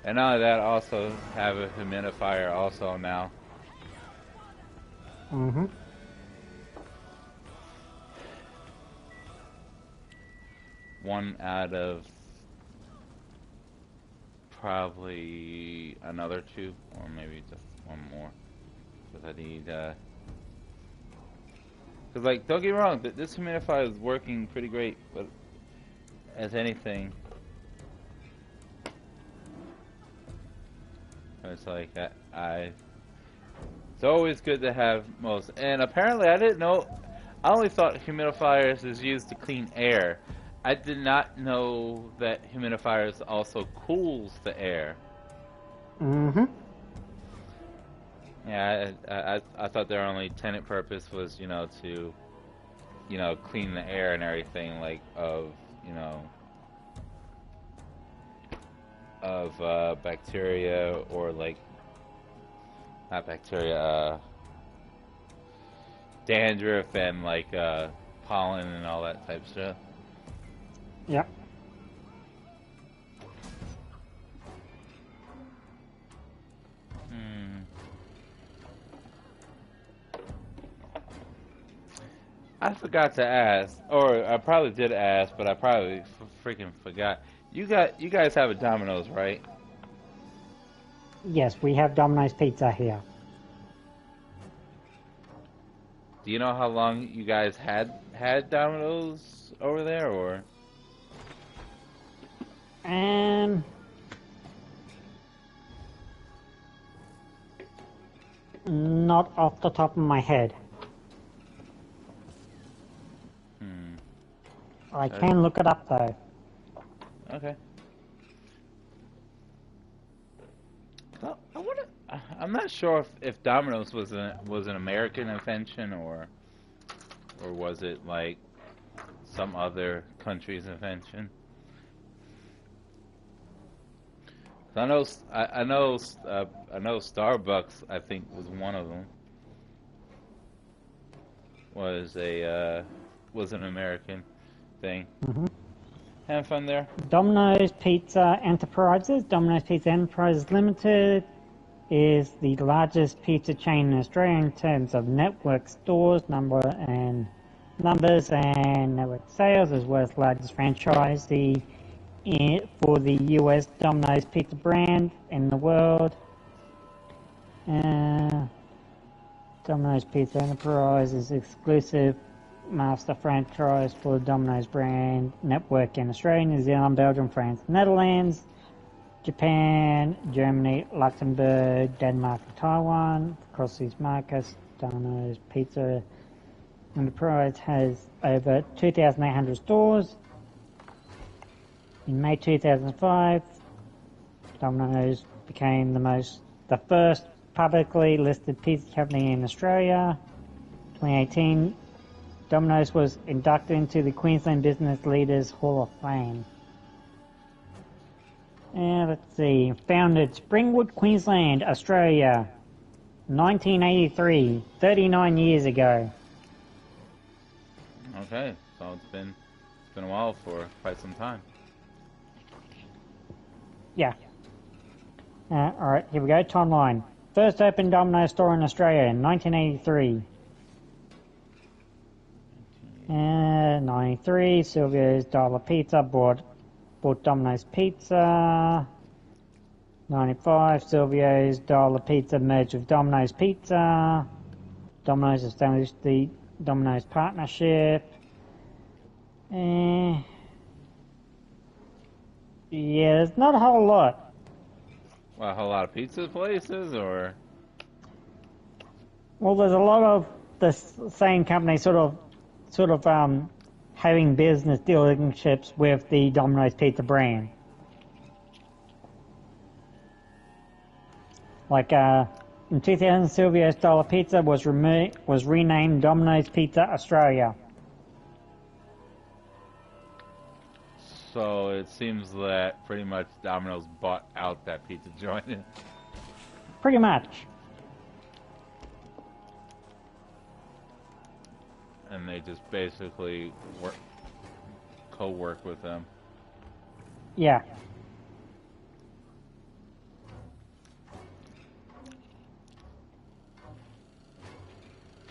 And not only that, also have a humidifier also now. Mm-hmm. One out of probably another 2, or maybe just 1 more. Because I need, because, like, don't get me wrong, this humidifier is working pretty great, but as anything, it's like, it's always good to have most, and apparently I didn't know, I only thought humidifiers is used to clean air. I did not know that humidifiers also cools the air. Mm-hmm. Yeah, I thought their only tenant purpose was, you know, to, you know, clean the air and everything, like, of, you know, of bacteria, or like, not bacteria, dandruff and like pollen and all that type stuff. Yep. I forgot to ask, or I probably did ask, but I probably freaking forgot. You guys have a Domino's, right? Yes, we have Domino's Pizza here. Do you know how long you guys had Domino's over there, or? Not off the top of my head. I can look it up though. Okay. Well, I'm not sure if Domino's was an American invention, or was it like some other country's invention. I know Starbucks, I think, was one of them. Was an American thing. Mm-hmm. Having fun there. Domino's Pizza Enterprises. Domino's Pizza Enterprises Limited is the largest pizza chain in Australia in terms of network stores, numbers and network sales, as well as largest franchisee for the US Domino's Pizza brand in the world. Domino's Pizza Enterprise is exclusive master franchise for the Domino's brand network in Australia, New Zealand, Belgium, France, Netherlands, Japan, Germany, Luxembourg, Denmark, and Taiwan. Across these markets, Domino's Pizza Enterprise has over 2,800 stores. In May 2005, Domino's became the first publicly listed pizza company in Australia. 2018, Domino's was inducted into the Queensland Business Leaders Hall of Fame. And let's see, founded Springwood, Queensland, Australia, 1983, 39 years ago. Okay, so it's been a while for quite some time. Yeah. Alright, here we go, timeline. First opened Domino's store in Australia in 1983. 93, Silvio's Dollar Pizza bought Domino's Pizza. 95, Silvio's Dollar Pizza merged with Domino's Pizza. Domino's established the Domino's partnership. Yeah, there's not a whole lot. Well, a whole lot of pizza places, or? Well, there's a lot of the same company sort of having business dealerships with the Domino's Pizza brand. Like in 2000, Silvio's Dollar Pizza was renamed Domino's Pizza Australia. So it seems that pretty much Domino's bought out that pizza joint. Pretty much. And they just basically co-work with them. Yeah.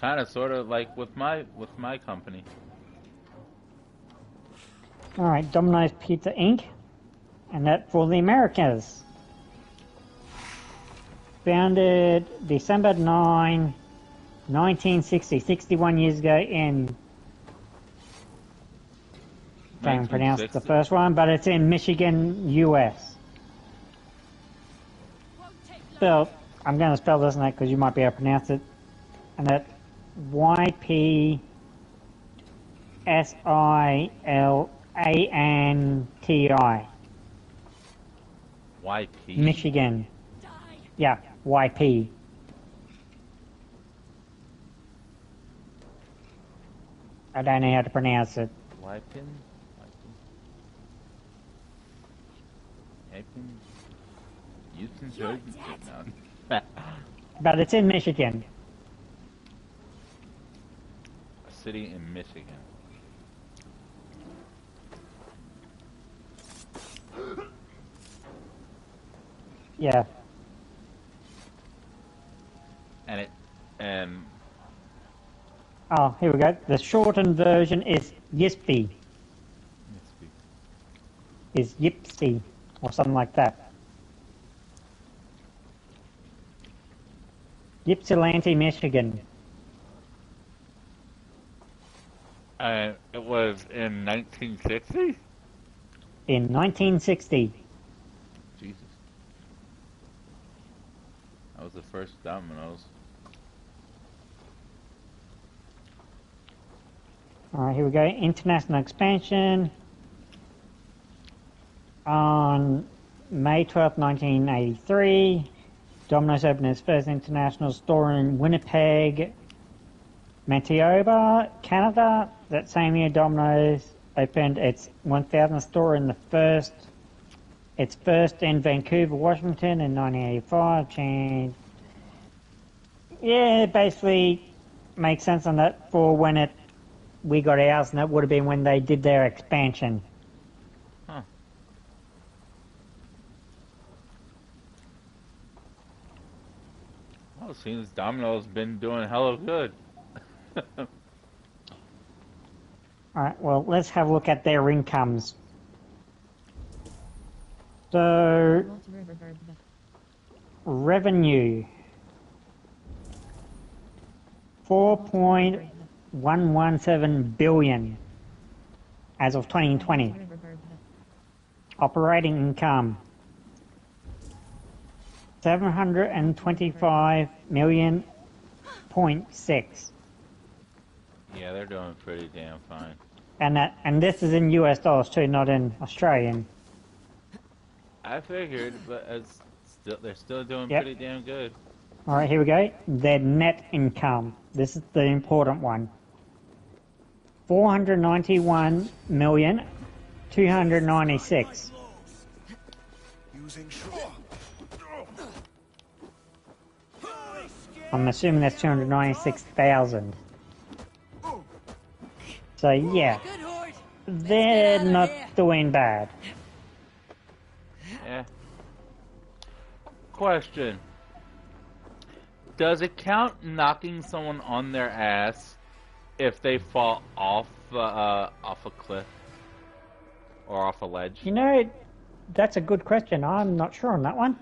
Kind of, sort of like with my company. Alright, Domino's Pizza Inc. And that for the Americas. Founded December 9, 1960, 61 years ago in... Can't pronounce the 1960? first one, but it's in Michigan, US. Spelled, I'm going to spell this in because you might be able to pronounce it. And that's YPSILANTI. YP? Michigan. Yeah, YP. I don't know how to pronounce it. Wypin? Wypin? Houston? No. But it's in Michigan. A city in Michigan. Yeah. And Oh, here we go. The shortened version is Yispy. Is Yipsy, or something like that. Ypsilanti, Michigan. It was in 1960? In 1960. Jesus. That was the first Domino's. Alright, here we go. International expansion. On May 12, 1983, Domino's opened its first international store in Winnipeg, Manitoba, Canada. That same year, Domino's opened its 1,000th store in its first in Vancouver, Washington in 1985. Changed. Yeah, it basically makes sense on that for when we got ours, and that would have been when they did their expansion. Huh. Well, it seems Domino's been doing hella good. Alright, well, let's have a look at their incomes. So, revenue. 4.117 billion as of 2020. Operating income. 725 million point 6. Yeah, they're doing pretty damn fine. And this is in US dollars too, not in Australian. I figured, but they're still doing Yep. pretty damn good. Alright, here we go. Their net income. This is the important one. 491,296. I'm assuming that's 296,000. So yeah, they're not doing bad. Yeah. Question. Does it count knocking someone on their ass if they fall off a cliff or off a ledge? You know, that's a good question. I'm not sure on that one.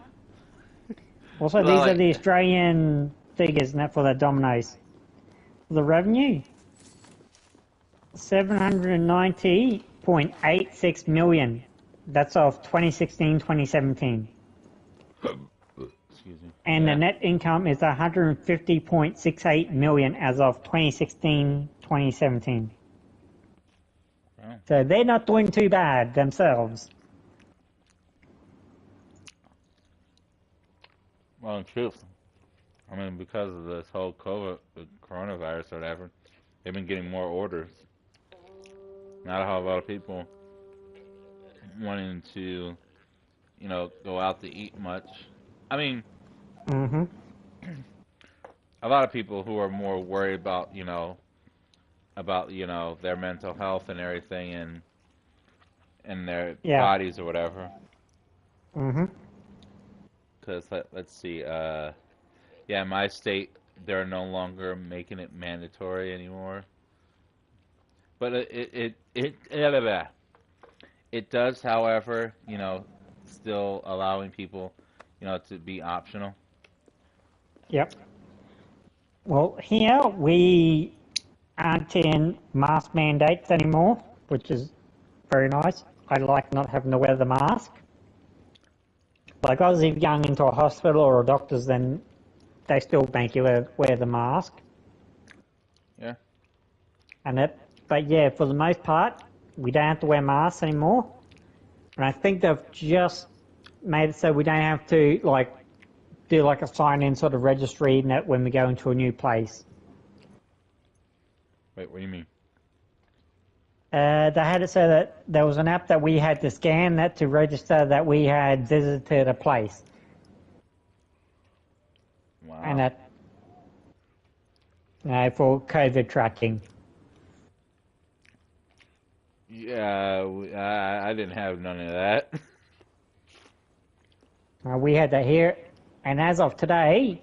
Also, Well, these are the Australian figures, not for the Domino's. The revenue? 790.86 million. That's of 2016-2017. Excuse me. And the net income is 150.68 million as of 2016-2017. Yeah. So they're not doing too bad themselves. Well, in truth, I mean, because of this whole coronavirus or whatever, they've been getting more orders. Not a whole lot of people wanting to, go out to eat much. I mean, Mm-hmm. a lot of people who are more worried about, their mental health and everything and their bodies or whatever. Mm-hmm. Because let's see, in my state, they're no longer making it mandatory anymore. But it does, however, still allowing people, to be optional. Yep. Well, here we aren't in mask mandates anymore, which is very nice. I like not having to wear the mask. Like, I was even going into a hospital or a doctor's, then they still make you wear the mask. Yeah. But yeah, for the most part, we don't have to wear masks anymore. And I think they've just made it so we don't have to, like, do like a sign-in sort of registry when we go into a new place. Wait, what do you mean? They had it so that there was an app that we had to scan that to register that we had visited a place. Wow. And that, for COVID tracking. Yeah, I didn't have none of that. We had that here, and as of today,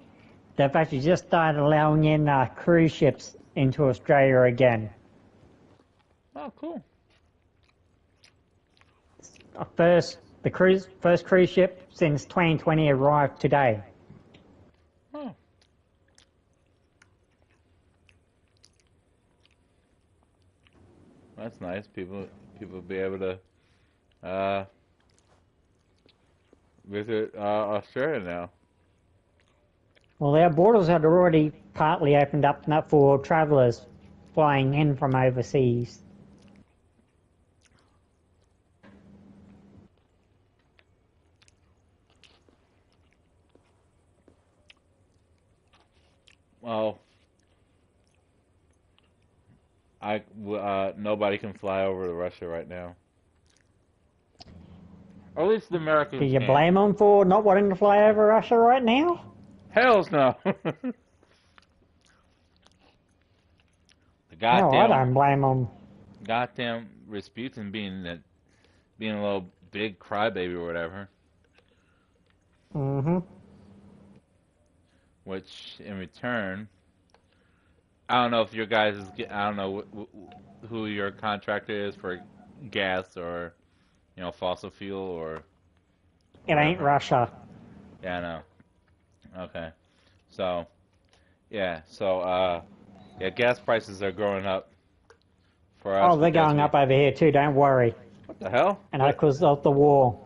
they've actually just started allowing in cruise ships into Australia again. Oh, cool. First cruise ship since 2020 arrived today. Oh. That's nice. People be able to visit Australia now. Well, our borders had already partly opened up for travellers flying in from overseas. Well, nobody can fly over to Russia right now. Or at least the Americans Do you can. blame them for not wanting to fly over Russia right now? Hells no. The No, I goddamn, don't blame them. goddamn Rasputin being a little big crybaby or whatever. Mm-hmm. Which in return, I don't know if your guys I don't know who your contractor is for gas or fossil fuel or It ain't whatever. Russia. Yeah, I know. Okay. So, yeah, gas prices are growing up for us. Oh, they're going up over here too, don't worry. What the hell? And because of the war.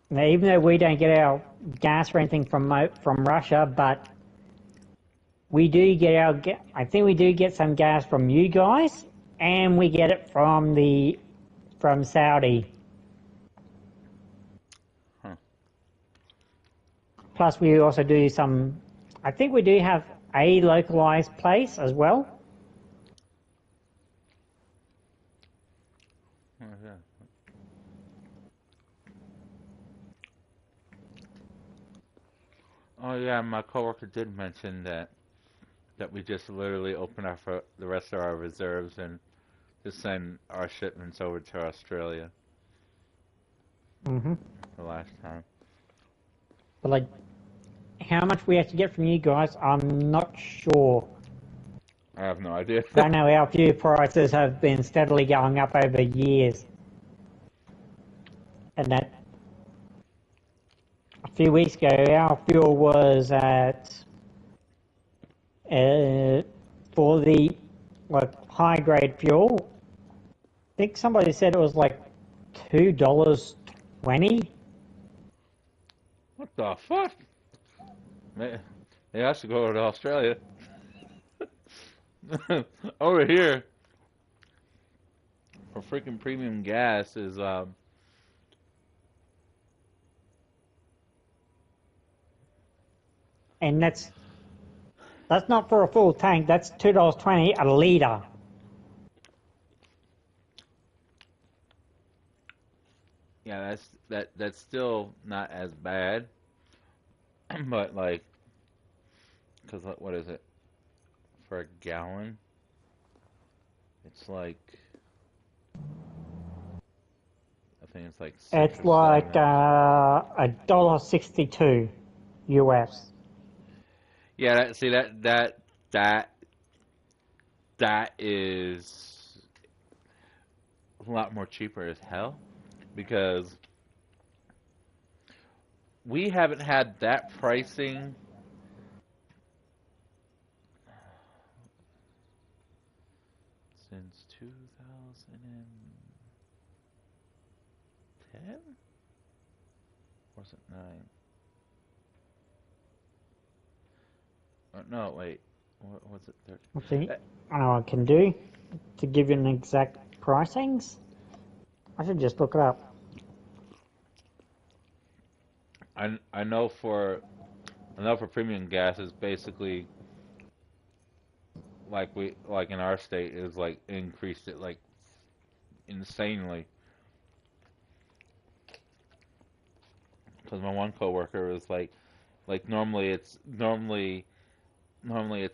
Now, even though we don't get our gas or anything from Russia, but we do get I think we do get some gas from you guys, and we get it from Saudi. Huh. Plus, we also do I think we do have a localized place as well. Oh, yeah. Oh yeah, my coworker did mention that we just literally open up for the rest of our reserves and just send our shipments over to Australia. Mm-hmm. The last time. But like, how much we have to get from you guys, I'm not sure. I have no idea. I know our fuel prices have been steadily going up over years. And that a few weeks ago, our fuel was at, for the high grade fuel, I think somebody said it was like $2.20. What the fuck? They have to go over to Australia. Over here, for freaking premium gas is And that's not for a full tank. That's $2.20 a litre. yeah, that's still not as bad, but like, cause what is it for a gallon? It's like, I think it's like six It's or like seven. $1.62 US. Yeah, that is a lot more cheaper as hell, because we haven't had that pricing 10? Or is it 9? No, wait. What was it? 13? Let's see. I know what I can do to give you an exact pricings. I should just look it up. I know for premium gas is basically like in our state is like increased it like insanely. Because my one coworker was like normally it's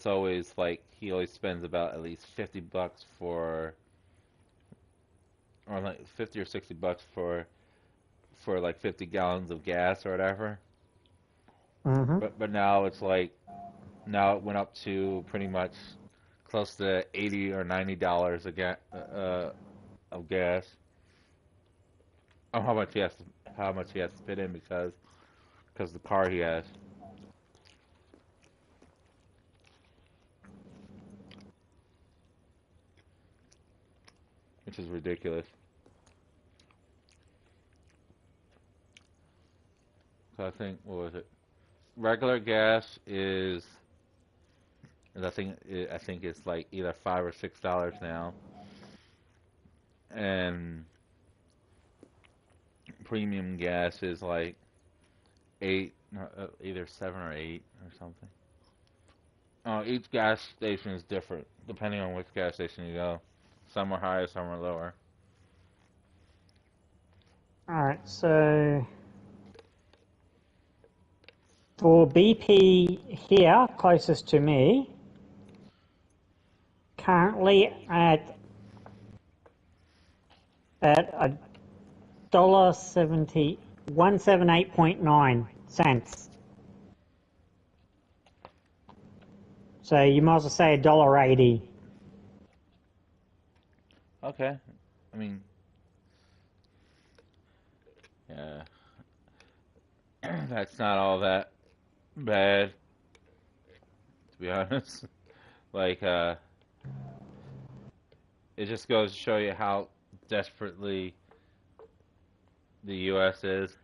always like he always spends about at least $50 for, or like 50 or $60 for like 50 gallons of gas or whatever. Mm-hmm. But now it's like, now it went up to pretty much close to $80 or $90 of gas. Oh, how much he has to fit in because the car he has. Which is ridiculous. So I think, what was it? Regular gas is I think it's like either $5 or $6 now, and premium gas is like 8, either 7 or 8 or something. Each gas station is different depending on which gas station you go. Some are higher, some are lower. Alright, so for BP here, closest to me, currently at $1.70, 178.9 cents. So you might as well say $1.80. Okay, I mean, yeah, that's not all that bad, to be honest. Like, it just goes to show you how desperately the U.S. is,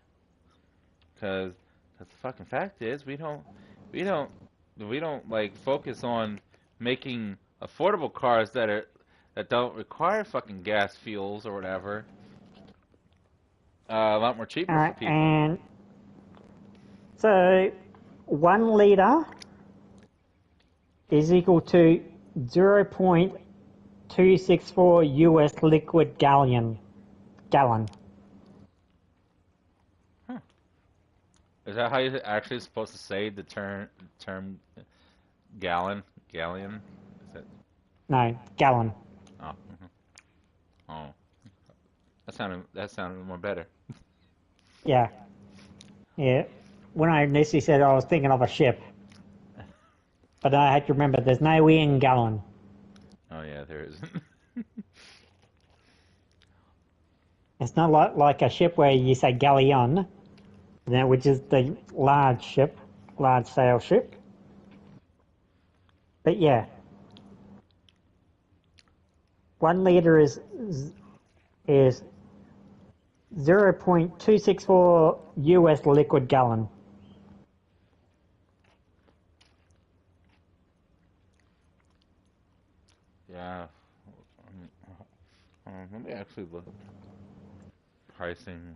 because the fucking fact is we don't like focus on making affordable cars that don't require fucking gas fuels or whatever. A lot more cheaper for people. And so 1 litre is equal to 0.264 US liquid gallon. Is that how you're actually supposed to say the term gallon? Galleon? Is that? No, gallon. Oh. Oh. That sounded more better. Yeah. Yeah. When I initially said I was thinking of a ship. But I had to remember there's no E in gallon. Oh yeah, there isn't. It's not like a ship where you say galleon, which is the large ship, large sail ship. But yeah. 1 litre is 0.264 US liquid gallon. Yeah. Let me actually look. Pricing.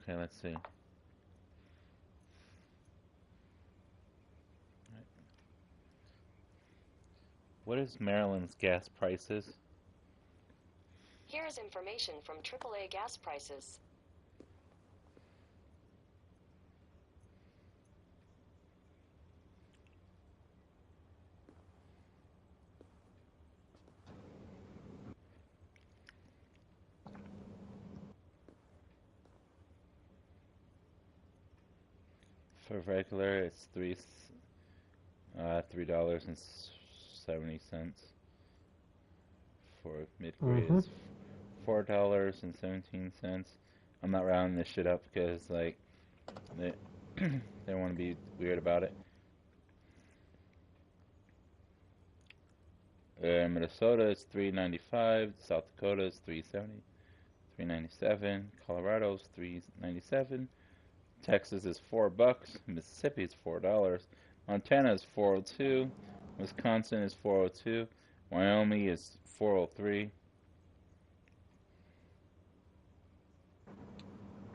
Okay, let's see. What is Maryland's gas prices? Here is information from AAA gas prices. For regular, it's $3.70. For mid-grade, it's $4.17. I'm not rounding this shit up because like they they want to be weird about it. Minnesota is $3.95. South Dakota is $3.70. $3.97. Colorado's $3.97. Texas is $4. Mississippi is $4. Montana is $4.02. Wisconsin is $4.02. Wyoming is $4.03.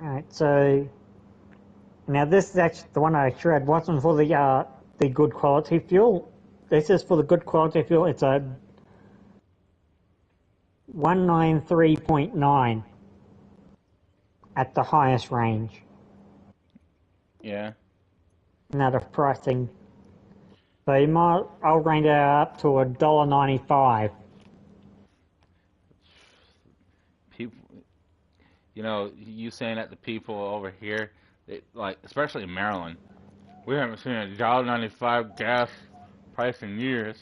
Alright, so now this is actually the one I shred wasn't for the good quality fuel. This is for the good quality fuel. It's a 193.9 at the highest range. Yeah. Now the pricing. So I'll range it up to $1.95. People, you saying that to people over here, like especially in Maryland, we haven't seen a $1.95 gas price in years.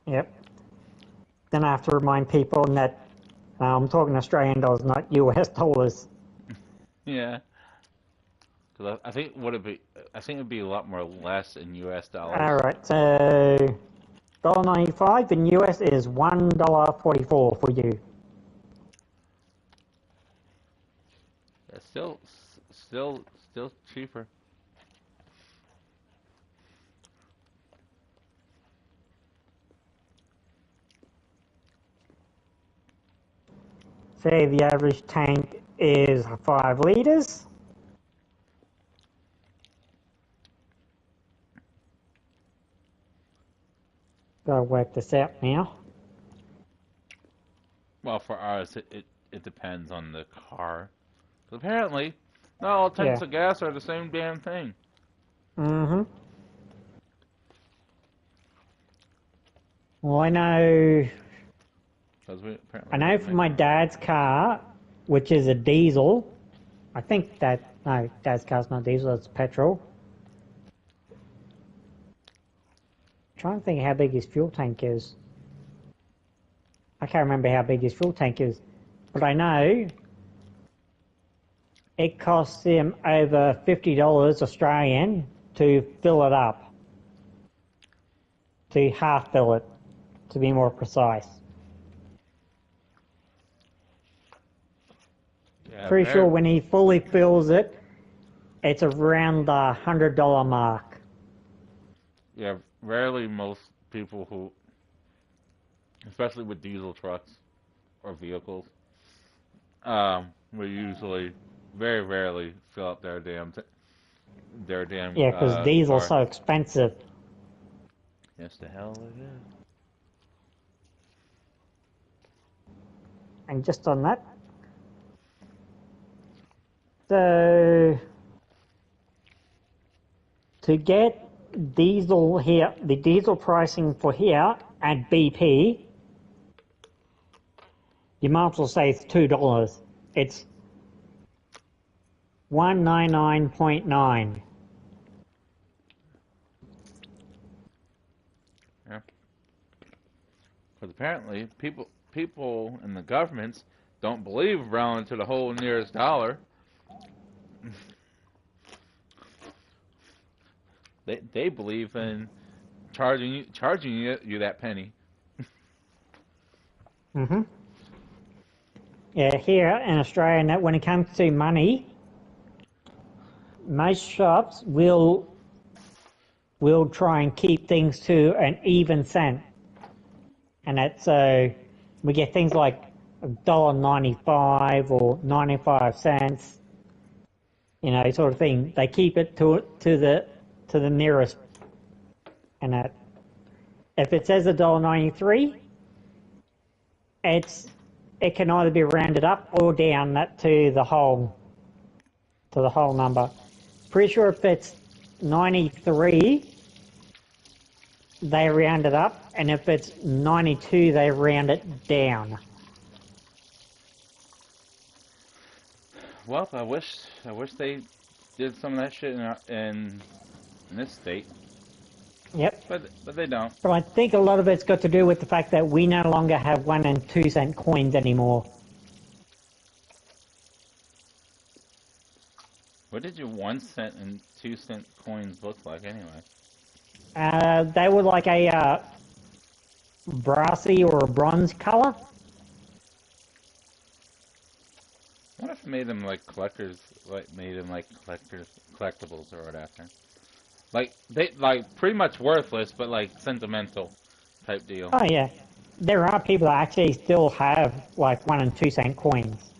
Yep. Then I have to remind people that I'm talking Australian dollars, not US dollars. Yeah. Because I think it'd be a lot more less in US dollars. All right, so $1.95 in US is $1.44 for you. It's still cheaper. Say the average tank is 5 liters. Gotta work this out now. Well, for ours, it depends on the car. Apparently, not all tanks of gas are the same damn thing. Mm-hmm. Well, I know for my dad's car, which is a diesel, I think no, dad's car's not diesel, it's petrol. I'm trying to think how big his fuel tank is. I can't remember how big his fuel tank is, but I know it costs him over $50 Australian to fill it up. To half fill it, to be more precise. Yeah, Pretty sure when he fully fills it, it's around the $100 mark. Yeah, rarely most people who, especially with diesel trucks or vehicles, will usually very rarely fill up their damn yeah, because diesel's so car. expensive. Yes, the hell it is. And just on that, so to get diesel here, the diesel pricing for here at BP, you might as well say it's $2. It's 199.9. Yeah. Because apparently people in the governments don't believe rounding to the whole nearest dollar. They believe in charging you that penny. Mm-hmm. Yeah, here in Australia, when it comes to money, most shops will try and keep things to an even cent. And that's we get things like $1.95 or 95 cents, sort of thing. They keep it to the nearest. And that if it says $1.93, it can either be rounded up or down to the whole number. Pretty sure if it's 93, they round it up, and if it's 92, they round it down. Well, I wish they did some of that shit in this state. Yep. But they don't. But I think a lot of it's got to do with the fact that we no longer have 1 and 2 cent coins anymore. What did your 1 cent and 2 cent coins look like anyway? They were like a brassy or a bronze color. What if made them like collectors, made them like collectibles or whatever? Like they like pretty much worthless, but like sentimental type deal. Oh yeah, there are people that actually still have like 1 and 2 cent coins.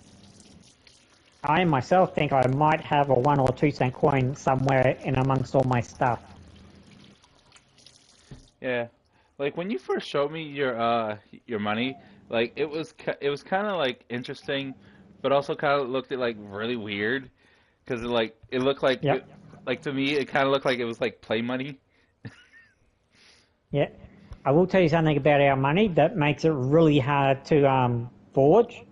I myself think I might have a 1 or 2 cent coin somewhere in amongst all my stuff. Yeah, like when you first showed me your money, like it was kind of like interesting, but also kind of looked at like really weird because it looked like Yep. like to me it kind of looked like it was like play money. Yeah. I will tell you something about our money that makes it really hard to forge.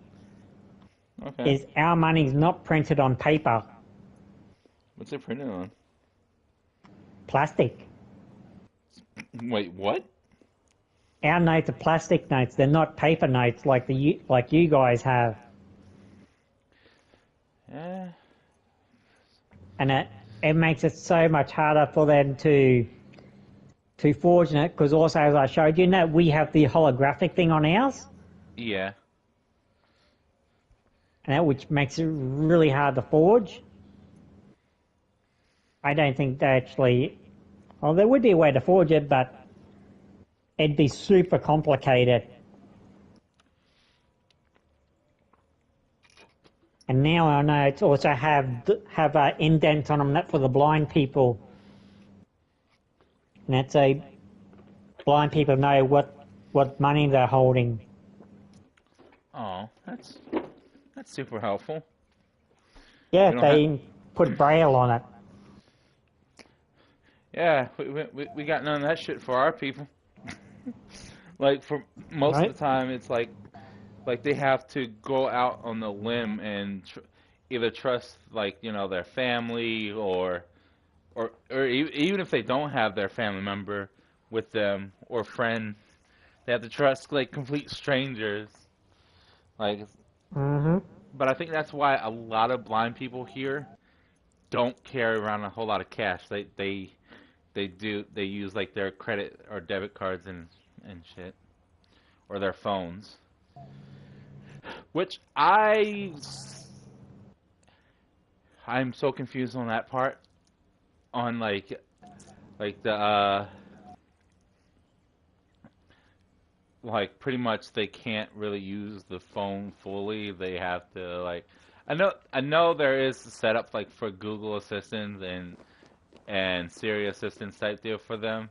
Okay, Is our money's not printed on paper, what's it printed on? plastic. Wait, what? Our notes are plastic notes. They're not paper notes like you guys have. Yeah. And it makes it so much harder for them to forge it, because also, as I showed you, we have the holographic thing on ours, Yeah. and which makes it really hard to forge. I don't think they actually... Well, there would be a way to forge it, but it'd be super complicated. And now I know it's also have indents on them for the blind people. And that's so blind people know what money they're holding. Oh, that's super helpful. Yeah, We don't they put braille on it. Yeah, we got none of that shit for our people. Like for most of the time, it's like they have to go out on the limb and either trust their family or even if they don't have their family member with them or friend, they have to trust like complete strangers. Like, but I think that's why a lot of blind people here don't carry around a whole lot of cash. They use like their credit or debit cards and shit, or their phones. Which I'm so confused on that part. On like the like pretty much they can't really use the phone fully. They have to like I know there is a setup like for Google Assistant and Siri Assistant type deal for them,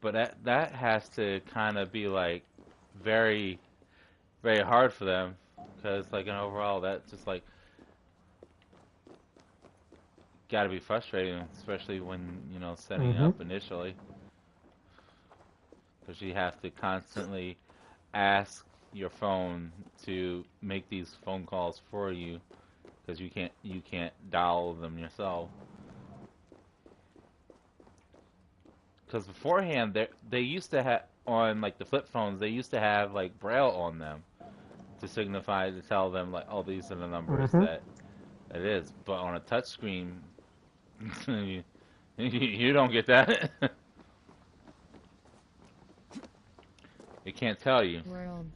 but that has to kind of be like very very hard for them because like an overall that just like got to be frustrating, especially when setting it up initially, because you have to constantly ask your phone to make these phone calls for you because you can't dial them yourself. Because beforehand they used to have on like the flip phones, they used to have like braille on them to signify, to tell them like, oh, these are the numbers that it is. But on a touch screen, you don't get that. It can't tell you. World.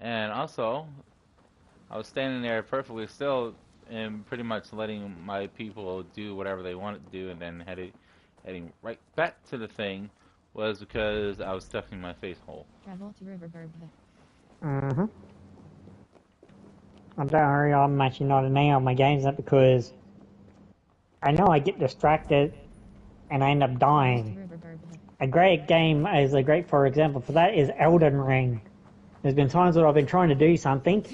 And also, I was standing there perfectly still and pretty much letting my people do whatever they wanted to do, and then heading right back to the thing was because I was stuffing my face hole. Travel to Riverburg. I don't worry, I'm actually not an A on my games, not because I know I get distracted and I end up dying. A great game is a great, for example, for that is Elden Ring. There's been times where I've been trying to do something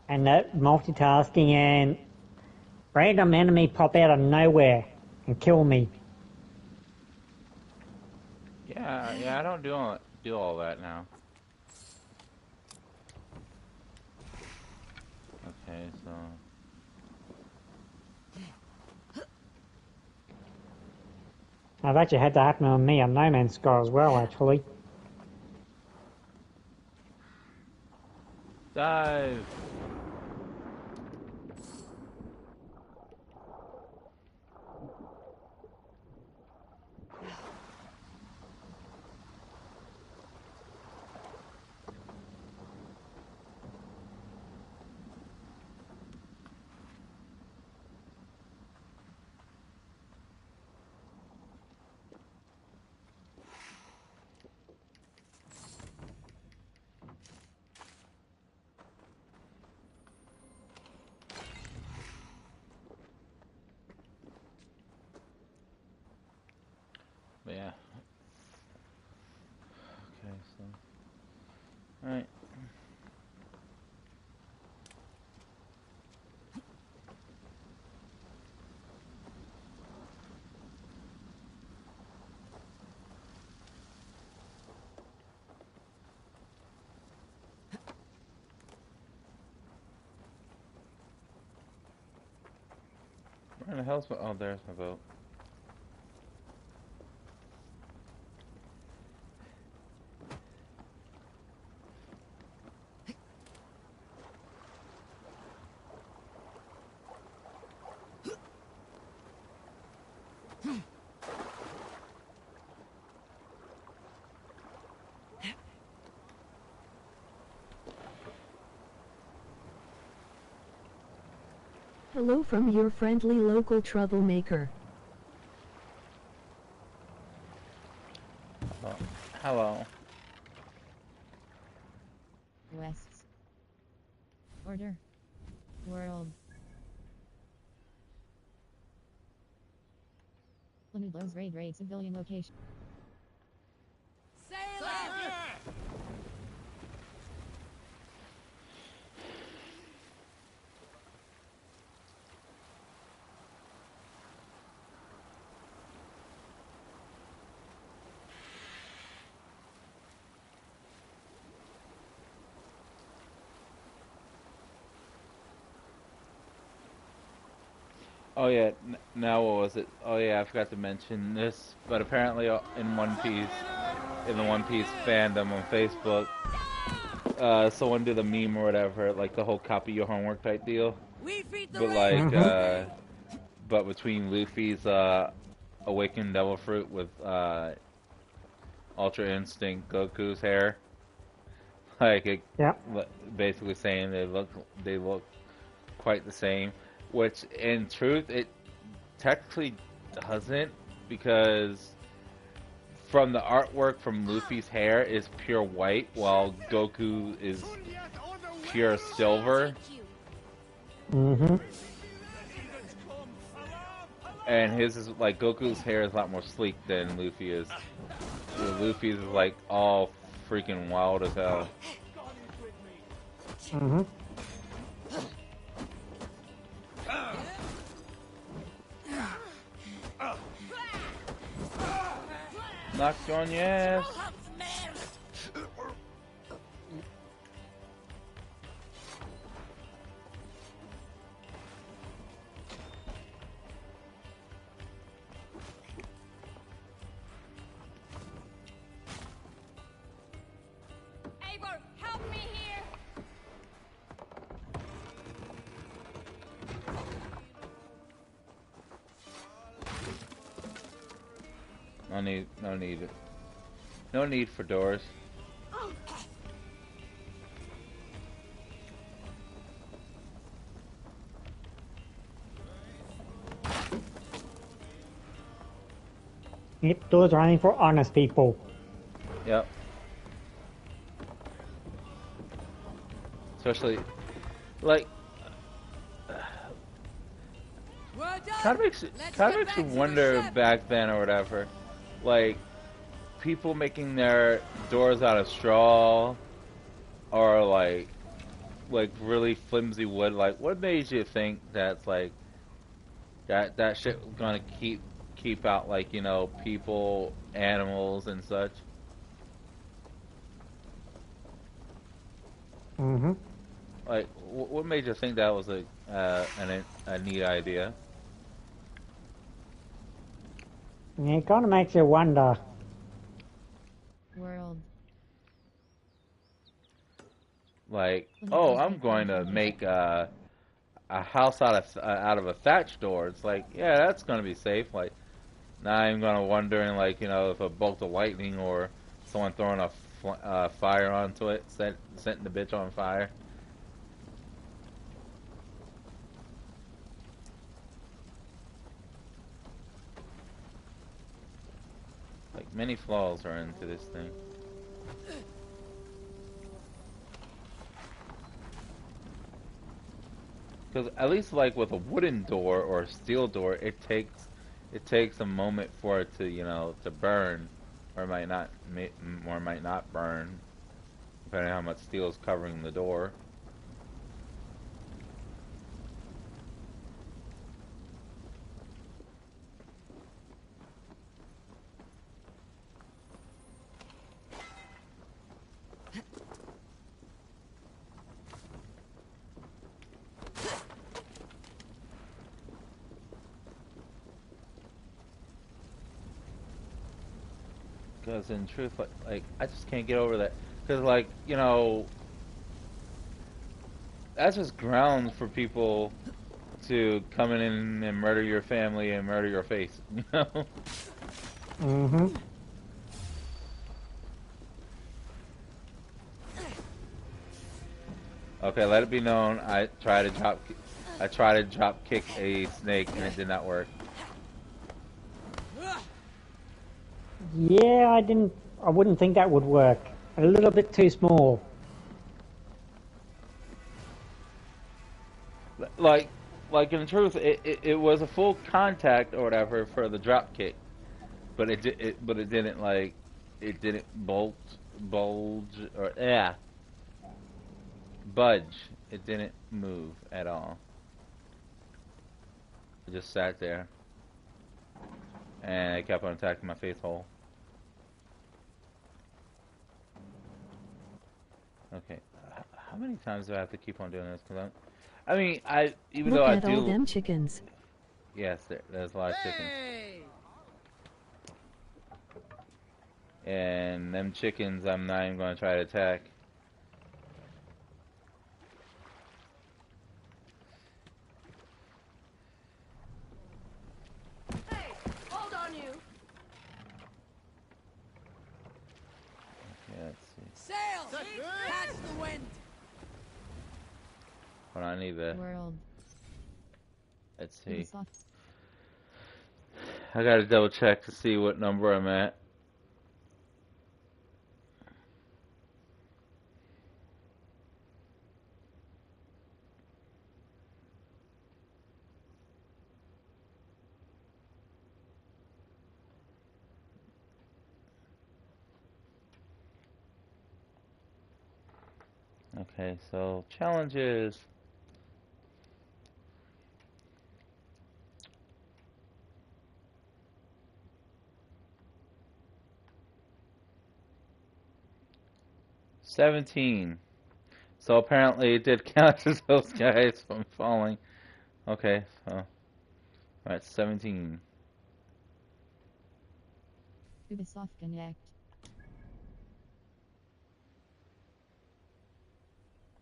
and multitasking and random enemy pop out of nowhere and kill me. Yeah, I don't do all that now. Okay, so I've actually had that happen on me on No Man's Sky as well, actually. dive. Where the hell's my... Oh, there's my boat. Hello from your friendly local troublemaker. Oh, hello. Wests. Order. World. Lanudlo's raid civilian location. Sailor! Oh yeah, now what was it? Oh yeah, I forgot to mention this, but apparently in One Piece, in the One Piece fandom on Facebook, someone did a meme or whatever, like the whole copy your homework type deal. We feed the But raid. like, but between Luffy's awakened devil fruit with Ultra Instinct Goku's hair, like it, basically saying they look quite the same. Which, in truth, it technically doesn't, because from the artwork from Luffy's hair is pure white, while Goku is pure silver. Mm-hmm. And his is like, Goku's hair is a lot more sleek than Luffy is. Luffy's is like all freaking wild as hell. Mm-hmm. Knocked on your ass. Eivor, help me here! No need for doors. Yep, doors are only for honest people. Yep. Especially, like, kind of makes you wonder back then or whatever, like, people making their doors out of straw or like really flimsy wood. Like, what made you think that's like that shit was gonna keep out, like, you know, people, animals, and such? Mm-hmm. Like, what made you think that was a neat idea? Yeah, it kind of makes you wonder. World. Like, oh, I'm going to make a house out of a thatch door. It's like, yeah, that's gonna be safe. Like, now I'm gonna wondering, like, you know, if a bolt of lightning or someone throwing a fire onto it, setting the bitch on fire. Like, many flaws are into this thing. Because at least, like, with a wooden door or a steel door, it takes a moment for it to, you know, to burn, or it might not burn, depending on how much steel is covering the door. Because in truth, like I just can't get over that. Because like, you know, that's just grounds for people to come in and murder your family and murder your face. You know. Mm-hmm. Okay, let it be known. I tried to drop kick a snake and it did not work. Yeah, I wouldn't think that would work. A little bit too small. Like in truth, it was a full contact or whatever for the drop kick, but it didn't like, it didn't bulge or budge. It didn't move at all. It just sat there, and it kept on attacking my face hole. Okay, how many times do I have to keep on doing this? Because I mean, even Look though I at all do. them chickens. Yes, there's a lot of chickens. And them chickens, I'm not even going to try to attack. Hey, hold on you. Okay, let's see. Sail! Catch the wind! Hold on, I need the... World. Let's see. Ubisoft. I gotta double check to see what number I'm at. Okay, so challenges. $17. So apparently it did count as those guys from falling. Okay, so alright, 17. Ubisoft Connect.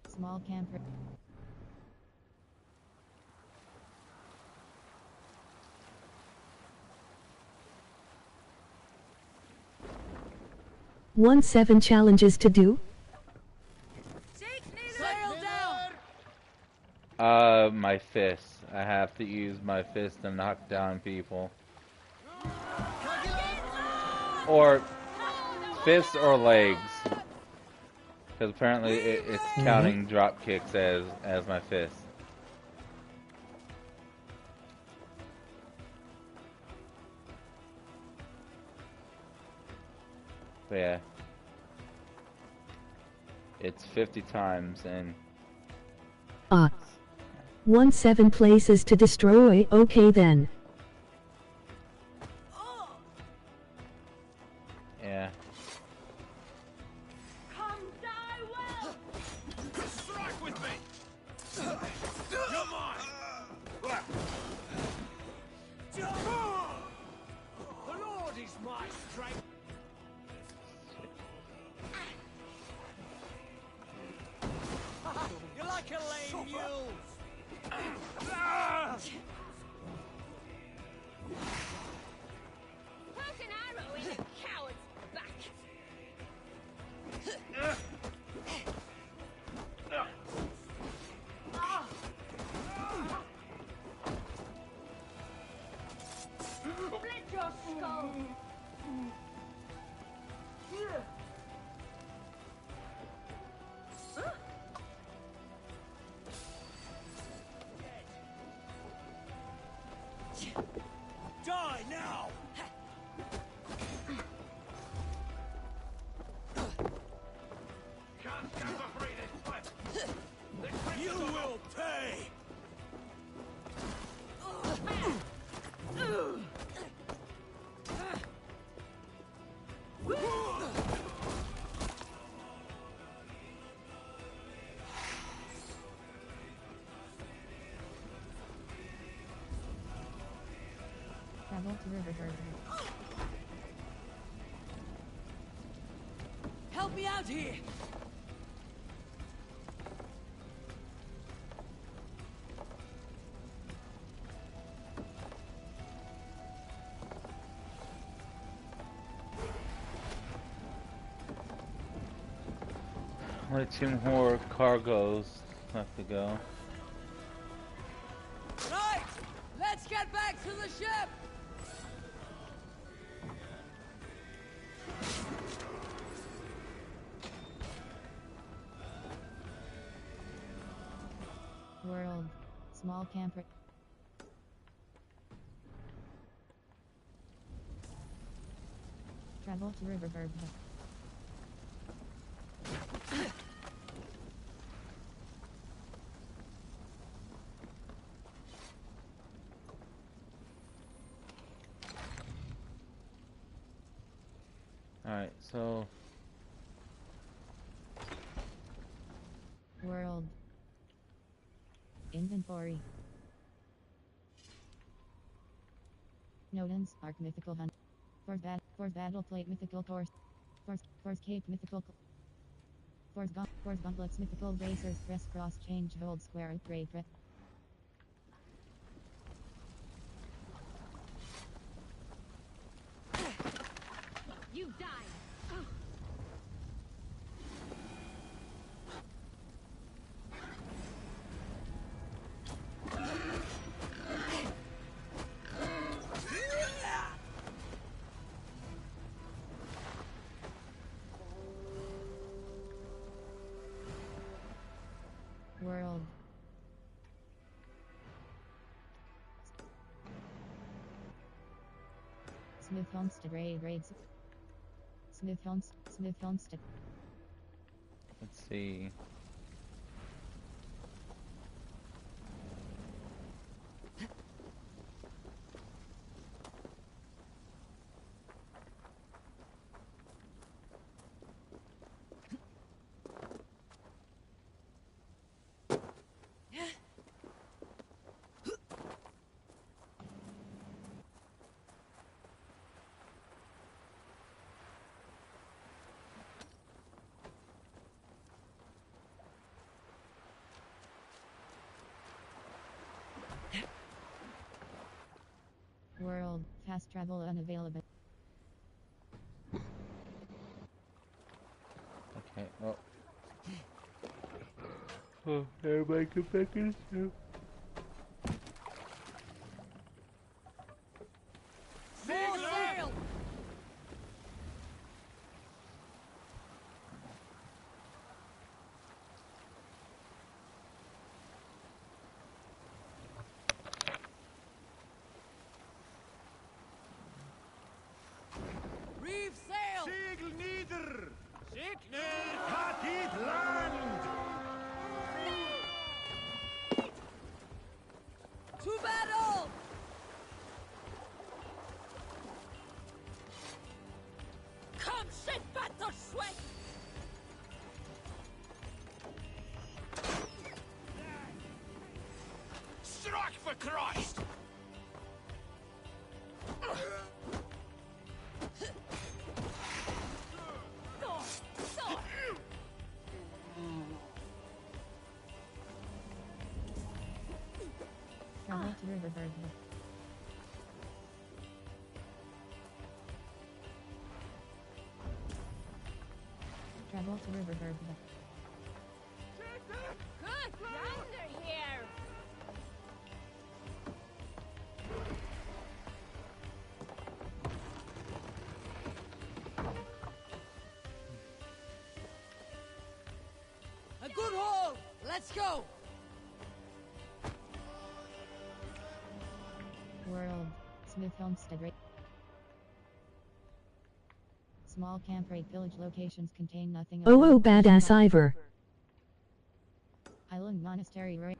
Small camper. One 7 challenges to do. Sail down! My fist. I have to use my fist to knock down people. Or fists or legs. Because apparently it's counting drop kicks as my fist. But yeah. It's 50 times and... 1 7 places to destroy. Okay then. Yeah. Come die well! Strike with me! Come on! The Lord is my strength! You're like a lame mule! Poke an arrow in a coward's back. Split your skull. Die now! Can't stand the breathing sweat! You will pay! Travel to River Burger. Help me out here! Only 2 more cargoes left to go. Right! Let's get back to the ship! World. Small camper. Travel to Riverberg. Alright, so... World. Inventory. Nodens, Arc Mythical Hunt. Force Battle Plate Mythical Course. Force Cape Mythical. Force Gauntlets Mythical Bracers. Press Cross Change Hold Square Upgrade. You died. World. Smith Homestead raids. Smith Homestead. Let's see. World. Fast travel unavailable. Okay, well. Oh, everybody get back in the ship. Full sail! Reef sail! Segel nieder! Signer Katit land! To battle! Come sit back the sweat! Strike for Christ! Travel to Riverberg. Travel to Riverberg. Good yonder here. A good haul! Let's go! World. Smith Homestead rate. Small camp rate village locations contain nothing. Oh, badass Ivor. Island Monastery rate.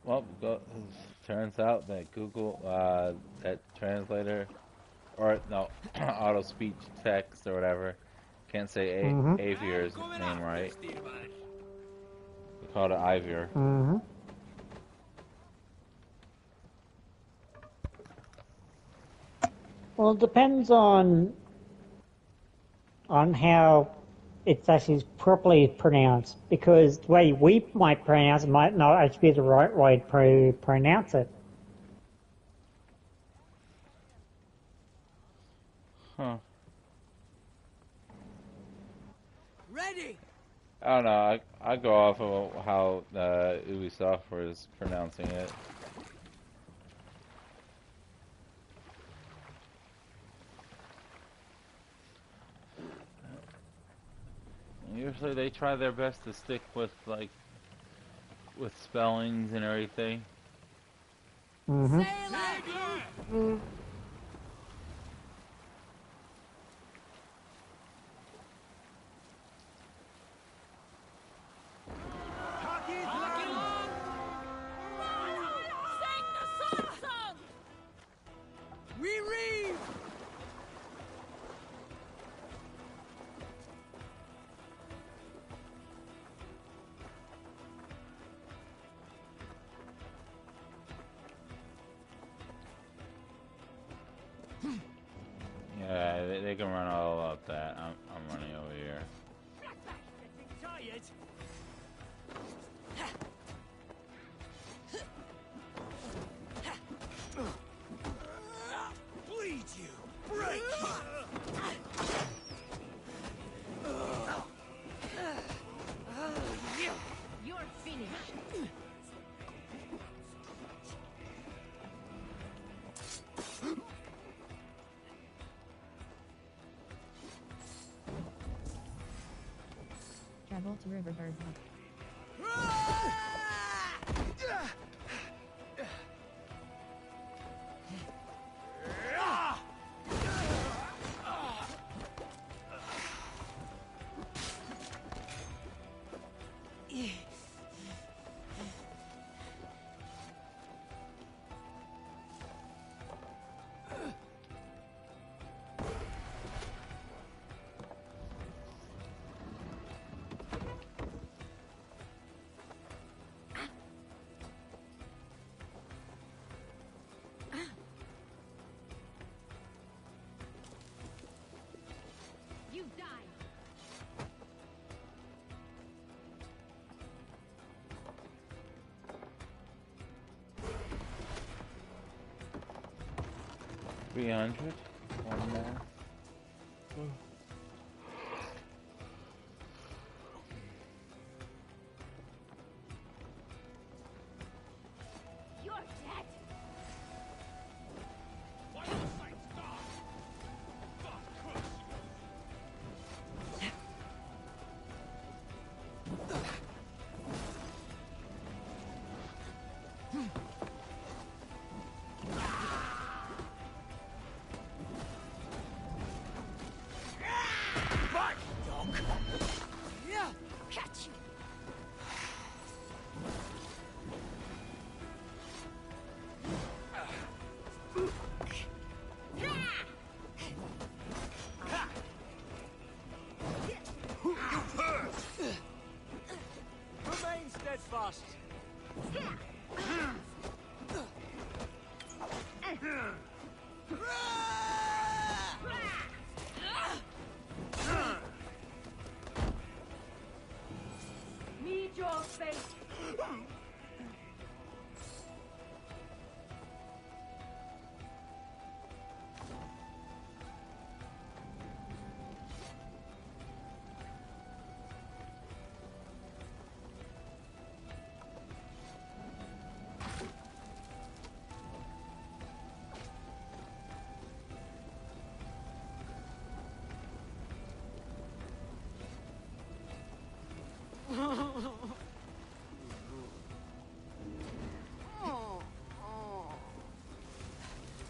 Well, turns out that Google, that translator, or no, auto speech text or whatever, can't say Avier's name right. We called it Ivier. Well, it depends on how it's actually properly pronounced, because the way we might pronounce it might not actually be the right way to pronounce it. Huh. Ready! I don't know. I go off of how Ubisoft was pronouncing it. Usually they try their best to stick with with spellings and everything. Mm-hmm. We read! Yeah, they can run all about that. I'm running over here. Getting tired? Bleed you! Break you! You're finished. Travel to Riverbird. You die. 300. One more. You're dead. Catch you. Remain steadfast. Meet your fate.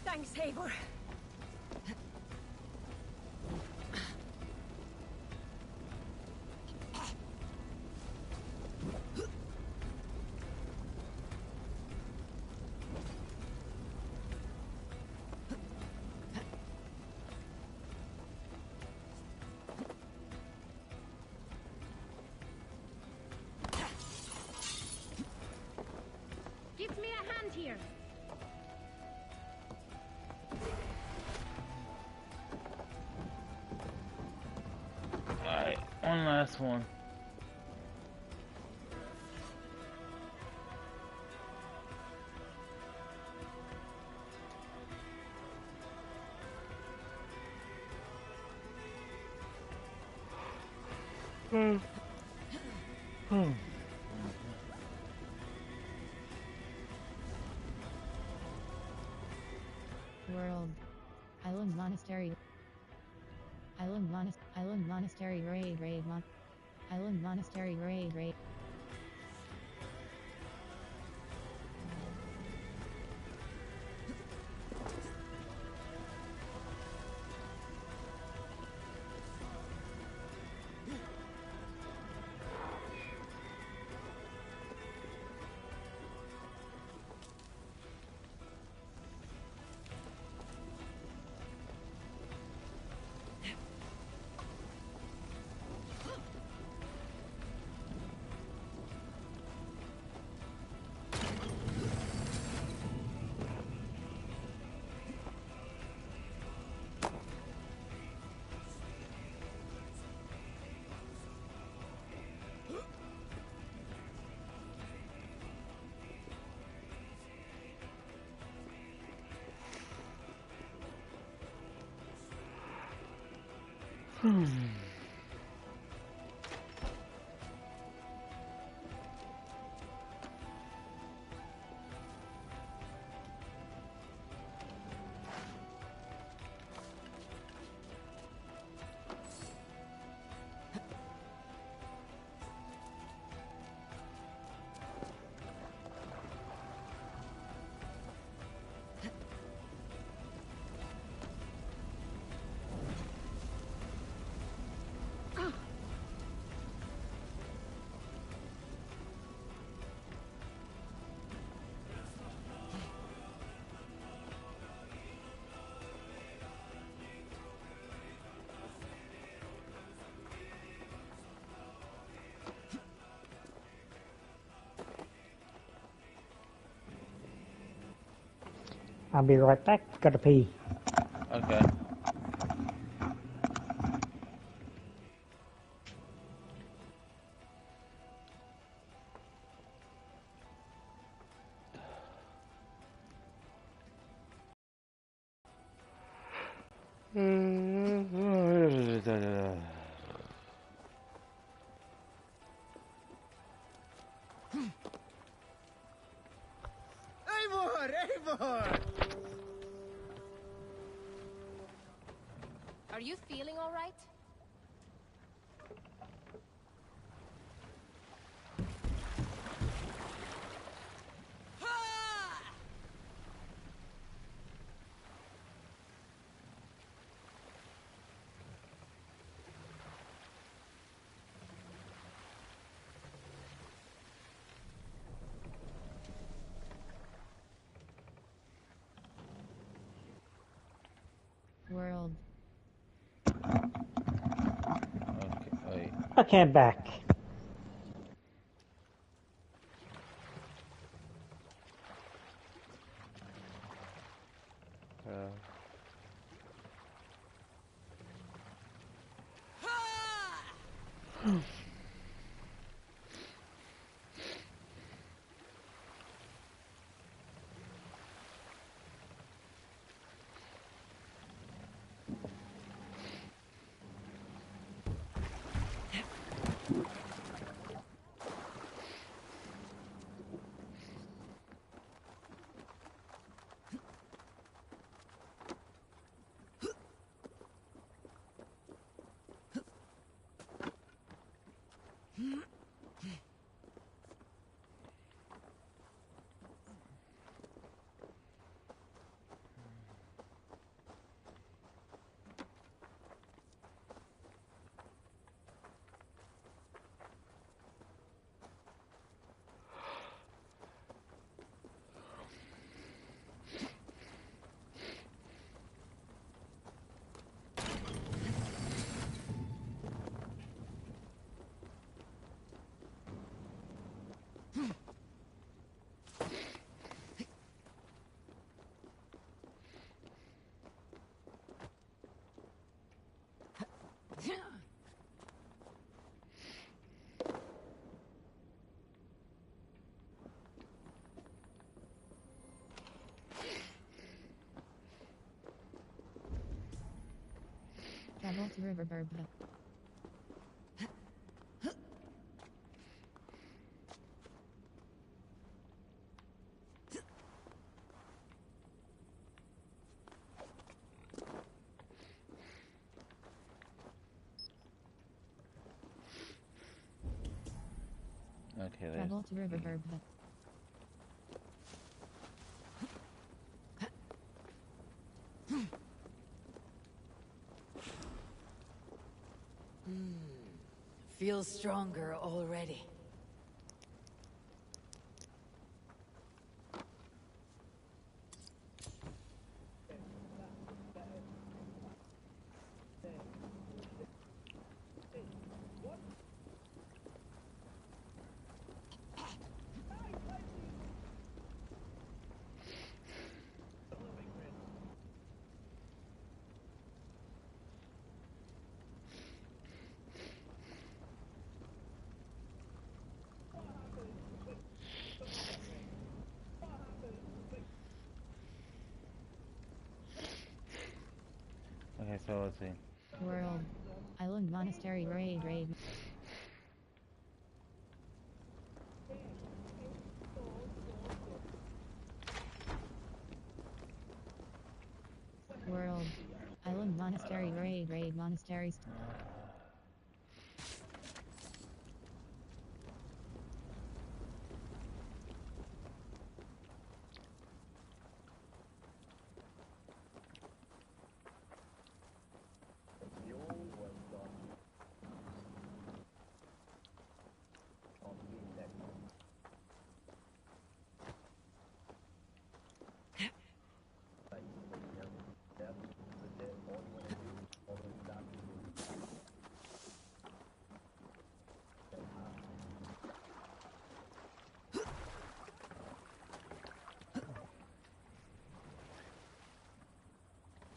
Thanks, Eivor. Give me a hand here. last one. World. Island Monastery. Island Monastery raid. Island Monastery raid. I'll be right back. Gotta pee. Okay. Eivor! Are you feeling all right? World. Okay, wait. Okay, I'm back. to River Burbda. Okay, Travel to River Burbda. Feels stronger already. Okay, so let's see. World. Island Monastery raid. World. Island Monastery raid monasteries.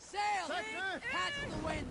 Sail! Catch the wind!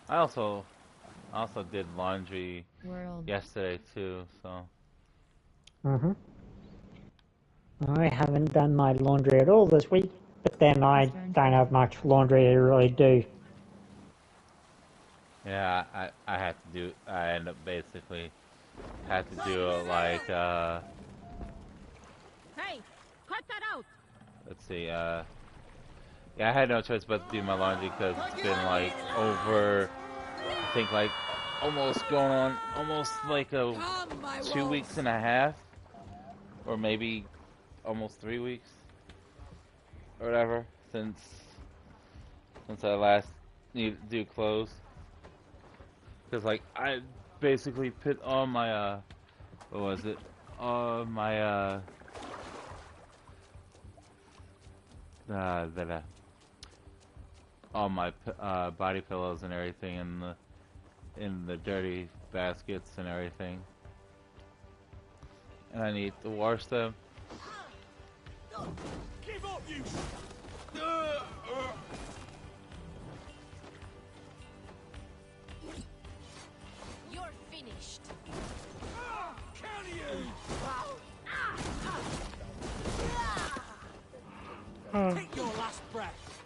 I also did laundry World. yesterday too, so I haven't done my laundry at all this week, but then I don't have much laundry to really do. yeah, I had to do. I end up basically had to do like Hey, cut that out! let's see, yeah, I had no choice but to do my laundry because it's been like over, I think like almost going on almost like a Come, my 2 wolves. weeks and a half, or maybe almost 3 weeks or whatever since I last needed to do clothes. Because like I basically put all my what was it? All my all my body pillows and everything in the dirty baskets and everything, and I need to wash them. Give up, you! You're finished. Can you? Take your last breath.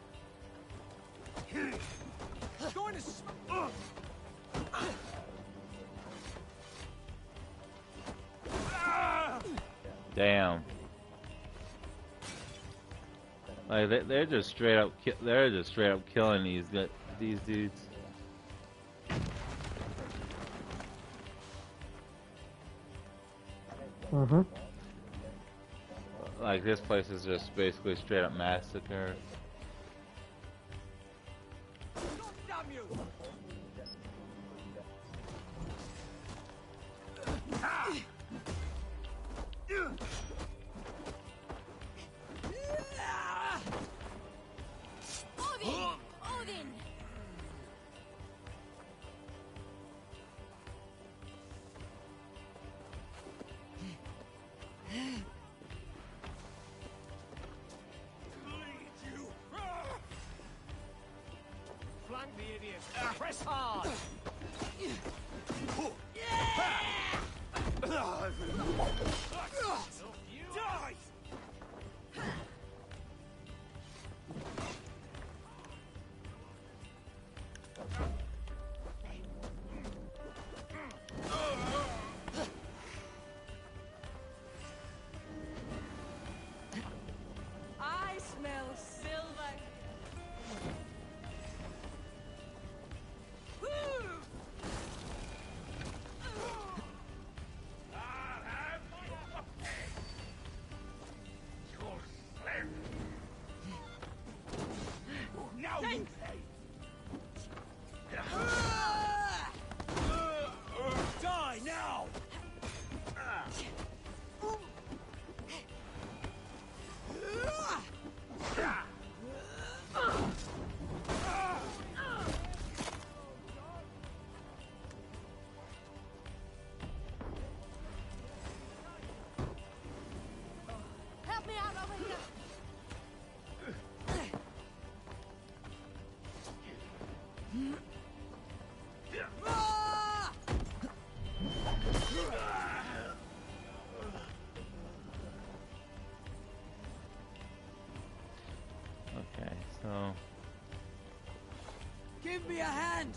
Damn. Like they're just straight up killing these dudes. Mm-hmm. Like this place is just basically straight up massacre. Damn you! Odin! Flank the idiot! Press hard! Die! I smell silver. Now you pay! Die now! Help me out over here! Okay, so Give me a hand.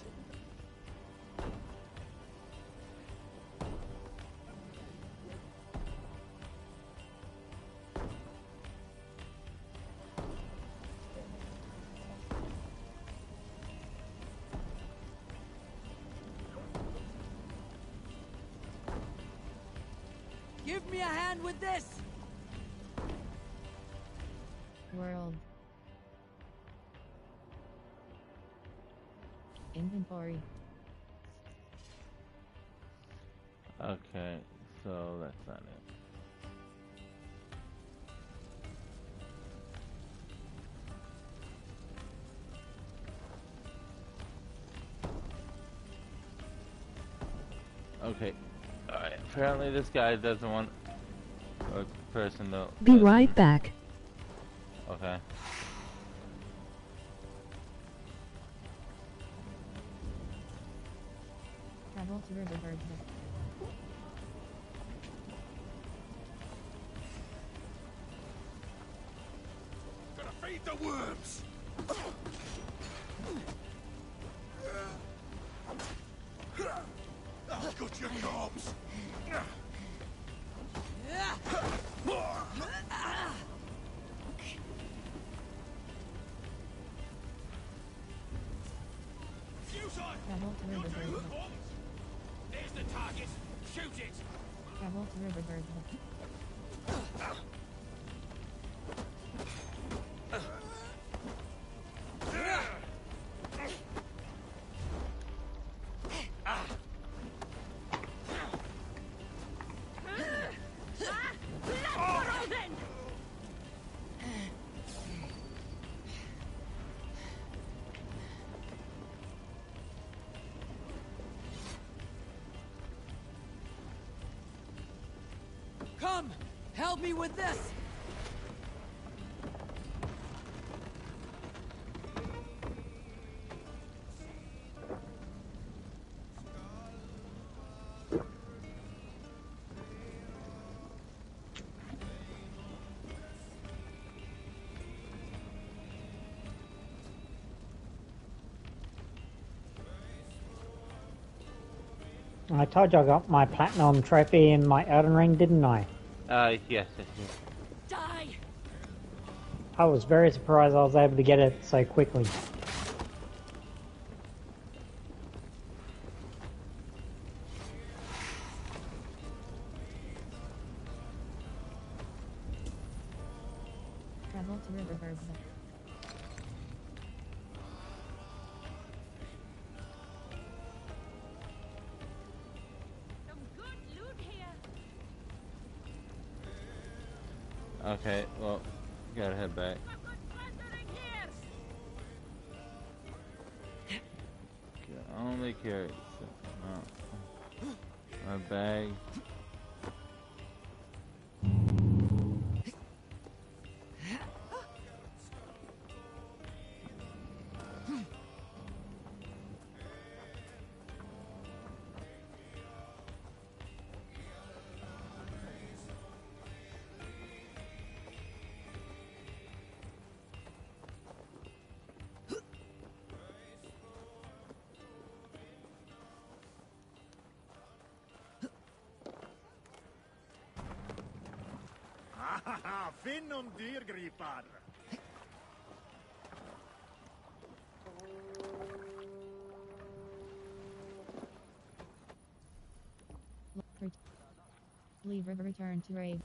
Give me a hand with this. World. Inventory. okay, so that's not it. Okay, alright. Apparently this guy doesn't want a person though. Be right back. Okay. Travel to Riverbird. Gonna feed the worms! I've got your corpse! Travel to Riverbird. There's the target! Shoot it! Travel to Riverbird. Come, help me with this. I told you I got my platinum trophy in my Elden Ring, didn't I? Yes, yes, yes. Die! I was very surprised I was able to get it so quickly. Travel to River Verb. Some good loot here. Okay, well, gotta head back. Some good plundering here. Can only carry my bag. Finn om dyrgripar. Leave River, return to raid.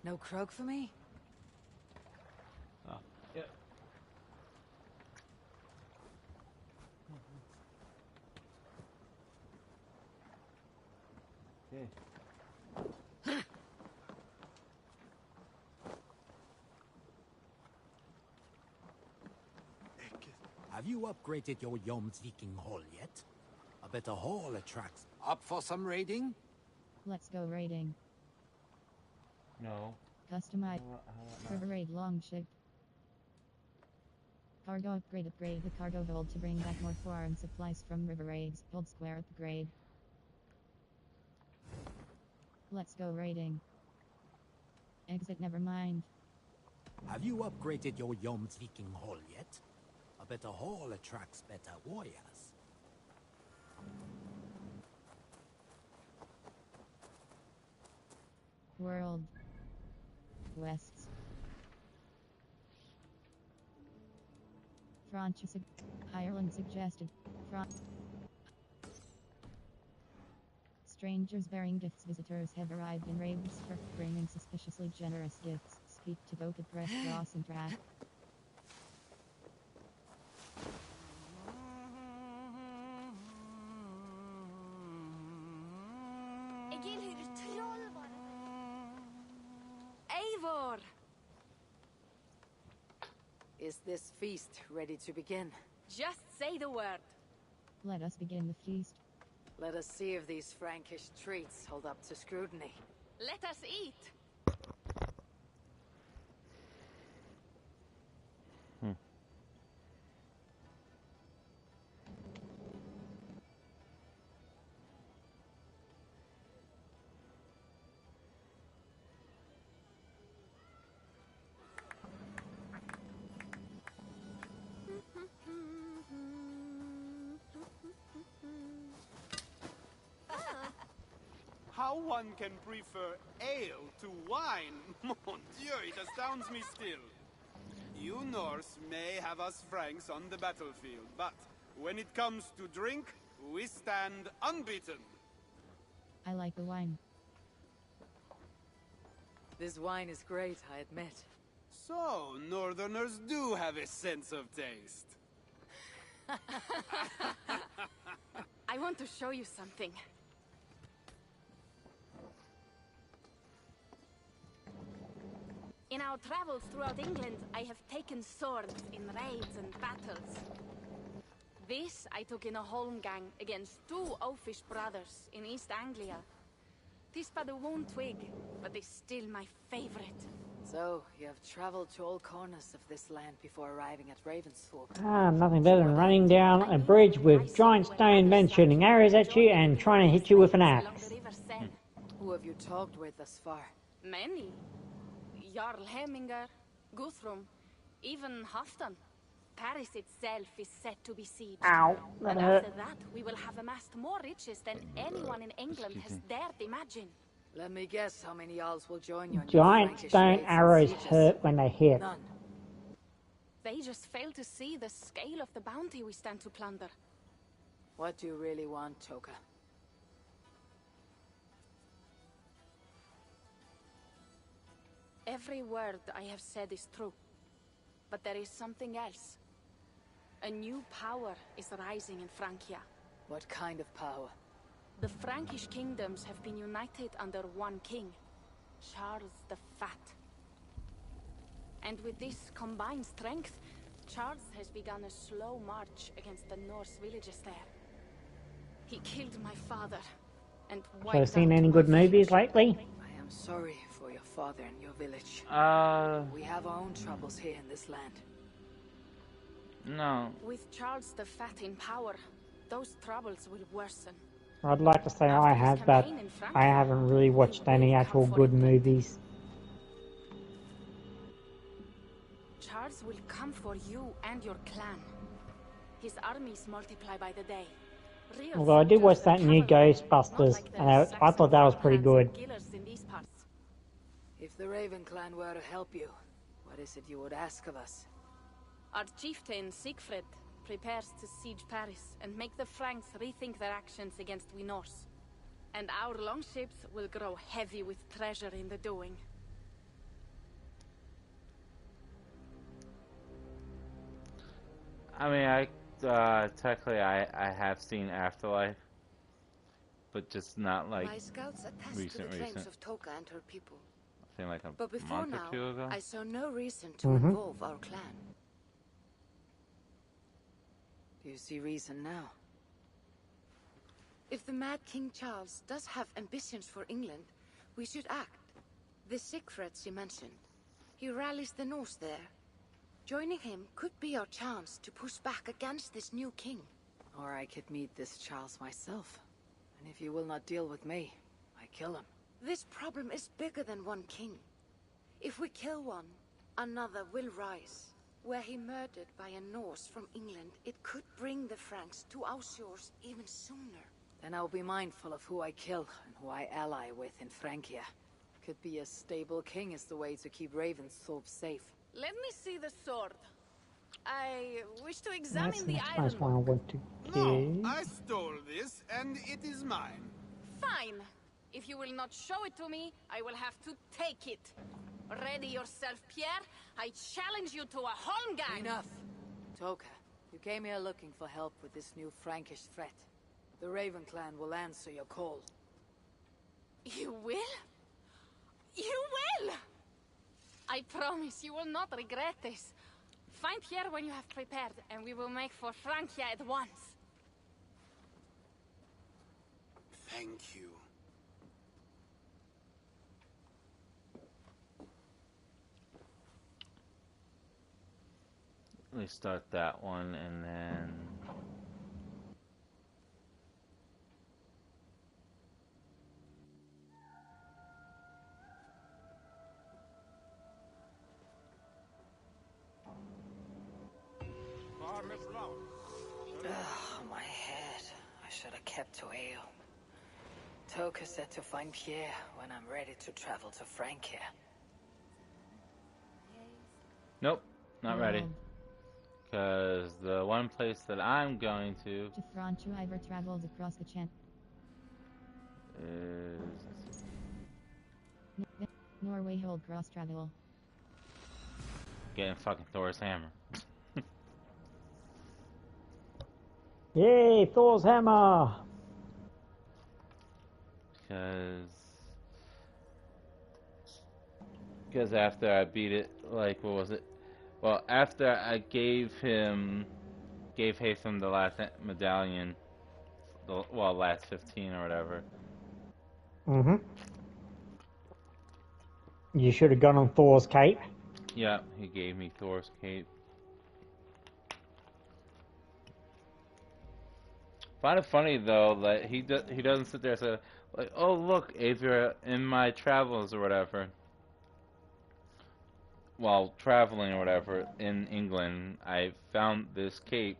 No croak for me? Oh, yeah. Okay. Have you upgraded your Jomsviking Hall yet? I bet a hall attracts. Up for some raiding? Let's go raiding. No. Customize. River raid longship. Cargo upgrade. Upgrade the cargo hold to bring back more foreign supplies from river raids. Hold square upgrade. Let's go raiding. Exit never mind. Have you upgraded your Jomsviking Hall yet? I bet a hall attracts better warriors. World. West. France. Ireland suggested. France. Strangers bearing gifts. Visitors have arrived in Ravensford, bringing suspiciously generous gifts. Speak to go to press cross and track. Eivor! Is this feast ready to begin? Just say the word. Let us begin the feast. Let us see if these Frankish treats hold up to scrutiny. Let us eat. How one can prefer ale to wine, mon Dieu, it astounds me still. You Norse may have us Franks on the battlefield, but when it comes to drink, we stand unbeaten. I like the wine. This wine is great, I admit. So, Northerners do have a sense of taste. I want to show you something. In our travels throughout England, I have taken swords in raids and battles. This I took in a holmgang against 2 oafish brothers in East Anglia. 'Tis but a worn twig, but is still my favorite. So, you have traveled to all corners of this land before arriving at Ravensthorpe. Ah, nothing better than running down a bridge with giant stone men shooting arrows at you and trying to hit you with an axe. Who have you talked with thus far? Many. Jarl Hemminger, Guthrum, even Halfdan. Paris itself is set to be sieged. Ow, that And hurt. after that, we will have amassed more riches than anyone in England has dared imagine. Let me guess how many Jarls will join you on your Giant Frankish stone raids and arrows sieges. hurt when they hit. None. They just fail to see the scale of the bounty we stand to plunder. What do you really want, Toka? Every word I have said is true. But there is something else. A new power is rising in Francia. What kind of power? The Frankish kingdoms have been united under one king, Charles the Fat. And with this combined strength, Charles has begun a slow march against the Norse villages there. He killed my father and wiped So, seen out any my good movies village. lately? I am sorry for your father and your village. We have our own troubles here in this land. No. With Charles the Fat in power, those troubles will worsen. I'd like to say I have, but I haven't really watched any actual good movies. Charles will come for you and your clan. His armies multiply by the day. Real Although I did watch soldiers that and new cavalry, Ghostbusters, not like the and I Saxon thought that was pretty farmhands good. and killers in these parts. If the Raven clan were to help you, what is it you would ask of us? Our chieftain, Siegfried, prepares to siege Paris and make the Franks rethink their actions against we Norse. And our longships will grow heavy with treasure in the doing. I mean, technically I have seen Afterlife, but just not like My scouts attest to the recent. claims of Toka and her people. I think like a But before month or now, two ago. I saw no reason to involve our clan. Do you see reason now? If the Mad King Charles does have ambitions for England, we should act. The sick threats you mentioned. He rallies the Norse there. Joining him could be our chance to push back against this new king. Or I could meet this Charles myself. And if you will not deal with me, I kill him. This problem is bigger than one king. If we kill one, another will rise. Were he murdered by a Norse from England, it could bring the Franks to our shores even sooner. Then I'll be mindful of who I kill and who I ally with in Francia. Could be a stable king is the way to keep Ravensthorpe safe. Let me see the sword. I wish to examine That's the the iron. next one I want to No, get. I stole this, and it is mine. Fine. If you will not show it to me, I will have to take it. Ready yourself, Pierre. I challenge you to a holmgang. Enough! Toka, you came here looking for help with this new Frankish threat. The Raven clan will answer your call. You will? You will! I promise you will not regret this. Find Pierre when you have prepared, and we will make for Francia at once. Thank you. Let me start that one and then. Ugh, my head. I should have kept to ale. Toka said to find Pierre when I'm ready to travel to Francia. Nope, not ready. Because the one place that I'm going to Driver travels across the channel. is Norway hold cross travel. getting fucking Thor's hammer. Yay, Thor's hammer! Because after I beat it, like, what was it? Well, after I gave Haytham the last medallion, last 15 or whatever. Mm-hmm. You should have gone on Thor's cape. Yeah, he gave me Thor's cape. Find it funny though that he doesn't sit there and say like, oh look, Avia, in my travels or whatever. While traveling or whatever in England, I found this cape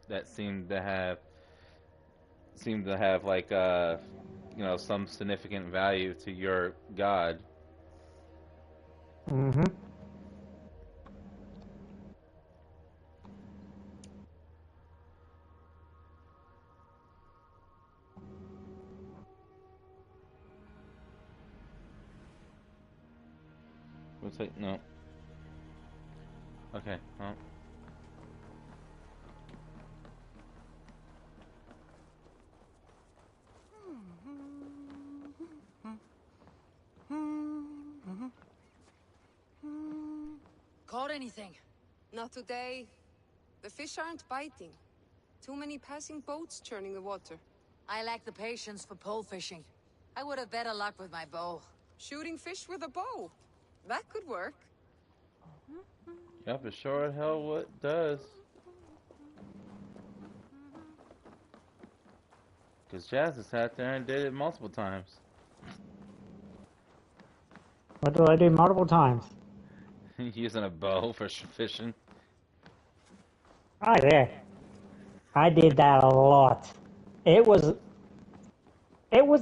that seemed to have like some significant value to your god. Mm-hmm. Looks like no. Okay, well. Caught anything? Not today. The fish aren't biting. Too many passing boats churning the water. I lack the patience for pole fishing. I would have better luck with my bow. Shooting fish with a bow. That could work. Yep, it sure as hell what does. Because Jazz has sat there and did it multiple times. What did I do multiple times? Using a bow for fishing. Oh yeah. I did that a lot. It was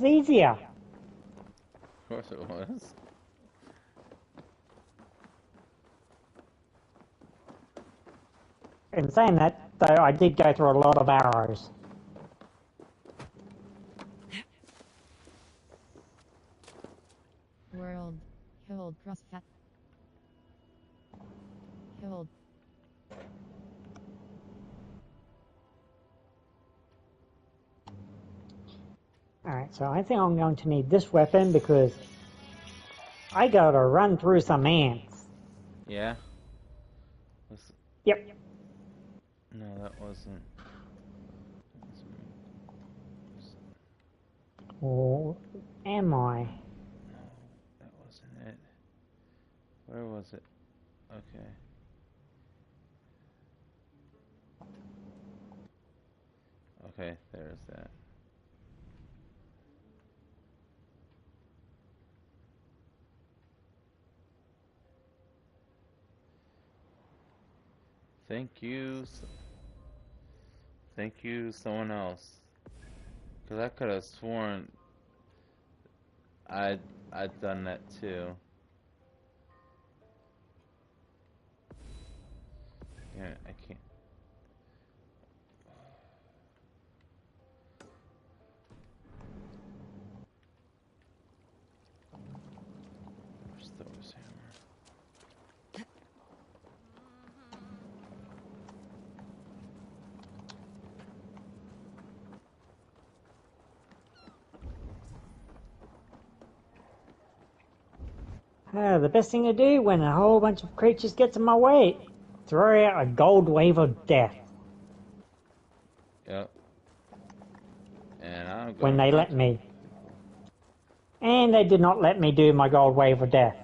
easier. Of course it was. In saying that, though, I did go through a lot of arrows. World. Hold cross fat. Hold. Alright, so I think I'm going to need this weapon because I gotta run through some ants. Yeah? Yep. No, that wasn't... Or am I? No, that wasn't it. Where was it? Okay. Okay, there's that. Thank you. Thank you, someone else. Because I could have sworn I'd done that too. Yeah, I can't. Where's Thor's hammer? The best thing to do when a whole bunch of creatures gets in my way, throw out a gold wave of death. Yep. And I'm going when they let me. And they did not let me do my gold wave of death.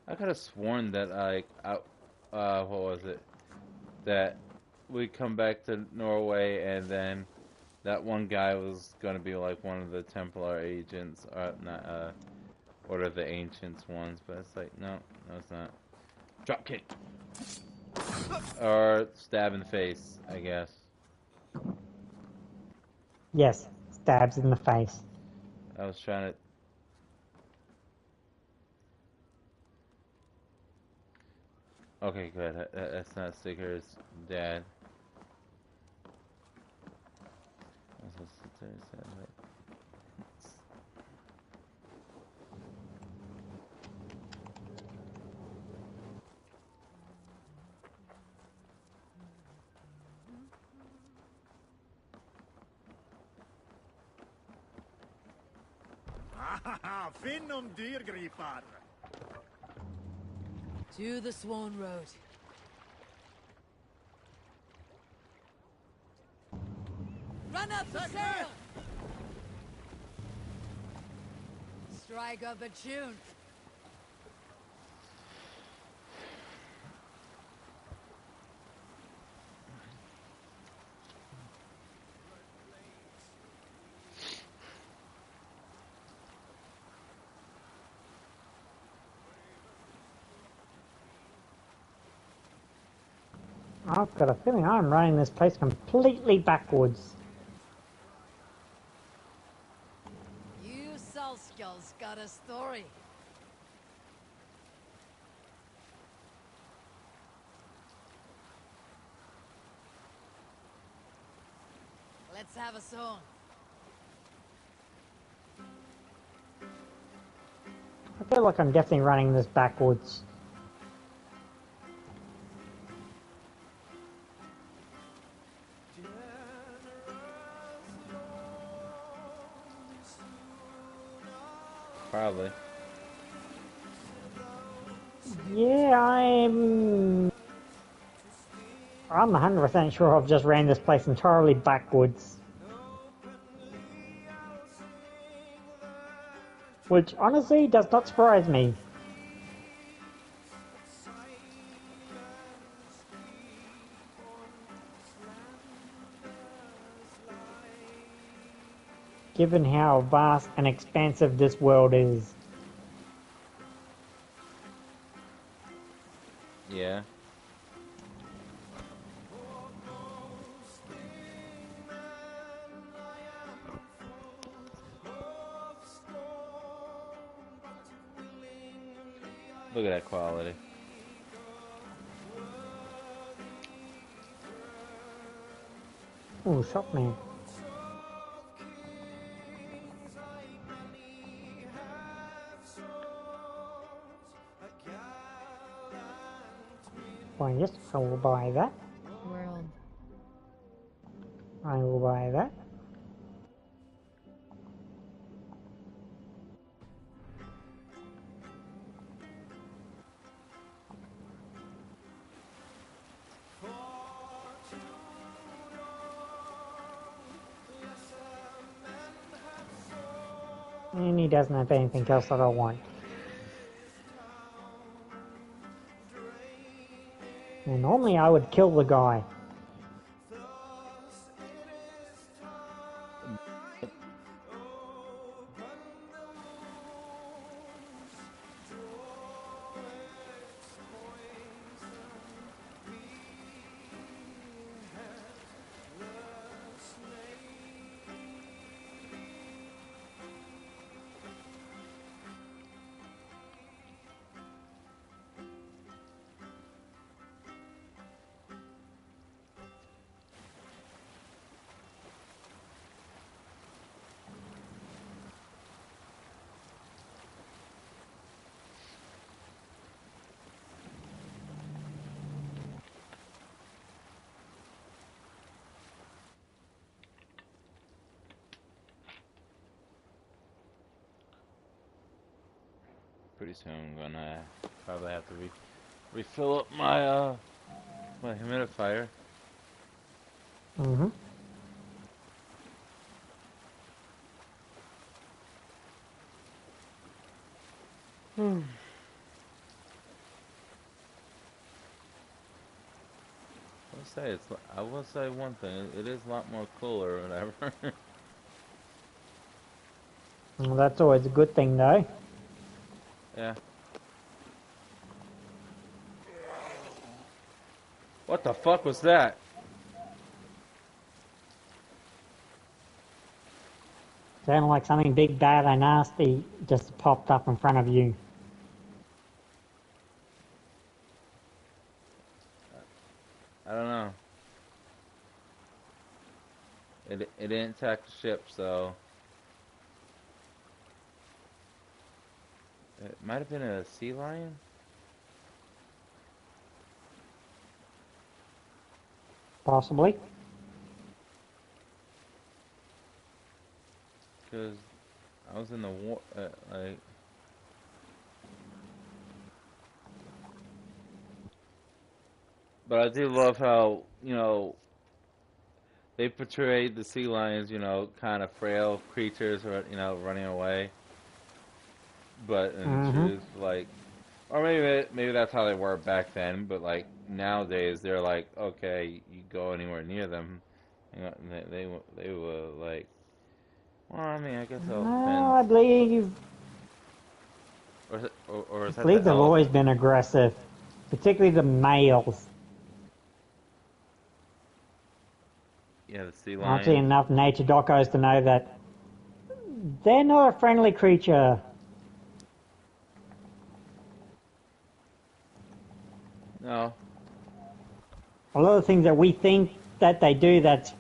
I could have sworn that what was it? That we come back to Norway and then that one guy was gonna be like one of the Templar agents, or not, Order of the Ancients ones, but it's like, no, it's not. Drop kick! Or stab in the face, I guess. Yes, stabs in the face. I was trying to... Okay, good. That's not Sticker's dad. Finnum dyrgripar! To the Swan Road. Run up the sail! Strike up a tune. I've got a feeling I'm running this place completely backwards. You Salskulls got a story. Let's have a song. I feel like I'm definitely running this backwards. Probably. Yeah, I'm 100% sure I've just ran this place entirely backwards. Which honestly does not surprise me. Given how vast and expansive this world is. Yeah. Look at that quality. Ooh, shop man. Well, yes, I will buy that. will buy that. And he doesn't have anything else that I want. And normally I would kill the guy. Pretty soon I'm gonna probably have to refill up my my humidifier. Mm-hmm. I will say one thing. It is a lot more cooler or whatever. Well, that's always a good thing, though. Yeah. What the fuck was that? Sounded like something big, bad, and nasty just popped up in front of you. I don't know. It didn't attack the ship, so it might have been a sea lion. Possibly. Because I was in the war, like. But I do love how, they portrayed the sea lions, kind of frail creatures, or running away. But in truth, like, or maybe that's how they were back then. But like nowadays, they're like, okay, you go anywhere near them, they were like, well, I mean, I guess it all No, I depends. believe. Or is I that the believe they've always elephant? been aggressive, particularly the males. Yeah, the sea I've seen lions. enough nature docos to know that they're not a friendly creature. No. A lot of things that we think that they do, that's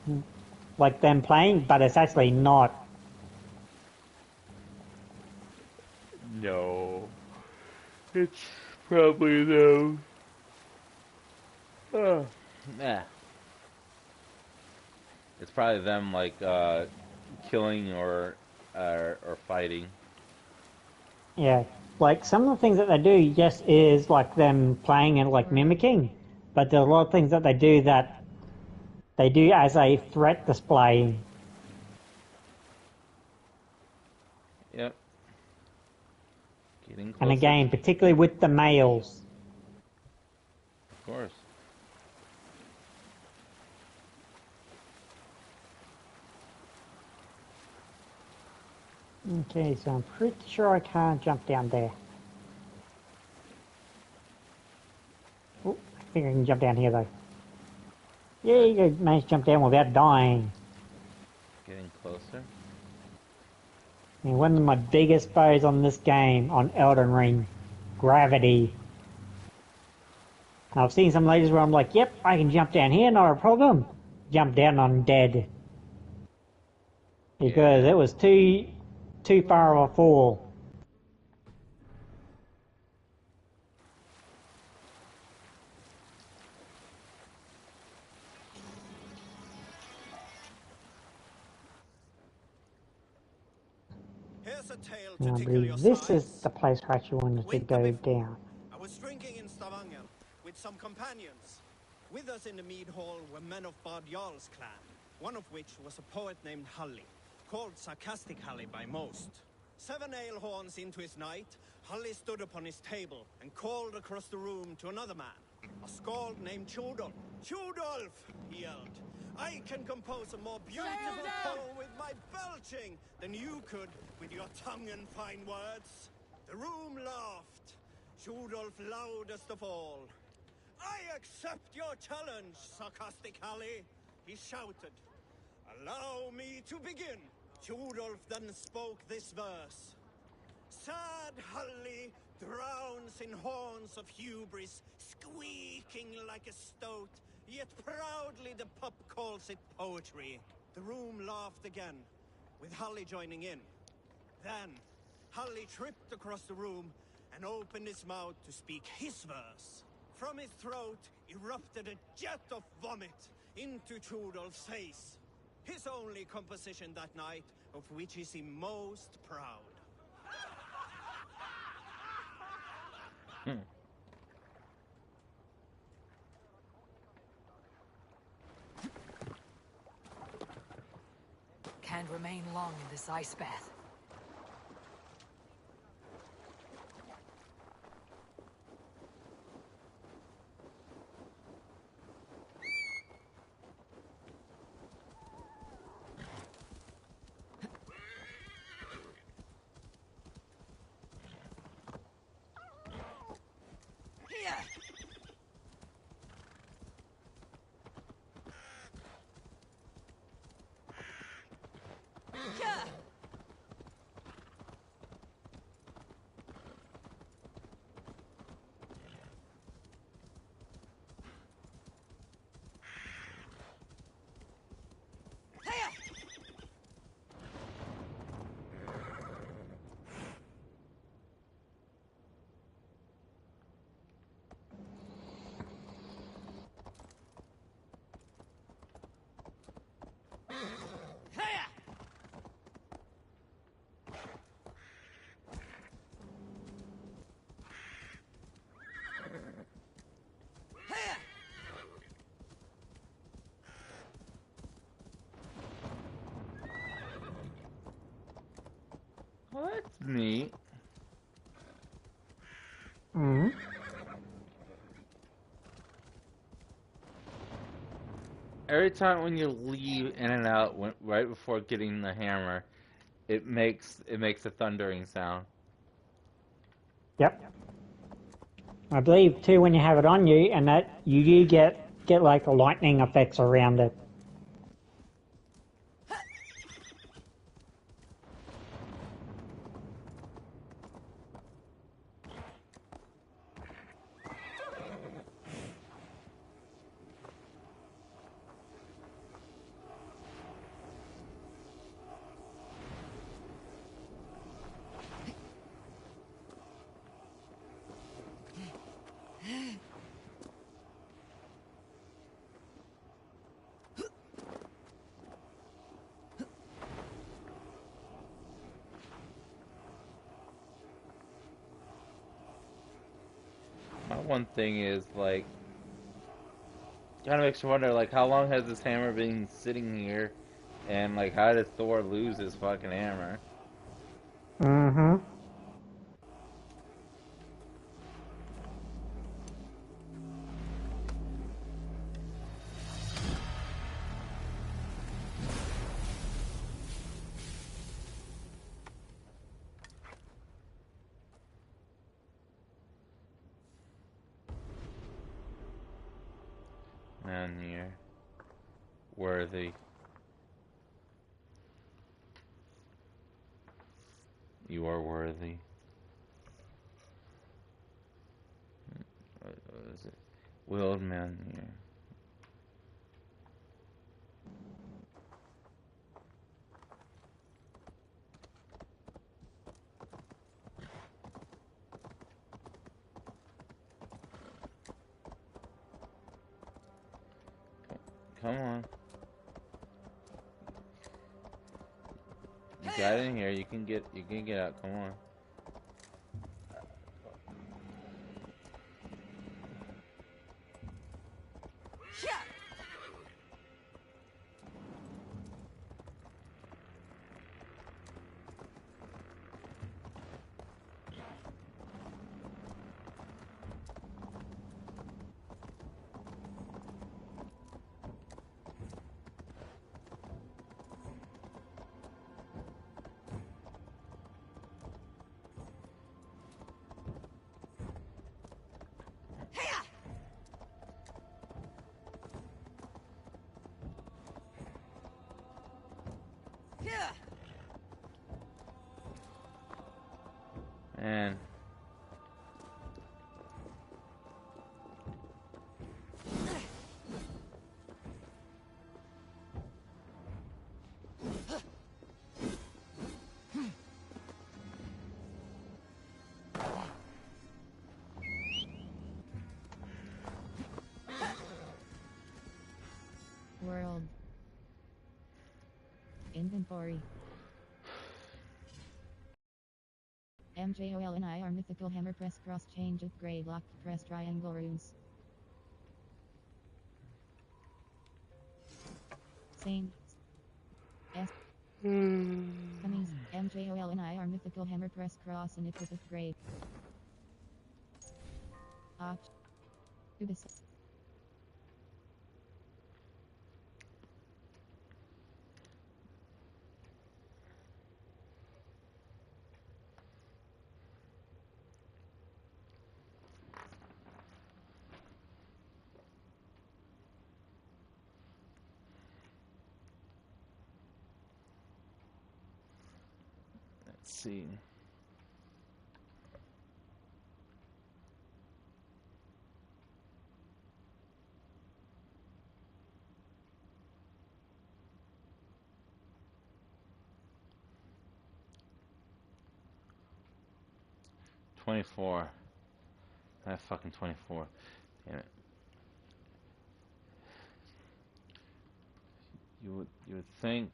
like them playing, but it's actually not. No. It's probably them. Yeah. It's probably them like killing or fighting. Yeah, like some of the things that they do, yes, is like them playing and like mimicking, but there are a lot of things that they do as a threat display. Yep. Getting And closer. again, particularly with the males. Of course. Okay, so I'm pretty sure I can't jump down there. Oh, I think I can jump down here though. Yeah, you managed to jump down without dying. Getting closer. I mean, one of my biggest foes on this game, on Elden Ring, gravity. I've seen some ladies where I'm like, yep, I can jump down here, not a problem. Jump down, I'm dead. Because it was too far of a fall. a tale And to I tickle your believe this is sides. the place where I actually wanted to Winter go before, down. I was drinking in Stavanger with some companions. With us in the mead hall were men of Bard Jarl's clan, one of which was a poet named Halli, called Sarcastic Halli by most. 7 ale horns into his night, Halli stood upon his table and called across the room to another man, a skald named Chodolf. Chodolf, he yelled, I can compose a more beautiful poem with my belching than you could with your tongue and fine words. The room laughed. Chodolf loudest of all. I accept your challenge, Sarcastic Halli, he shouted. Allow me to begin. Chodolf then spoke this verse. Sad Halli drowns in horns of hubris, squeaking like a stoat, yet proudly the pup calls it poetry. The room laughed again, with Halli joining in. Then, Halli tripped across the room and opened his mouth to speak his verse. From his throat erupted a jet of vomit into Chodolf's face. His only composition that night, of which he seemed most proud. Can't remain long in this ice bath. Well, that's neat. Mm-hmm. Every time when you leave in and out, right before getting the hammer, it makes a thundering sound. Yep. I believe too when you have it on you, and that you do get like the lightning effects around it. My one thing is like, kind of makes you wonder like how long has this hammer been sitting here, and like how did Thor lose his fucking hammer? Mm-hmm. Man, you're worthy. You are worthy. What is it? Willed man here. Come on. You got in here. You can get out. Come on. And World. Inventory. MJOLNI are mythical hammer press cross change upgrade lock press triangle runes. Same. S. Cummings. MJOLNI are mythical hammer press cross and equip upgrade. Ubis. let's see. $24. I have fucking 24. Damn it. You would think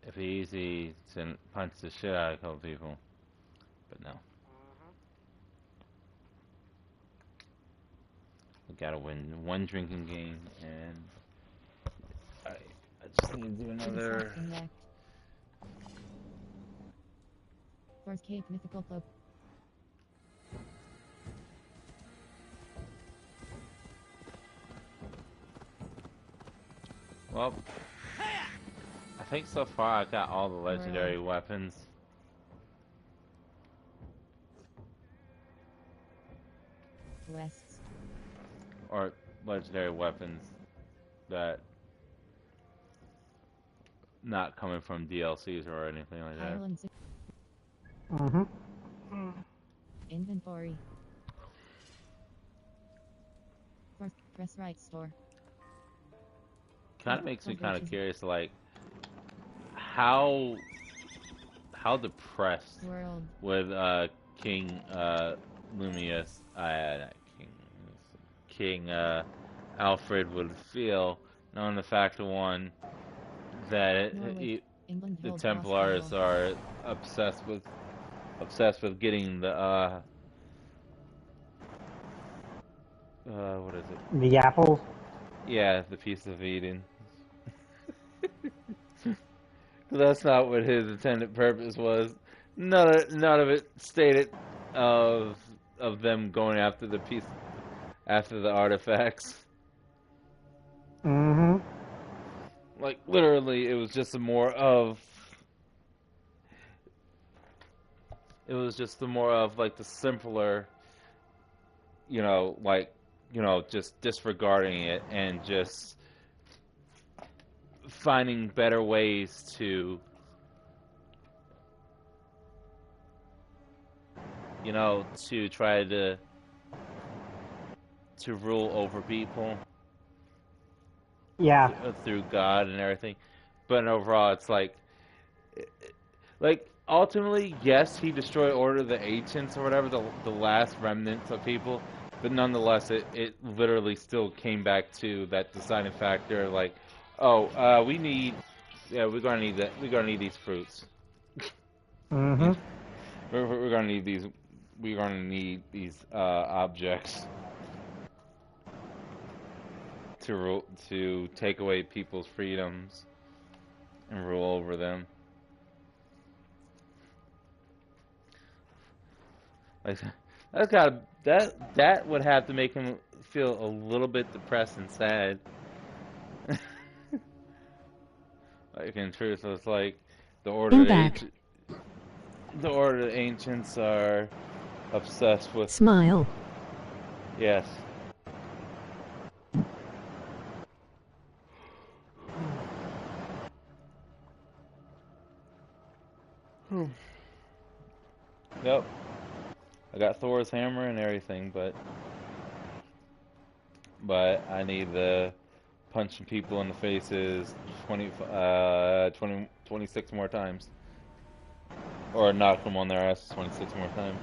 it'd be easy to punch the shit out of a couple people, but no. We gotta win one drinking game, and I just need to do another. Force Cape mythical cloak. Well, I think so far I got all the legendary weapons. Quests. Or legendary weapons that not coming from DLCs or anything like that. Inventory. Press right store. Kind of makes me kind of curious, like how depressed with King Lumius, King Alfred would feel, knowing the fact of one that the Templars are obsessed with getting the what is it? The apple. Yeah, the piece of Eden. That's not what his intended purpose was. None of it stated of them going after the piece, after the artifacts. Like literally, it was just more of like the simpler, just disregarding it and just finding better ways to, to try to rule over people. Yeah. Through God and everything. But overall, it's like ultimately, yes, he destroyed Order of the Ancients or whatever, the last remnants of people. But nonetheless, it literally still came back to that deciding factor, like, we need Yeah, we're gonna need that. We're gonna need these fruits. Mm-hmm. We're gonna need these. We're gonna need these objects to take away people's freedoms and rule over them. Like that would have to make him feel a little bit depressed and sad. Like in truth, it's like the order of the ancients are obsessed with smile. Yes. Yep. I got Thor's hammer and everything, but I need the punching people in the faces 26 more times. Or knock them on their asses 26 more times.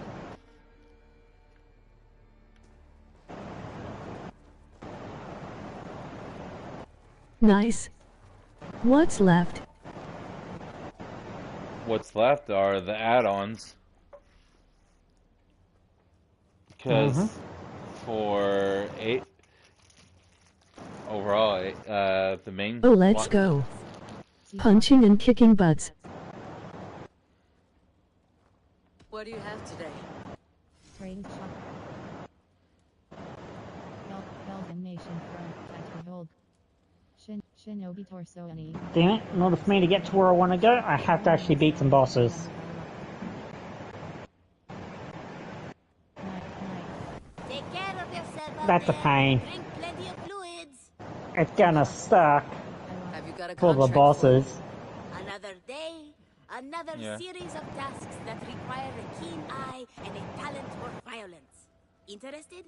Nice. What's left? What's left are the add-ons. Because for overall, the main... Oh, let's go. Punching and kicking butts. What do you have today? Trading shop. Belgian nation front. Tactical Volk. Shinobi torso any. Damn it, in order for me to get to where I want to go, I have to actually beat some bosses. Take care of yourself. That's a pain. Drink plenty of fluids. It's gonna suck Have you got a for the contract bosses. Another day, another Yeah. series of tasks that require a keen eye and a talent for violence. Interested?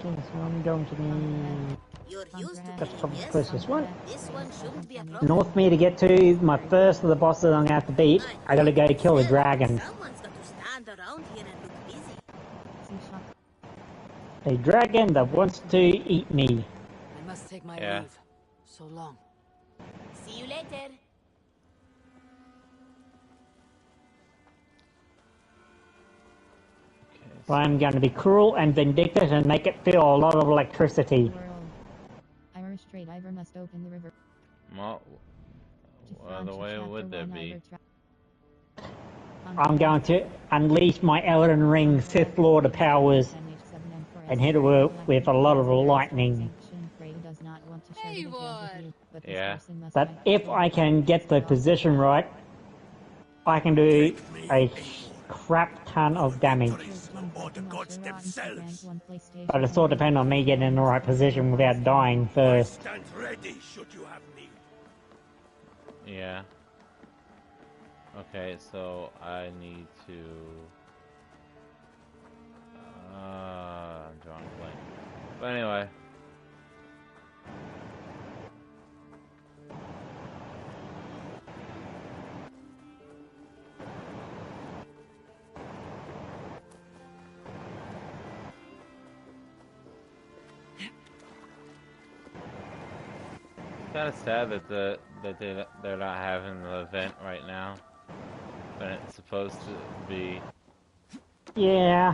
Okay, so I'm going to be... You're used to That's being, probably yes? closest one. This one shouldn't be a In problem. order for me to get to my first of the bosses I'm gonna have to beat, I gotta go kill the dragon. Someone's got to stand around here and look busy. A dragon that wants to eat me. I must take my Yeah. leave. So long. See you later. So I'm going to be cruel and vindictive and make it feel a lot of electricity. Irish trade Ivor must open the river. Well, what other way would there be? I'm going to unleash my Elden Ring Sith Lord powers and hit her with a lot of lightning. Hey, what? Yeah. But if I can get the position right, I can do a crap ton of damage. But it's all depend on me getting in the right position without dying first. Stand ready should you have need. Yeah. Okay, so I need to... I'm drawing a blank. But anyway. Kind of sad that they're not having the event right now, when it's supposed to be. Yeah.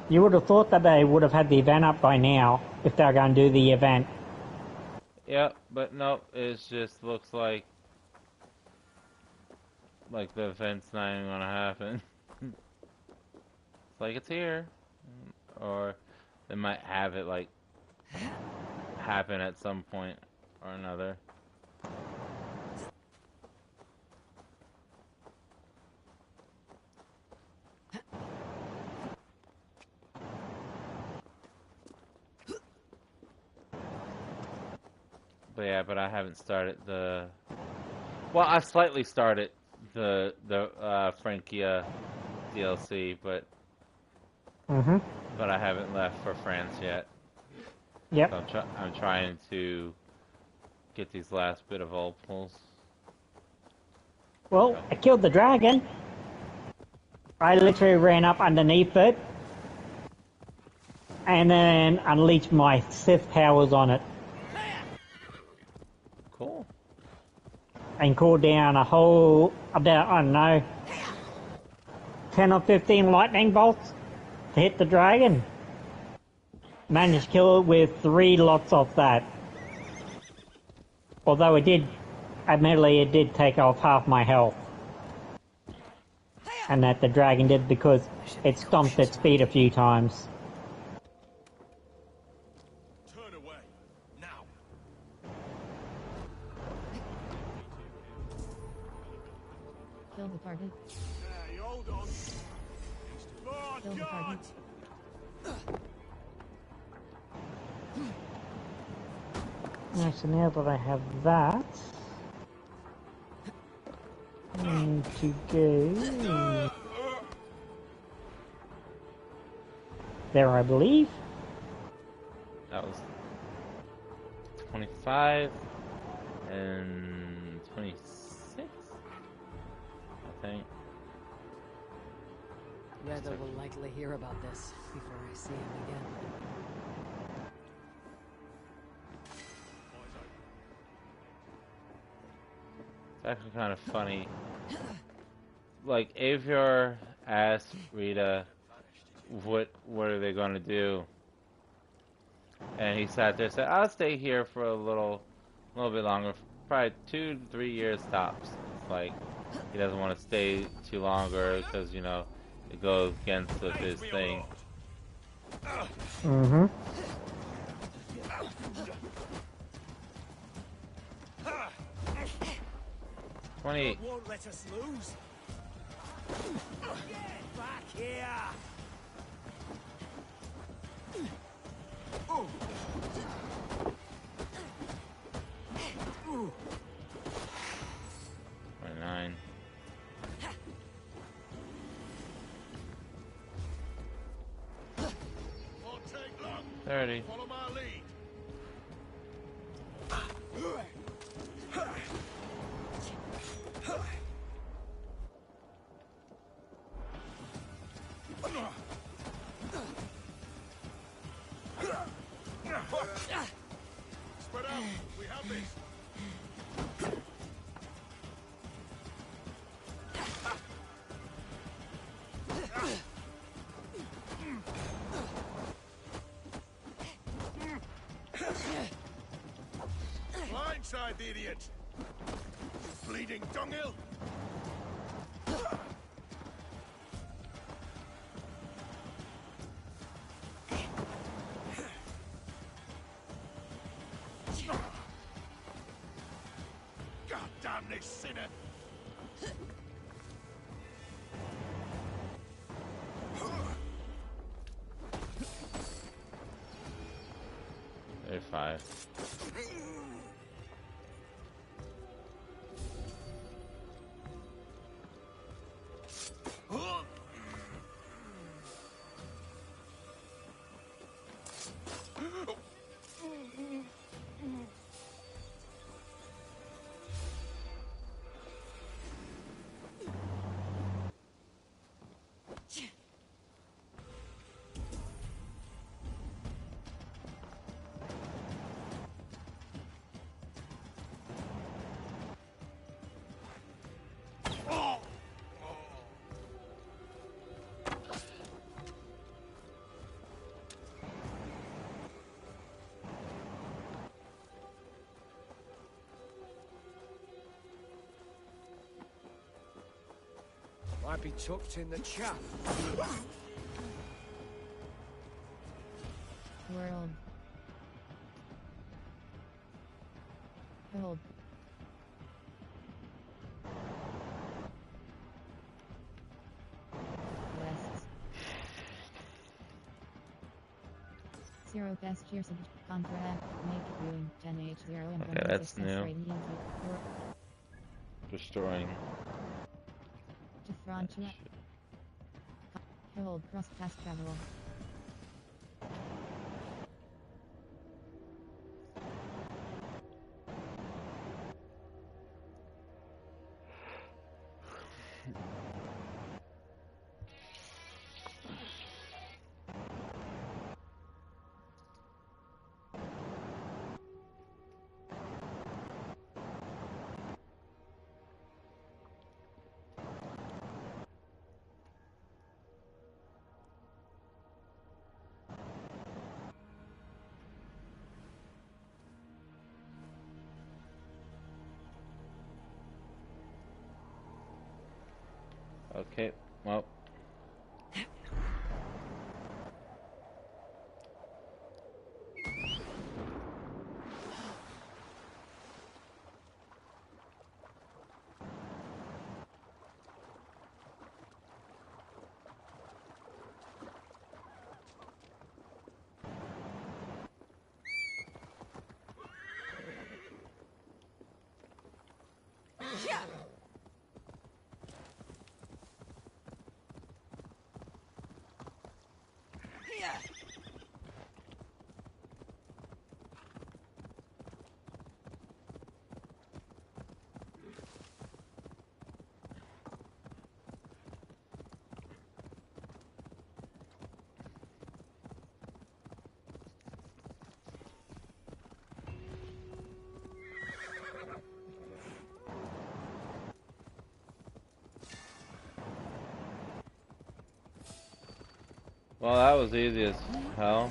You would have thought that they would have had the event up by now if they're going to do the event. Yeah, but nope. It just looks like the event's not even gonna happen. It's like it's here, or they might have it like happen at some point or another. But yeah, but I haven't started the. Well, I've slightly started the Frankia DLC, but I haven't left for France yet. Yep. So I'm trying to get these last bit of opals. Well, I killed the dragon. I literally ran up underneath it. and then unleash my Sith powers on it. Cool. And call down a whole, about, I don't know, 10 or 15 lightning bolts to hit the dragon. Managed to kill it with 3 lots of that. Although admittedly it did take off half my health. And that the dragon did because it stomped its feet a few times. Turn away. Now. Kill the target. Hey, hold on. Lord Kill the God! target. Right, so now that I have that, I need to go there, I believe. That was 25 and 26, I think. Weather will likely hear about this before I see him again. It's actually kind of funny. Like, Avior asked Rita, what are they going to do? And he sat there and said, I'll stay here for a little bit longer, probably 2 to 3 years tops. It's like, he doesn't want to stay too longer because, you know, it goes against with his thing. Mm-hmm. Won't let us lose. Get back here. Oh. 29. Won't take long. 30. Follow my lead. Spread out. We have this. Blindside the idiot. Bleeding dunghill. God damn this sinner! 35. Might be tucked in the chaff. World. Hold. West. 0 best years of contract. Make viewing 10H0 and Okay, that's new. Destroying. Differential. Hold cross fast travel. Okay, well. Well, that was easy as hell.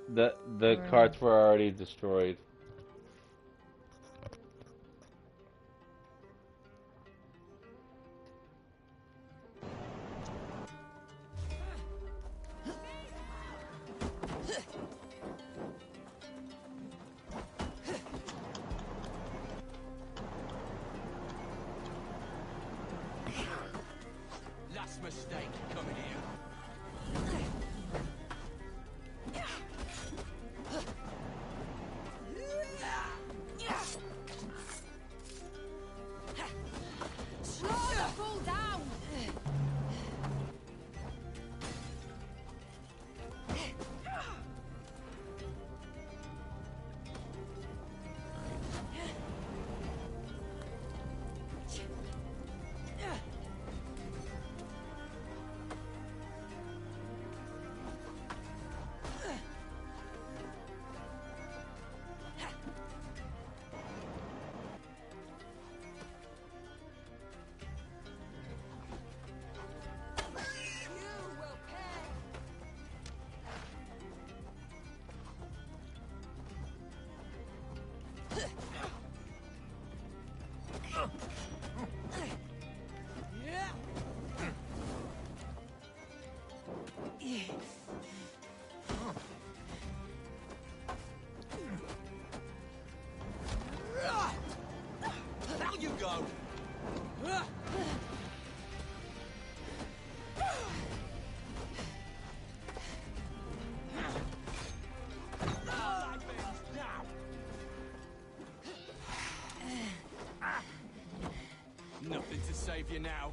The carts were already destroyed. Last mistake coming here. Fall down! Down you go! Nothing to save you now.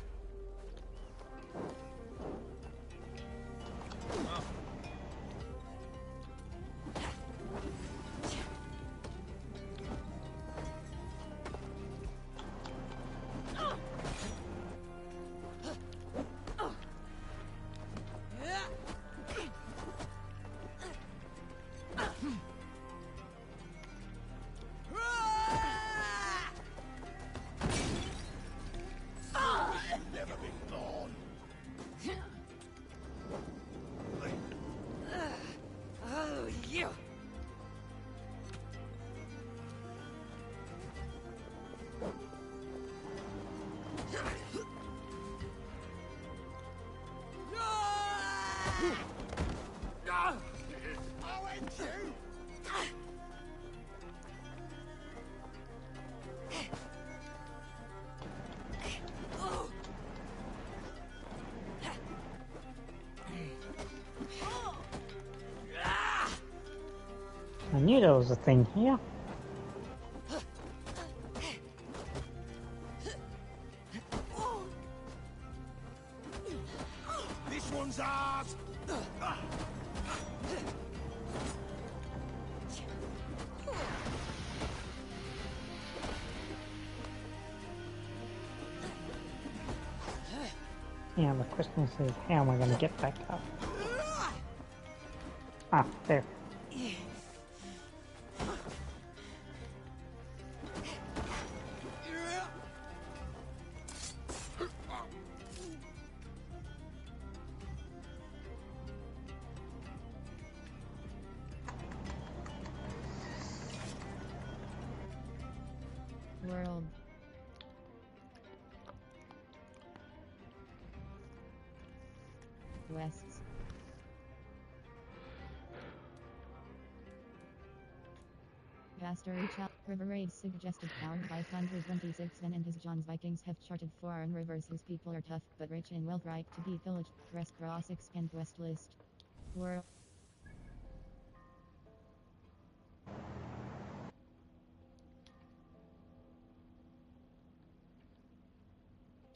I knew there was a thing here. This one's ours! Yeah, the question is, how am I going to get back up? Ah, there. World. Quests. Gaster River Raid suggested powered 526 and his John's Vikings have charted foreign rivers whose people are tough but rich in wealth right to be pillaged. Press cross expand quest list. World.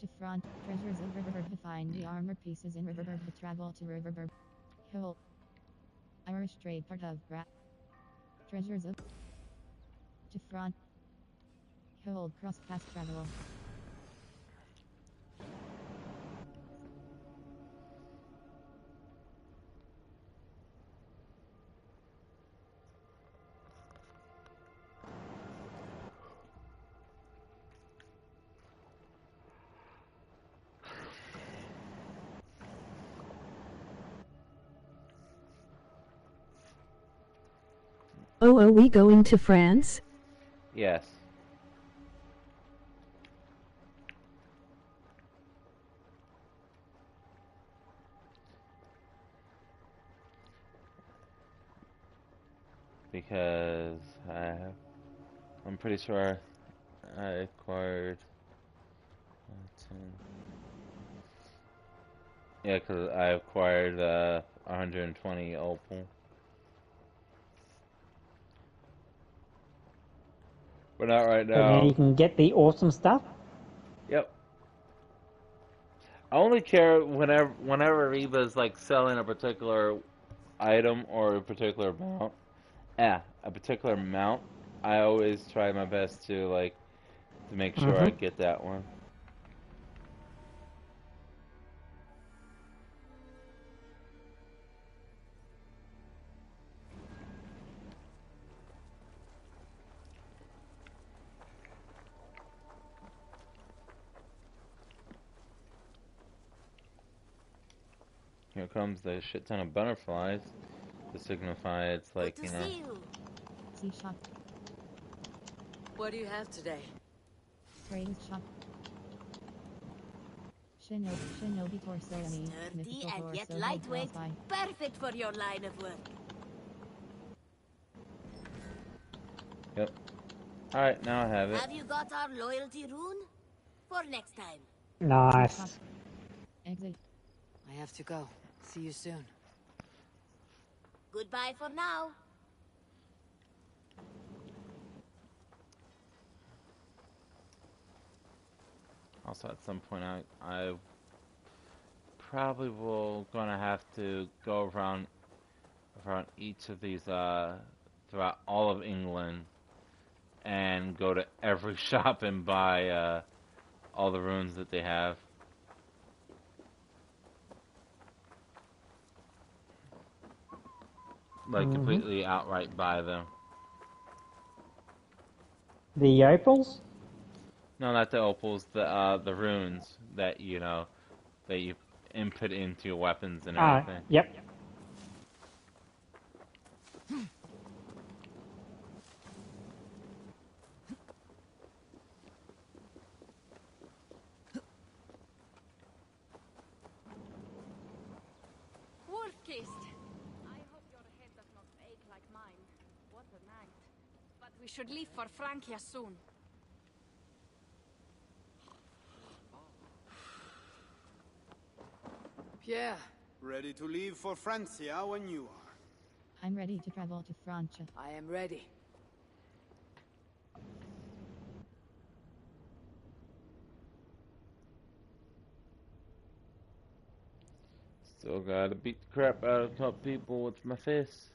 To front, treasures of Riverburg to find the armor pieces in Riverburg to travel to Riverburg. Hill. Irish trade part of Rat. Treasures of to front. Hold cross fast travel. Oh, are we going to France? Yes. Because I'm pretty sure I acquired 10. Yeah, because I acquired 120 opal. But not right So now now. you can get the awesome stuff? Yep. I only care whenever Reba's like selling a particular item or a particular mount. A particular mount. I always try my best to make sure I get that one. Here comes the shit ton of butterflies to signify it's like, you know. See shop. What do you have today? Trade shop. Shinobi torso any. Sturdy and yet lightweight. Perfect for your line of work. Yep. Alright, now I have it. Have you got our loyalty rune? For next time. Nice. Exit. I have to go. See you soon. Goodbye for now. Also, at some point, I probably will gonna have to go around each of these throughout all of England and go to every shop and buy all the runes that they have. Like completely outright buy them. The opals? No, not the opals. The runes that you input into your weapons and everything. Yep. I hope your head does not ache like mine. What a night. But we should leave for Francia soon. Pierre. Ready to leave for Francia when you are. I'm ready to travel to Francia. I am ready. Still gotta beat the crap out of a couple people with my fists.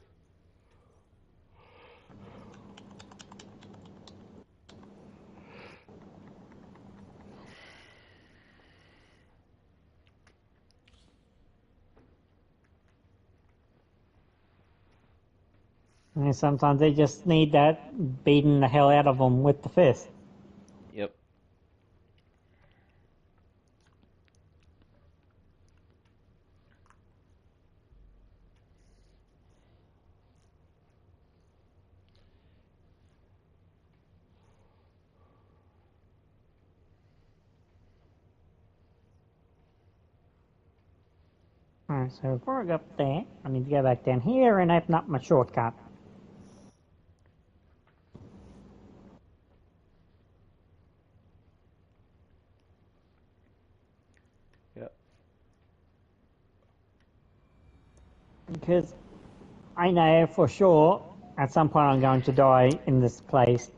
And sometimes they just need that beating the hell out of them with the fist. Yep. Alright, so before I go up there, I need to go back down here and open up my shortcut. Yep. Because I know for sure at some point I'm going to die in this place.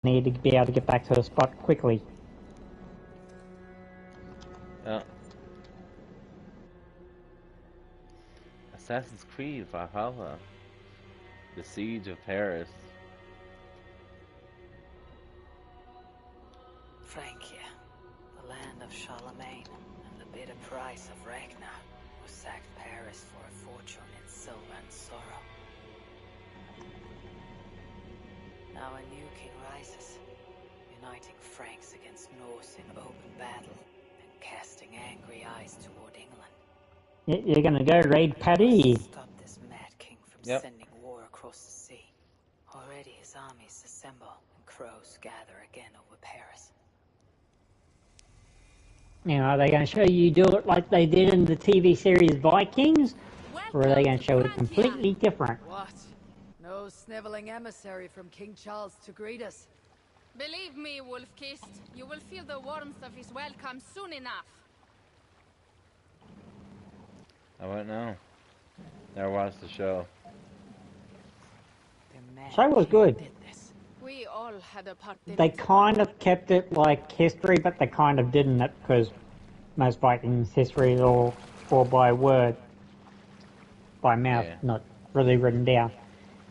I need to be able to get back to the spot quickly. Yeah. Assassin's Creed Valhalla. The Siege of Paris. Francia, the land of Charlemagne, and the bitter price of Ragnar, who sacked Paris for a fortune in silver and sorrow. Now a new king rises, uniting Franks against Norse in open battle, and casting angry eyes toward England. You're gonna go raid Paris? Stop this mad king from Yep. sending war across the sea. Already his armies assemble, and crows gather again over Paris. Now, are they going to show you do it like they did in the TV series Vikings? Or are they going to show it completely different? What? No sniveling emissary from King Charles to greet us. Believe me, Wolf-Kissed, you will feel the warmth of his welcome soon enough. I won't know. Never watched the show. Show was good. We all had a part in They it. kind of kept it like history, but they kind of didn't it because most Vikings history is all by word, by mouth, Yeah. not really written down.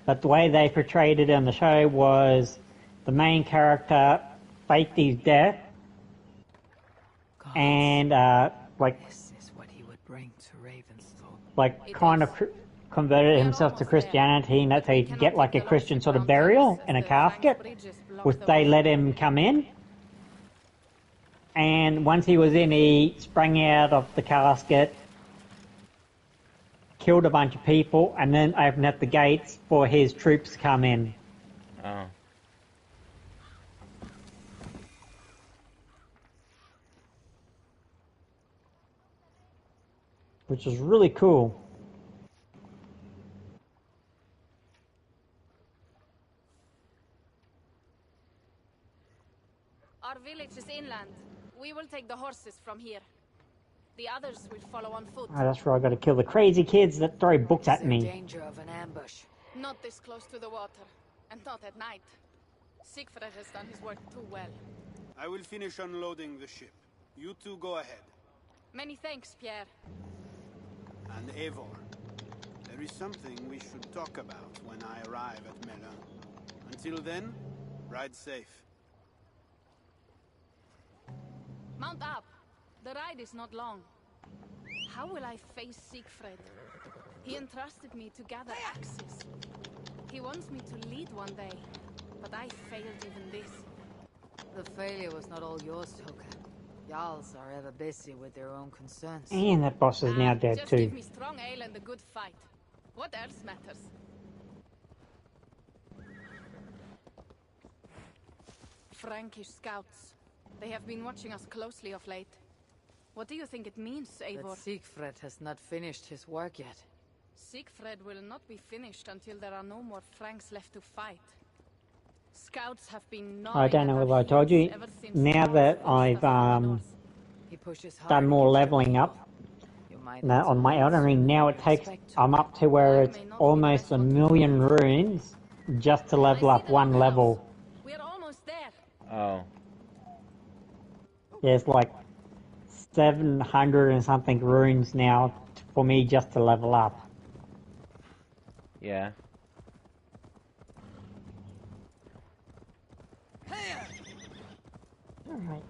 But the way they portrayed it in the show was the main character faked his death and This is what he would bring to Ravensthorpe. like kind of converted himself to Christianity, and that so he could get like a Christian sort of burial in a casket, which they let him come in. And once he was in, he sprang out of the casket, killed a bunch of people, and then opened up the gates for his troops to come in. Oh. Which is really cool. Our village is inland. We will take the horses from here. The others will follow on foot. Oh, that's where I got to kill the crazy kids that throw books at me. Danger of an ambush. Not this close to the water, and not at night. Siegfried has done his work too well. I will finish unloading the ship. You two go ahead. Many thanks, Pierre. And Eivor, there is something we should talk about when I arrive at Melun. Until then, ride safe. Mount up. The ride is not long. How will I face Siegfried? He entrusted me to gather axes. He wants me to lead one day, but I failed even this. The failure was not all yours, Toka. Jarls are ever busy with their own concerns. And that boss is now dead Just too. give me strong ale and a good fight. What else matters? Frankish scouts. They have been watching us closely of late. What do you think it means, Eivor? But Siegfried has not finished his work yet. Siegfried will not be finished until there are no more Franks left to fight. Scouts have been I don't know whether I told you, now that I've He pushes hard done more against leveling your up You might now on my Elden Ring, now it takes, I'm up to where it's almost 1,000,000 runes just to level up one level. We're almost there. Oh. There's like 700 and something runes now for me just to level up. Yeah. Alright.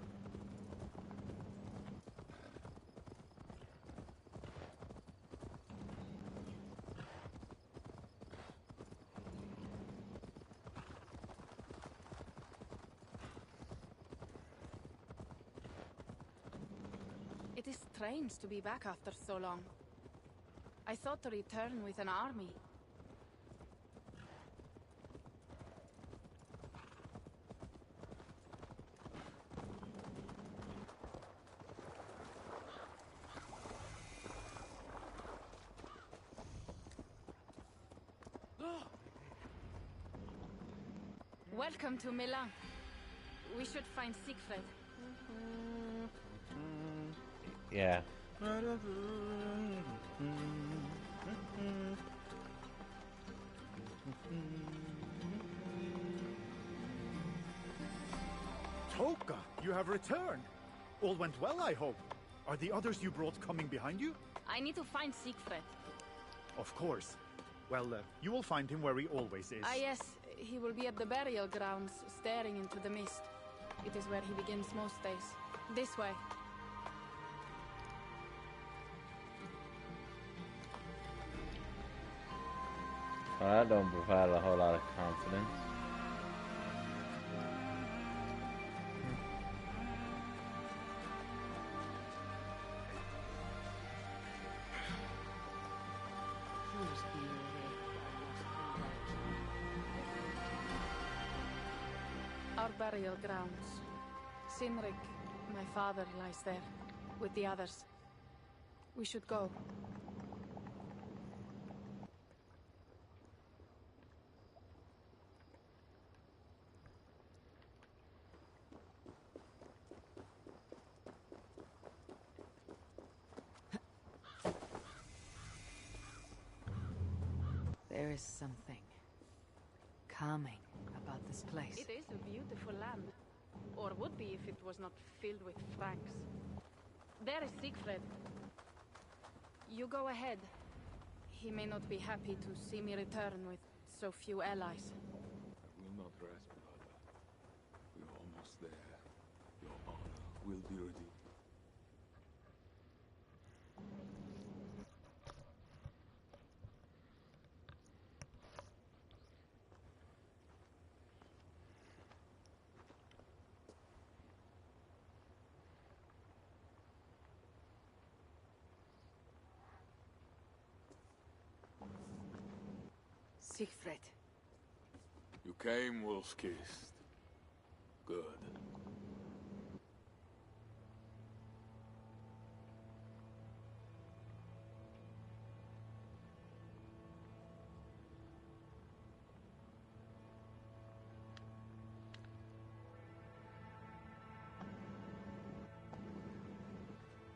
It is strange to be back after so long. I thought to return with an army. Welcome to Milan. We should find Siegfried. Yeah. Toka, you have returned. All went well, I hope. Are the others you brought coming behind you? I need to find Siegfried. Of course. Well, you will find him where he always is. Ah yes, he will be at the burial grounds, staring into the mist. It is where he begins most days. This way. Well, that don't provide a whole lot of confidence. Our burial grounds. Sinrik, my father, lies there, with the others. We should go. There is something calming about this place. It is a beautiful land. Or would be if it was not filled with Franks. There is Siegfried. You go ahead. He may not be happy to see me return with so few allies. I will not rest, brother. We're almost there. Your honor will be redeemed. Siegfried. You came, wolf-kissed. Good.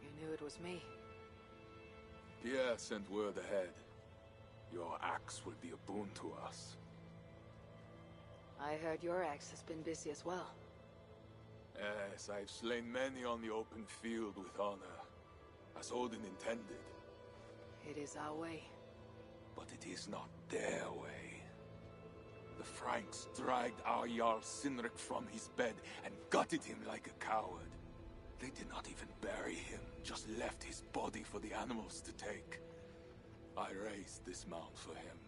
You knew it was me. Pierre sent word ahead. Your axe will be a boon to us. I heard your axe has been busy as well. Yes, I've slain many on the open field with honor, as Odin intended. It is our way. But it is not their way. The Franks dragged our Jarl Sinrik from his bed and gutted him like a coward. They did not even bury him, just left his body for the animals to take. I raised this mound for him.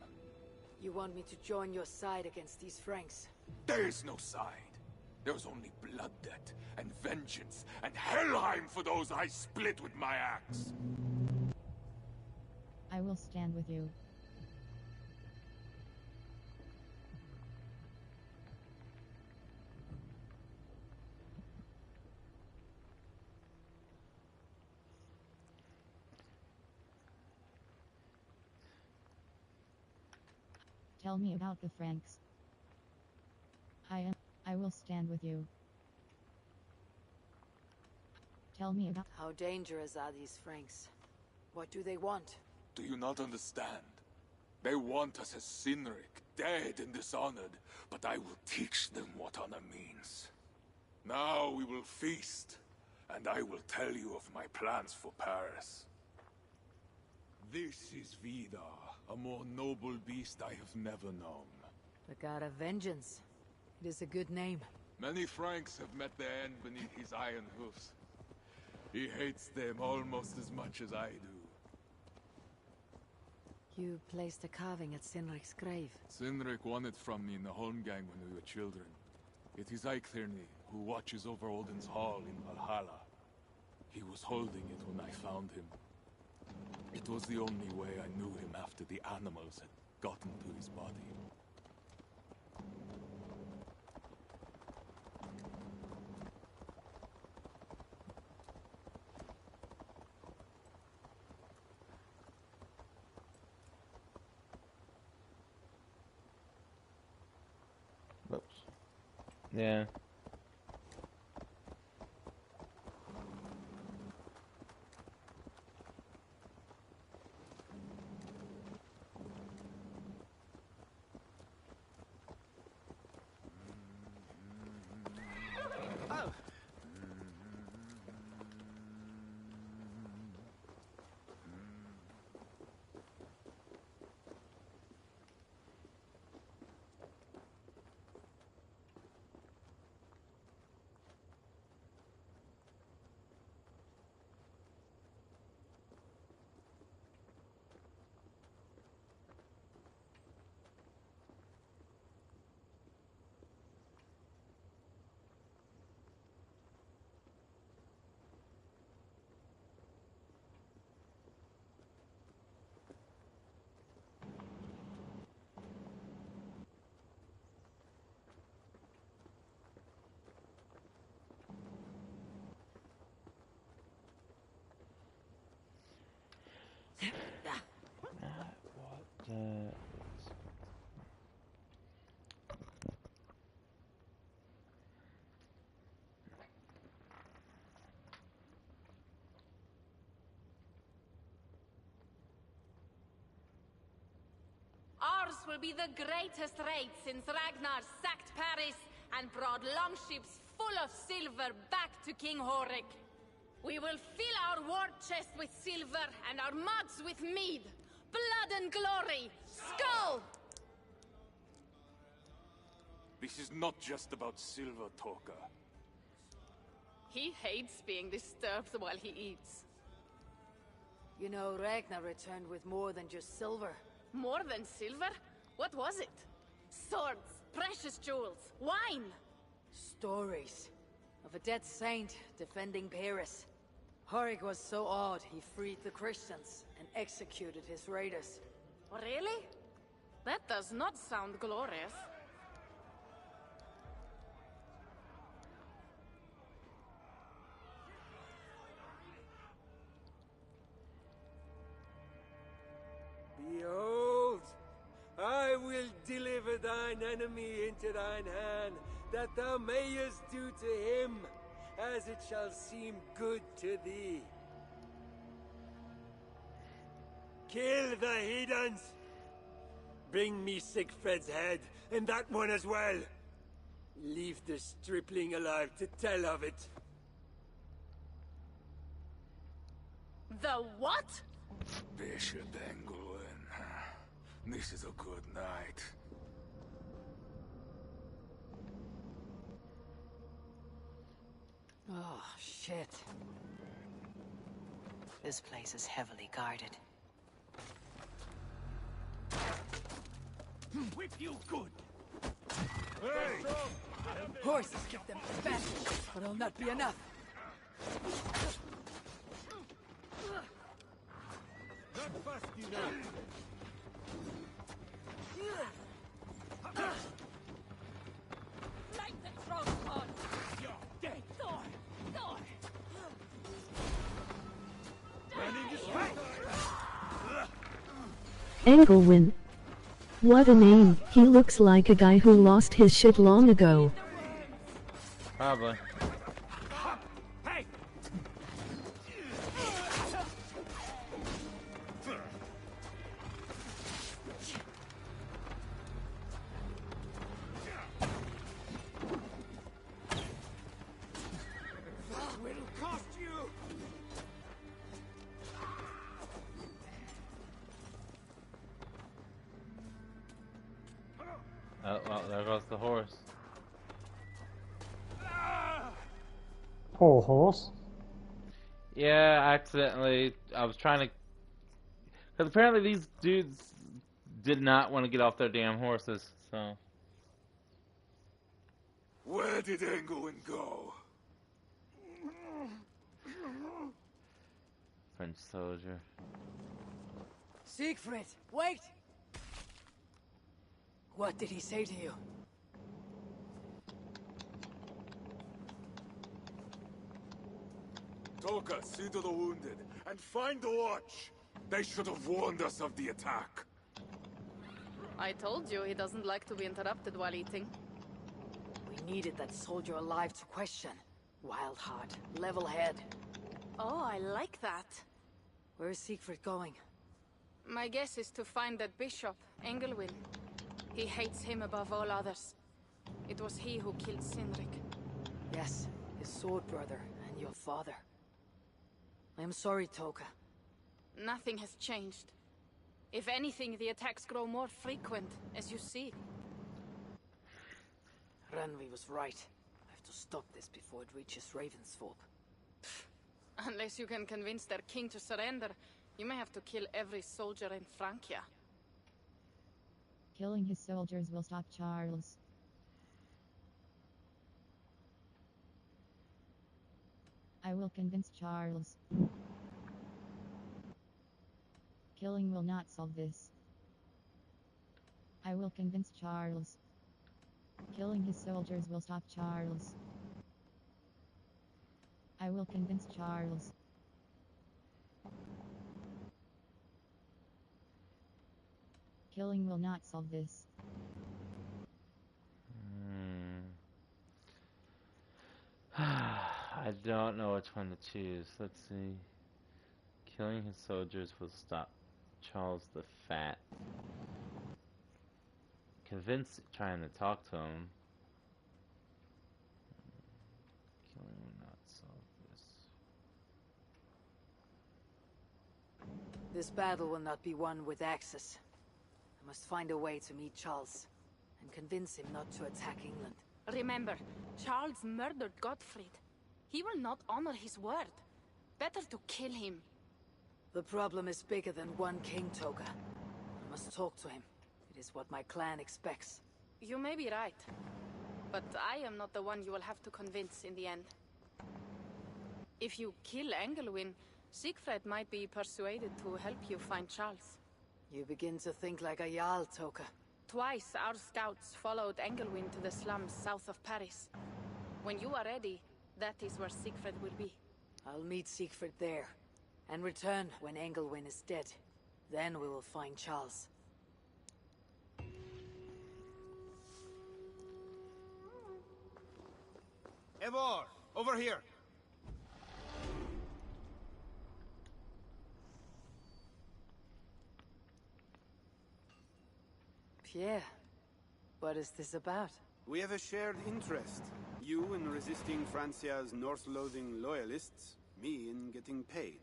You want me to join your side against these Franks? There is no side. There is only blood debt, and vengeance, and Helheim for those I split with my axe. I will stand with you. Tell me about the Franks. I will stand with you. Tell me about... How dangerous are these Franks? What do they want? Do you not understand? They want us as Sinrik, dead and dishonored, but I will teach them what honor means. Now we will feast, and I will tell you of my plans for Paris. This is Vidar, a more noble beast I have never known. The god of vengeance. It is a good name. Many Franks have met their end beneath his iron hoofs. He hates them almost as much as I do. You placed a carving at Sinrik's grave. Sinrik won it from me in the Holmgang when we were children. It is Eiktherni, who watches over Odin's hall in Valhalla. He was holding it when I found him. It was the only way I knew him after the animals had gotten to his body. Whoops. Yeah. Ours will be the greatest raid since Ragnar sacked Paris and brought longships full of silver back to King Horik. We will fill our war chest with silver and our mugs with mead. Blood and glory! Skull! This is not just about silver, Toka. He hates being disturbed while he eats. You know, Ragnar returned with more than just silver. More than silver? What was it? Swords, precious jewels, wine! Stories of a dead saint defending Paris. Horik was so awed he freed the Christians and executed his raiders. Really? That does not sound glorious. Behold, I will deliver thine enemy into thine hand, that thou mayest do to him as it shall seem good to thee. Kill the heathens! Bring me Sigfred's head, and that one as well. Leave the stripling alive to tell of it. The what? Bishop Engelwin. This is a good night. Oh, shit. This place is heavily guarded. Whip you good! Hey! Horses give them fast, but it'll not be enough. Not fast enough! Light the crossbow! You're dead! Thor! Thor! Running this way! Engelwin. What a name. He looks like a guy who lost his shit long ago. Probably. Hey! Will cost you! Oh, well, there goes the horse. Poor horse. Yeah, accidentally. I was trying to... Because apparently these dudes did not want to get off their damn horses, so... Where did Engelwin go? French soldier. Siegfried, wait! What did he say to you? Toka, see to the wounded, and find the watch! They should have warned us of the attack. I told you he doesn't like to be interrupted while eating. We I needed that soldier alive to question. Wild heart, level head. Oh, I like that. Where is Siegfried going? My guess is to find that bishop, Engelwin. He hates him above all others. It was he who killed Cynric. Yes, his sword brother and your father. I am sorry, Toka. Nothing has changed. If anything, the attacks grow more frequent, as you see. Randvi was right. I have to stop this before it reaches Ravensthorpe. Unless you can convince their king to surrender, you may have to kill every soldier in Francia. Killing his soldiers will stop Charles. I will convince Charles. Killing will not solve this. I will convince Charles. Killing his soldiers will stop Charles. I will convince Charles. Killing will not solve this. I don't know which one to choose. Let's see. Killing his soldiers will stop Charles the Fat. Convince trying to talk to him. Killing will not solve this. This battle will not be won with axes. I must find a way to meet Charles and convince him not to attack England. Remember, Charles murdered Gottfried. He will not honor his word. Better to kill him. The problem is bigger than one king, Toga. I must talk to him. It is what my clan expects. You may be right. But I am not the one you will have to convince in the end. If you kill Engelwin, Siegfried might be persuaded to help you find Charles. You begin to think like a Jarl, Toka. Twice our scouts followed Engelwin to the slums south of Paris. When you are ready, that is where Siegfried will be. I'll meet Siegfried there, and return when Engelwin is dead. Then we will find Charles. Eivor, over here! Pierre, what is this about? We have a shared interest. You in resisting Francia's Norse-loathing loyalists, me in getting paid.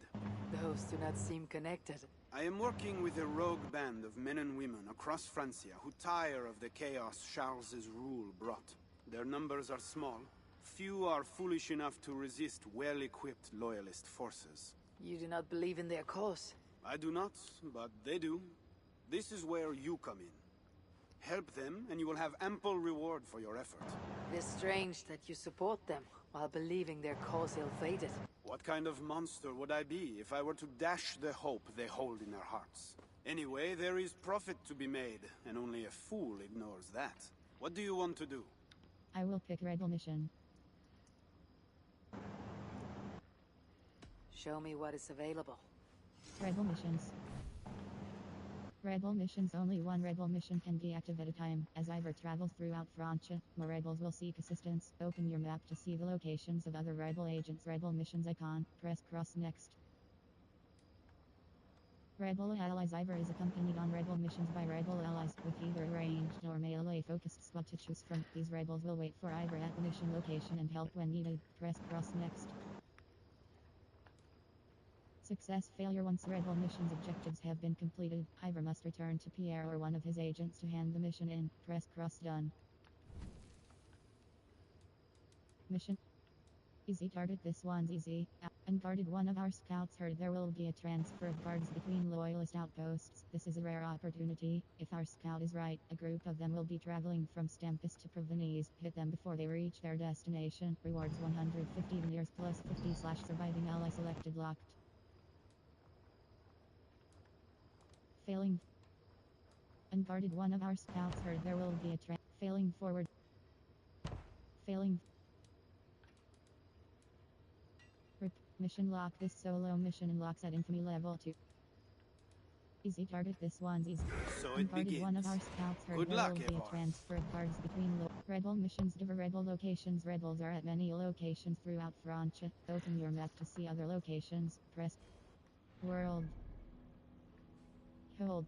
Those do not seem connected. I am working with a rogue band of men and women across Francia who tire of the chaos Charles's rule brought. Their numbers are small. Few are foolish enough to resist well-equipped loyalist forces. You do not believe in their cause? I do not, but they do. This is where you come in. Help them, and you will have ample reward for your effort. It is strange that you support them, while believing their cause ill-fated. What kind of monster would I be if I were to dash the hope they hold in their hearts? Anyway, there is profit to be made, and only a fool ignores that. What do you want to do? I will pick Rebel Mission. Show me what is available. Rebel Missions. Rebel Missions. Only one Rebel Mission can be active at a time. As Ivor travels throughout Francia, more Rebels will seek assistance. Open your map to see the locations of other Rebel agents. Rebel Missions icon. Press cross next. Rebel Allies. Ivor is accompanied on Rebel Missions by Rebel Allies, with either a ranged or melee-focused squad to choose from. These Rebels will wait for Ivor at the mission location and help when needed. Press cross next. Success failure. Once Rebel mission's objectives have been completed, Ivor must return to Pierre or one of his agents to hand the mission in. Press cross done. Mission. Easy target. This one's easy. Unguarded. One of our scouts heard there will be a transfer of guards between loyalist outposts. This is a rare opportunity. If our scout is right, a group of them will be traveling from Stampus to Provenise. Hit them before they reach their destination. Rewards 150 veneers plus 50/surviving ally selected locked. Failing. Unguarded. One of our scouts heard there will be a failing forward. Failing. Rip. Mission lock. This solo mission unlocks at infamy level 2. Easy target. This one's easy. So it Unguarded. begins. One of our scouts heard Good there luck, will be Eivor. a transfer of guards between Red Bull missions. Give Red Bull locations. Red Bulls are at many locations throughout Francia. Open your map to see other locations. Press World. Hold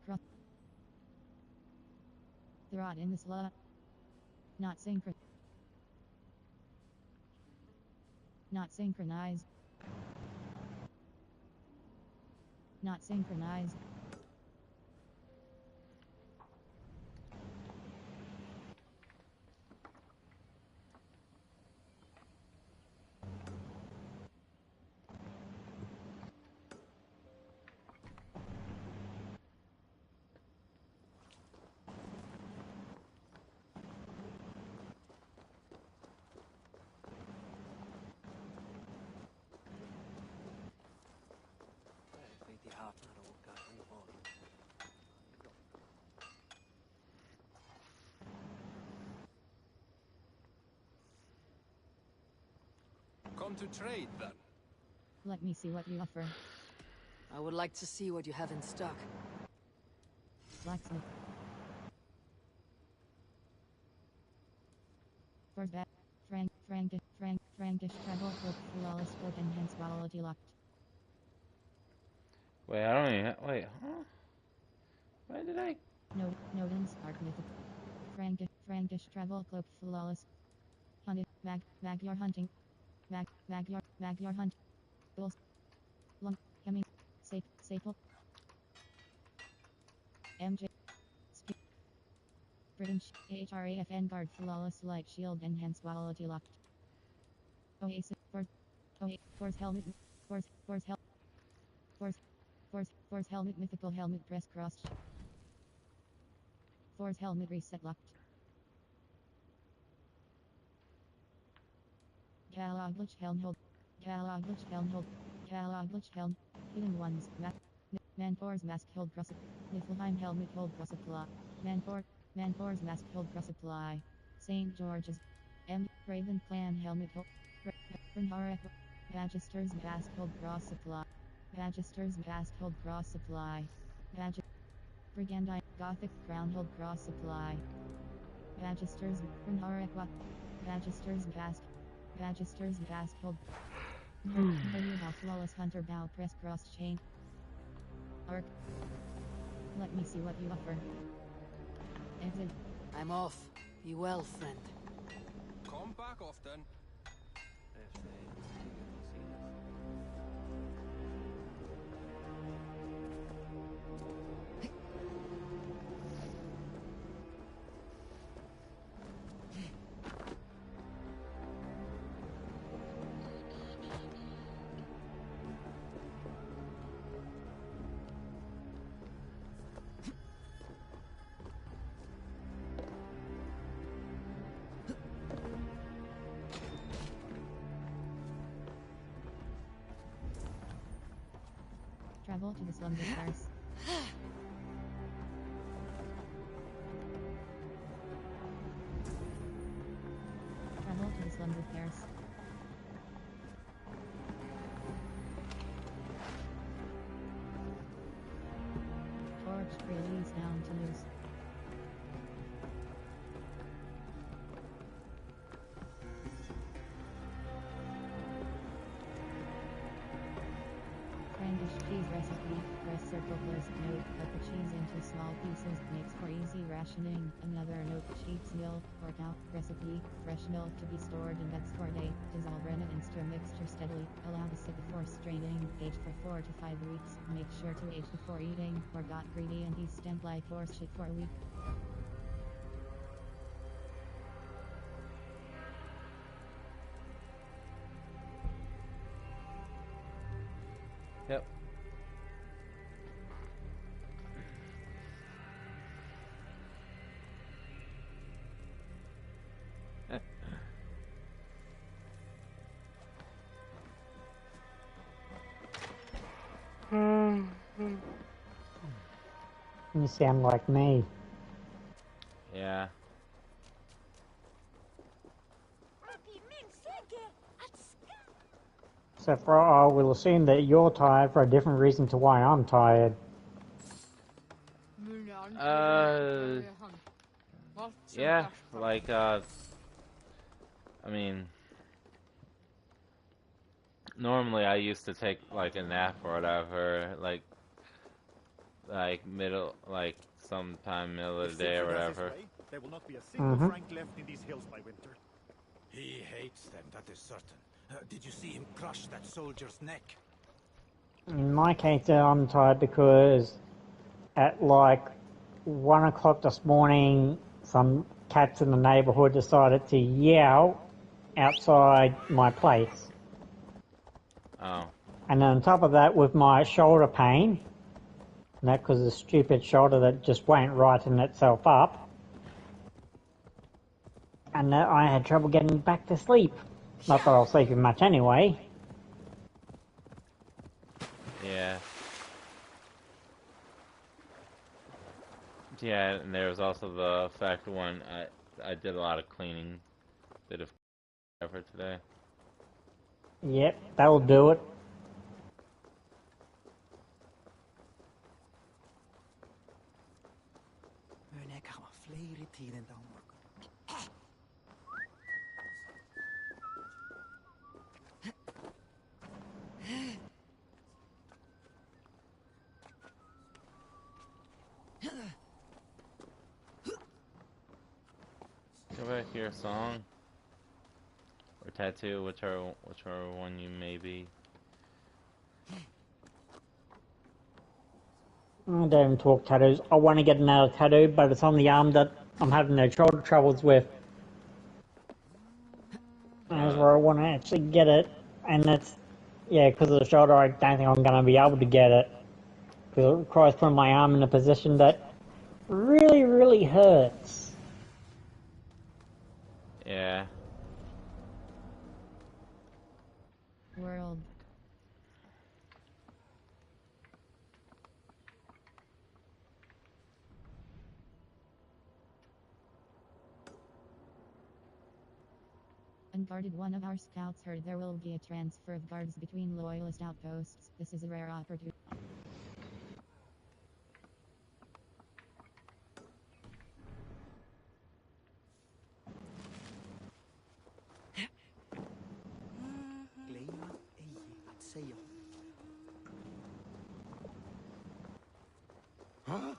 cross. Throt in the slot. Not synchronized. Not synchronized. Not synchronized. Come to trade, then. Let me see what you offer. I would like to see what you have in stock. Blacksmith. First back. Frankish travel book flawless book enhanced quality locked. Wait, I don't even. Wait, huh? Why did I? No, Nodens Arc Mythic. Frankish travel cloak flawless. Hunted backyard hunting. Backyard hunt. Bulls. Lung. Hemming. Staple. MJ. Speed. British. HRAFN guard flawless light shield enhanced quality locked. Oasis. Force helmet. Force helmet mythical helmet press cross. Force helmet reset locked. Galaglich Helm. Hidden ones. Manfor's mask hold cross. Niflheim helmet hold cross supply. Manfor's mask hold cross supply. St. George's. M. Raven clan helmet hold. Renharek. Magister's mask hold cross supply. Magister's mask hold cross supply. Brigandine Gothic crown hold cross supply. Magister's Renharek. Magister's mask hold. Flawless hunter bow press cross chain. Arc. Let me see what you offer. Exit. I'm off. Be well, friend. Come back often. Travel to the slums of Paris. Travel to the slums of Paris. Torch release down to loose. Cheese recipe. Press circle place note. Cut the cheese into small pieces. Mix for easy rationing. Another note. Sheep's milk. Or cow. Recipe. Fresh milk to be stored in vats for a day. Dissolve in and stir mixture steadily. Allow to sit before straining. Age for 4 to 5 weeks. Make sure to age before eating. Or got greedy and eat stemmed like horse shit for a week. Yep. You sound like me. Yeah. So I will assume that you're tired for a different reason to why I'm tired. Yeah, like, I mean, normally I used to take, like, a nap or whatever, like, sometime middle of the If day or Siegfried has his whatever. way, there will not be a single Frank left in these hills by winter. He hates them, that is certain. Did you see him crush that soldier's neck? In my case, I'm tired because at like 1 o'clock this morning, some cats in the neighbourhood decided to yell outside my place. Oh. And then on top of that, with my shoulder pain, and that because of the stupid shoulder that just won't righten itself up, and that I had trouble getting back to sleep. Not that I was sleeping much anyway. Yeah. Yeah, and there was also the fact when I did a lot of cleaning, bit of effort today. Yep, that'll do it. Go back here, song or tattoo, whichever one you may be. I don't even talk tattoos. I want to get another tattoo, but it's on the arm that I'm having no shoulder troubles with. That's where I want to actually get it, and that's, yeah, because of the shoulder, I don't think I'm going to be able to get it. Because it requires putting my arm in a position that really, really hurts. Yeah. World. Unguarded, one of our scouts heard there will be a transfer of guards between loyalist outposts. This is a rare opportunity. Huh?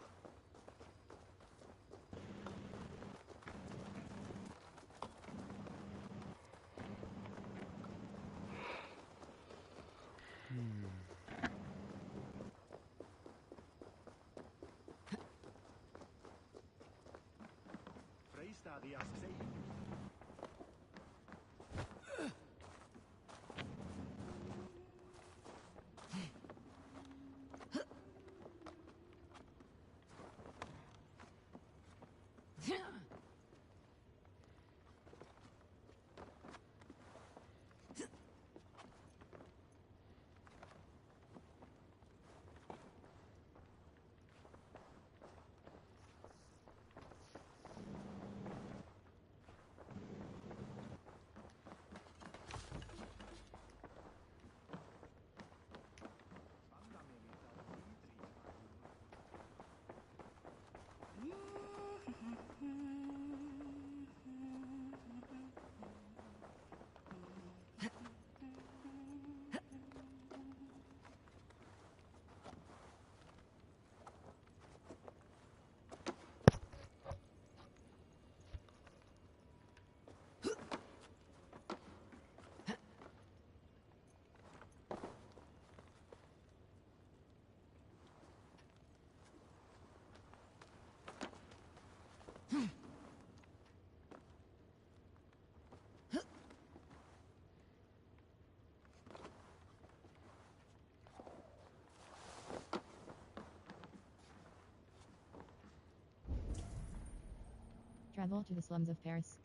Travel to the slums of Paris.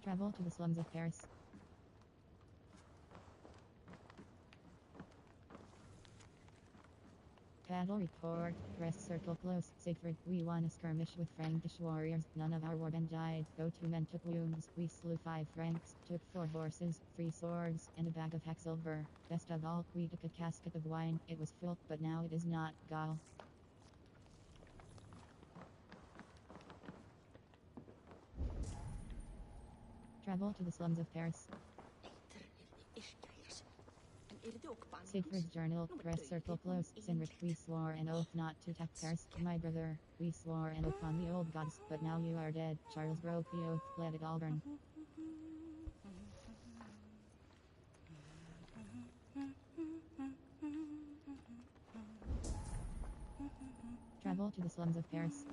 Travel to the slums of Paris. Battle report. Rest circle close. Siegfried, we won a skirmish with Frankish warriors. None of our warband died. Though 2 men took wounds. We slew 5 Franks, took 4 horses, 3 swords, and a bag of hacksilver. Best of all, we took a casket of wine. It was full, but now it is not. Gall. Travel to the slums of Paris. Siegfried's journal. Press circle close. Sinric, we swore an oath not to attack Paris. My brother, we swore an oath on the old gods, but now you are dead. Charles broke the oath. Let it all burn. Travel to the slums of Paris.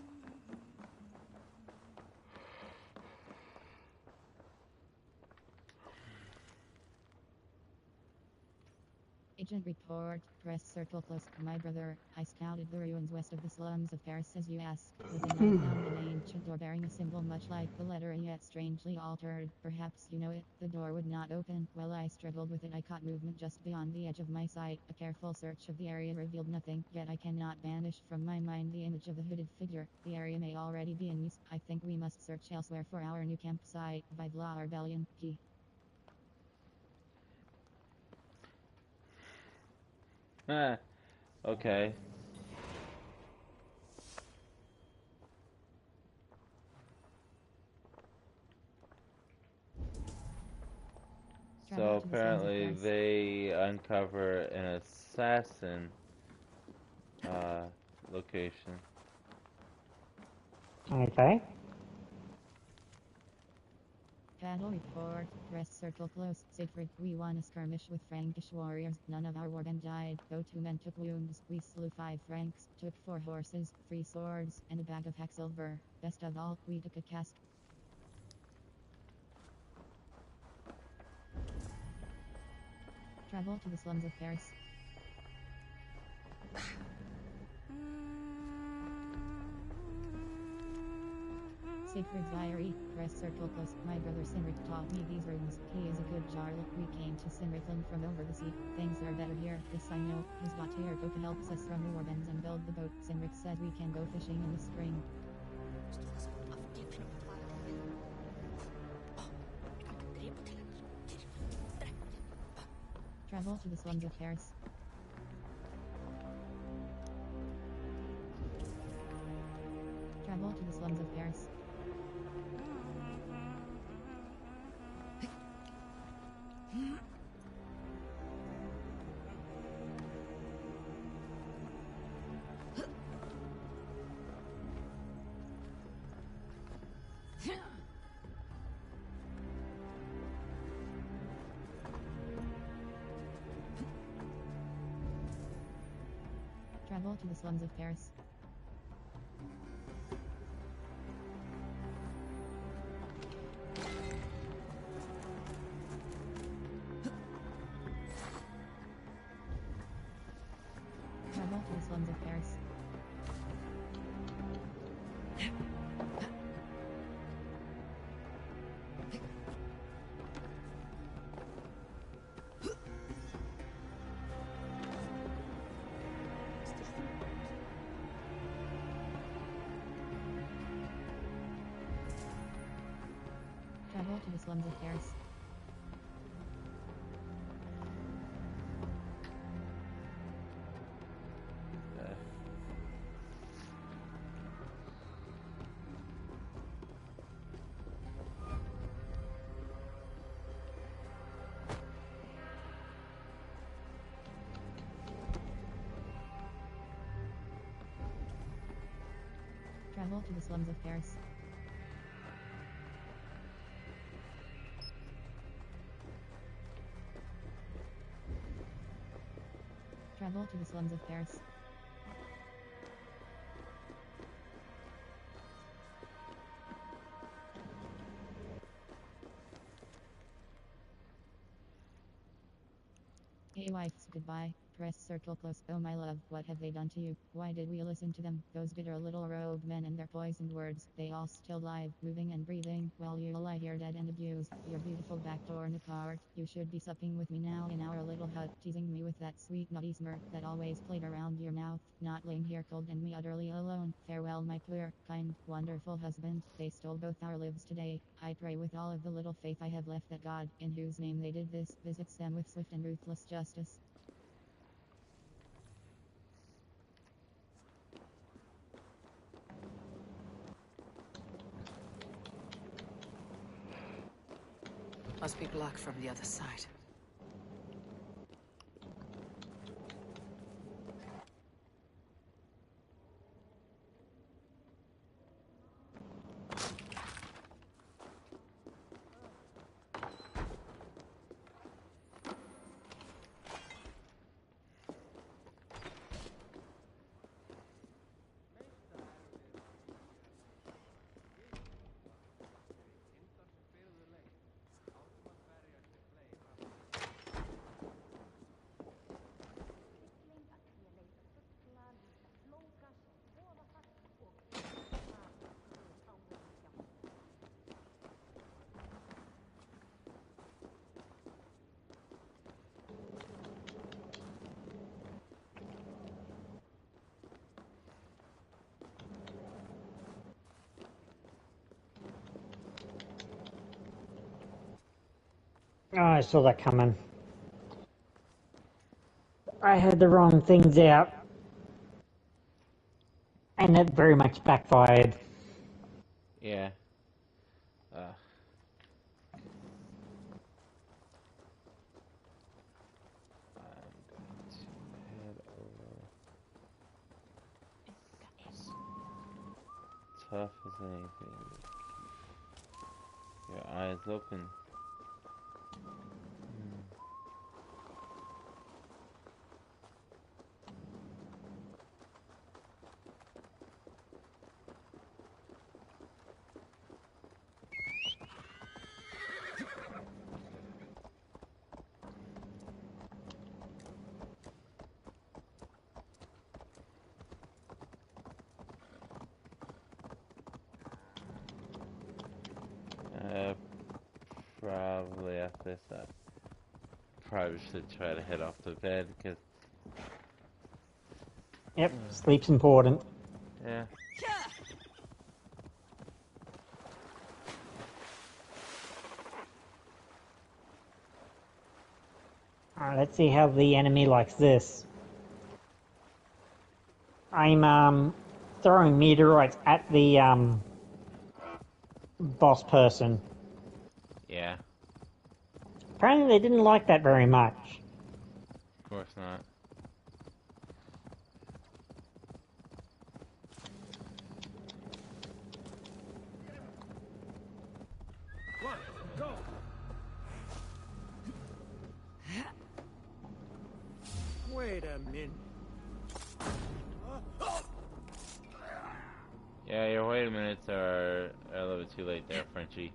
Agent report. Press circle close. My brother, I scouted the ruins west of the slums of Paris as you asked. Within I found an ancient door bearing a symbol much like the letter A yet strangely altered. Perhaps you know it. The door would not open. While I struggled with it, I caught movement just beyond the edge of my sight. A careful search of the area revealed nothing, yet I cannot banish from my mind the image of a hooded figure. The area may already be in use. I think we must search elsewhere for our new campsite. Valhalla Rebellion. P. Okay. So apparently they uncover an assassin location. Okay. Battle report. Press circle close. Siegfried, we won a skirmish with Frankish warriors. None of our warband died, though 2 men took wounds. We slew 5 Franks, took 4 horses, 3 swords, and a bag of hack silver. Best of all, we took a cask. Travel to the slums of Paris. Siegfried's diary. Press circle close. My brother Sinric taught me these runes. He is a good jarl. We came to Sinricland from over the sea. Things are better here, this I know. His daughter Coca helps us run the warbands and build the boat. Sinric said we can go fishing in the spring. Travel to the slums of Paris. Travel to the slums of Paris. Travel to the slums of Paris. Travel to the slums of Paris. Travel to the slums of Paris. Travel to the slums of Paris. Travel to the slums of Paris. Hey wives, goodbye. Press circle close. Oh my love, what have they done to you? Why did we listen to them? Those bitter little rogue men and their poisoned words. They all still live, moving and breathing, while you lie here dead and abused. Your beautiful back torn apart. You should be supping with me now in our little hut, teasing me with that sweet naughty smirk that always played around your mouth, not laying here cold and me utterly alone. Farewell my poor, kind, wonderful husband. They stole both our lives today. I pray with all of the little faith I have left that God, in whose name they did this, visits them with swift and ruthless justice. must be blocked from the other side. Oh, I saw that coming. I had the wrong things out. And it very much backfired. Yeah. I'm going to head over. Tough as anything. Keep your eyes open. Probably after this, I probably should try to head off to bed, because... Yep, sleep's important. Yeah. Alright, let's see how the enemy likes this. I'm throwing meteorites at the boss person. Yeah. Apparently they didn't like that very much. Of course not. One, go! Wait a minute. Yeah, your wait a minutes are a little bit too late there, Frenchie.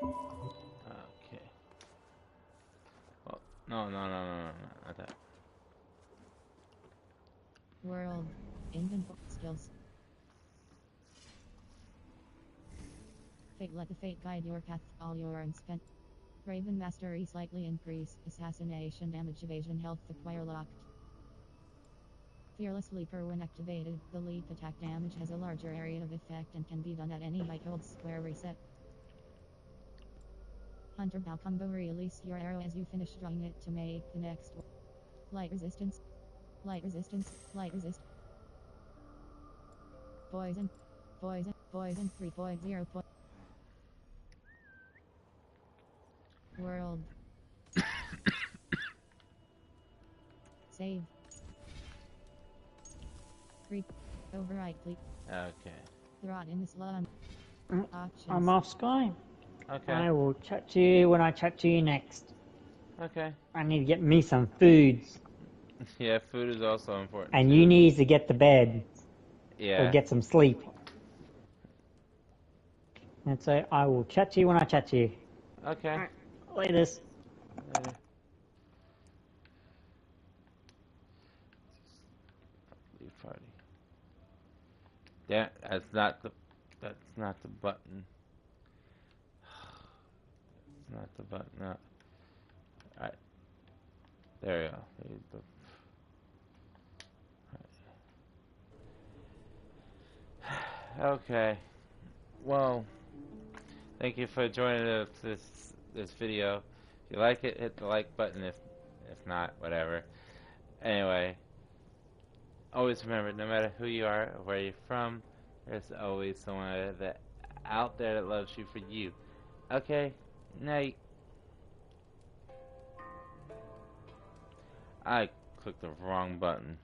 Okay. Well, no, not that. World. Inventory skills. Fate. Let the fate guide your path. All your unspent. Raven Mastery slightly increase. Assassination damage, evasion, health acquire locked. Fearless Leaper. When activated, the leap attack damage has a larger area of effect and can be done at any height. Hold square reset. Hunter Bow combo. Release your arrow as you finish drawing it to make the next one. Light resistance. Light resistance. Light resist. Poison. Poison. Poison 3.0. World. Save. Free. Override, please. Okay. Rot in the slum. Options. I'm off Sky. Okay. I will chat to you when I chat to you next. Okay. I need to get me some foods. Yeah, food is also important. And too. you need to get to bed. Yeah. Or get some sleep. And so I will chat to you when I chat to you. Okay. Right. Latest. Later. Leave party. Yeah, that's not the button. It's not the button. No. Alright. There we go. There's the okay. Well, thank you for joining this video. If you like it, hit the like button. If not, whatever. Anyway, always remember, no matter who you are or where you're from, there's always someone out there that loves you for you. Okay, night. I clicked the wrong button.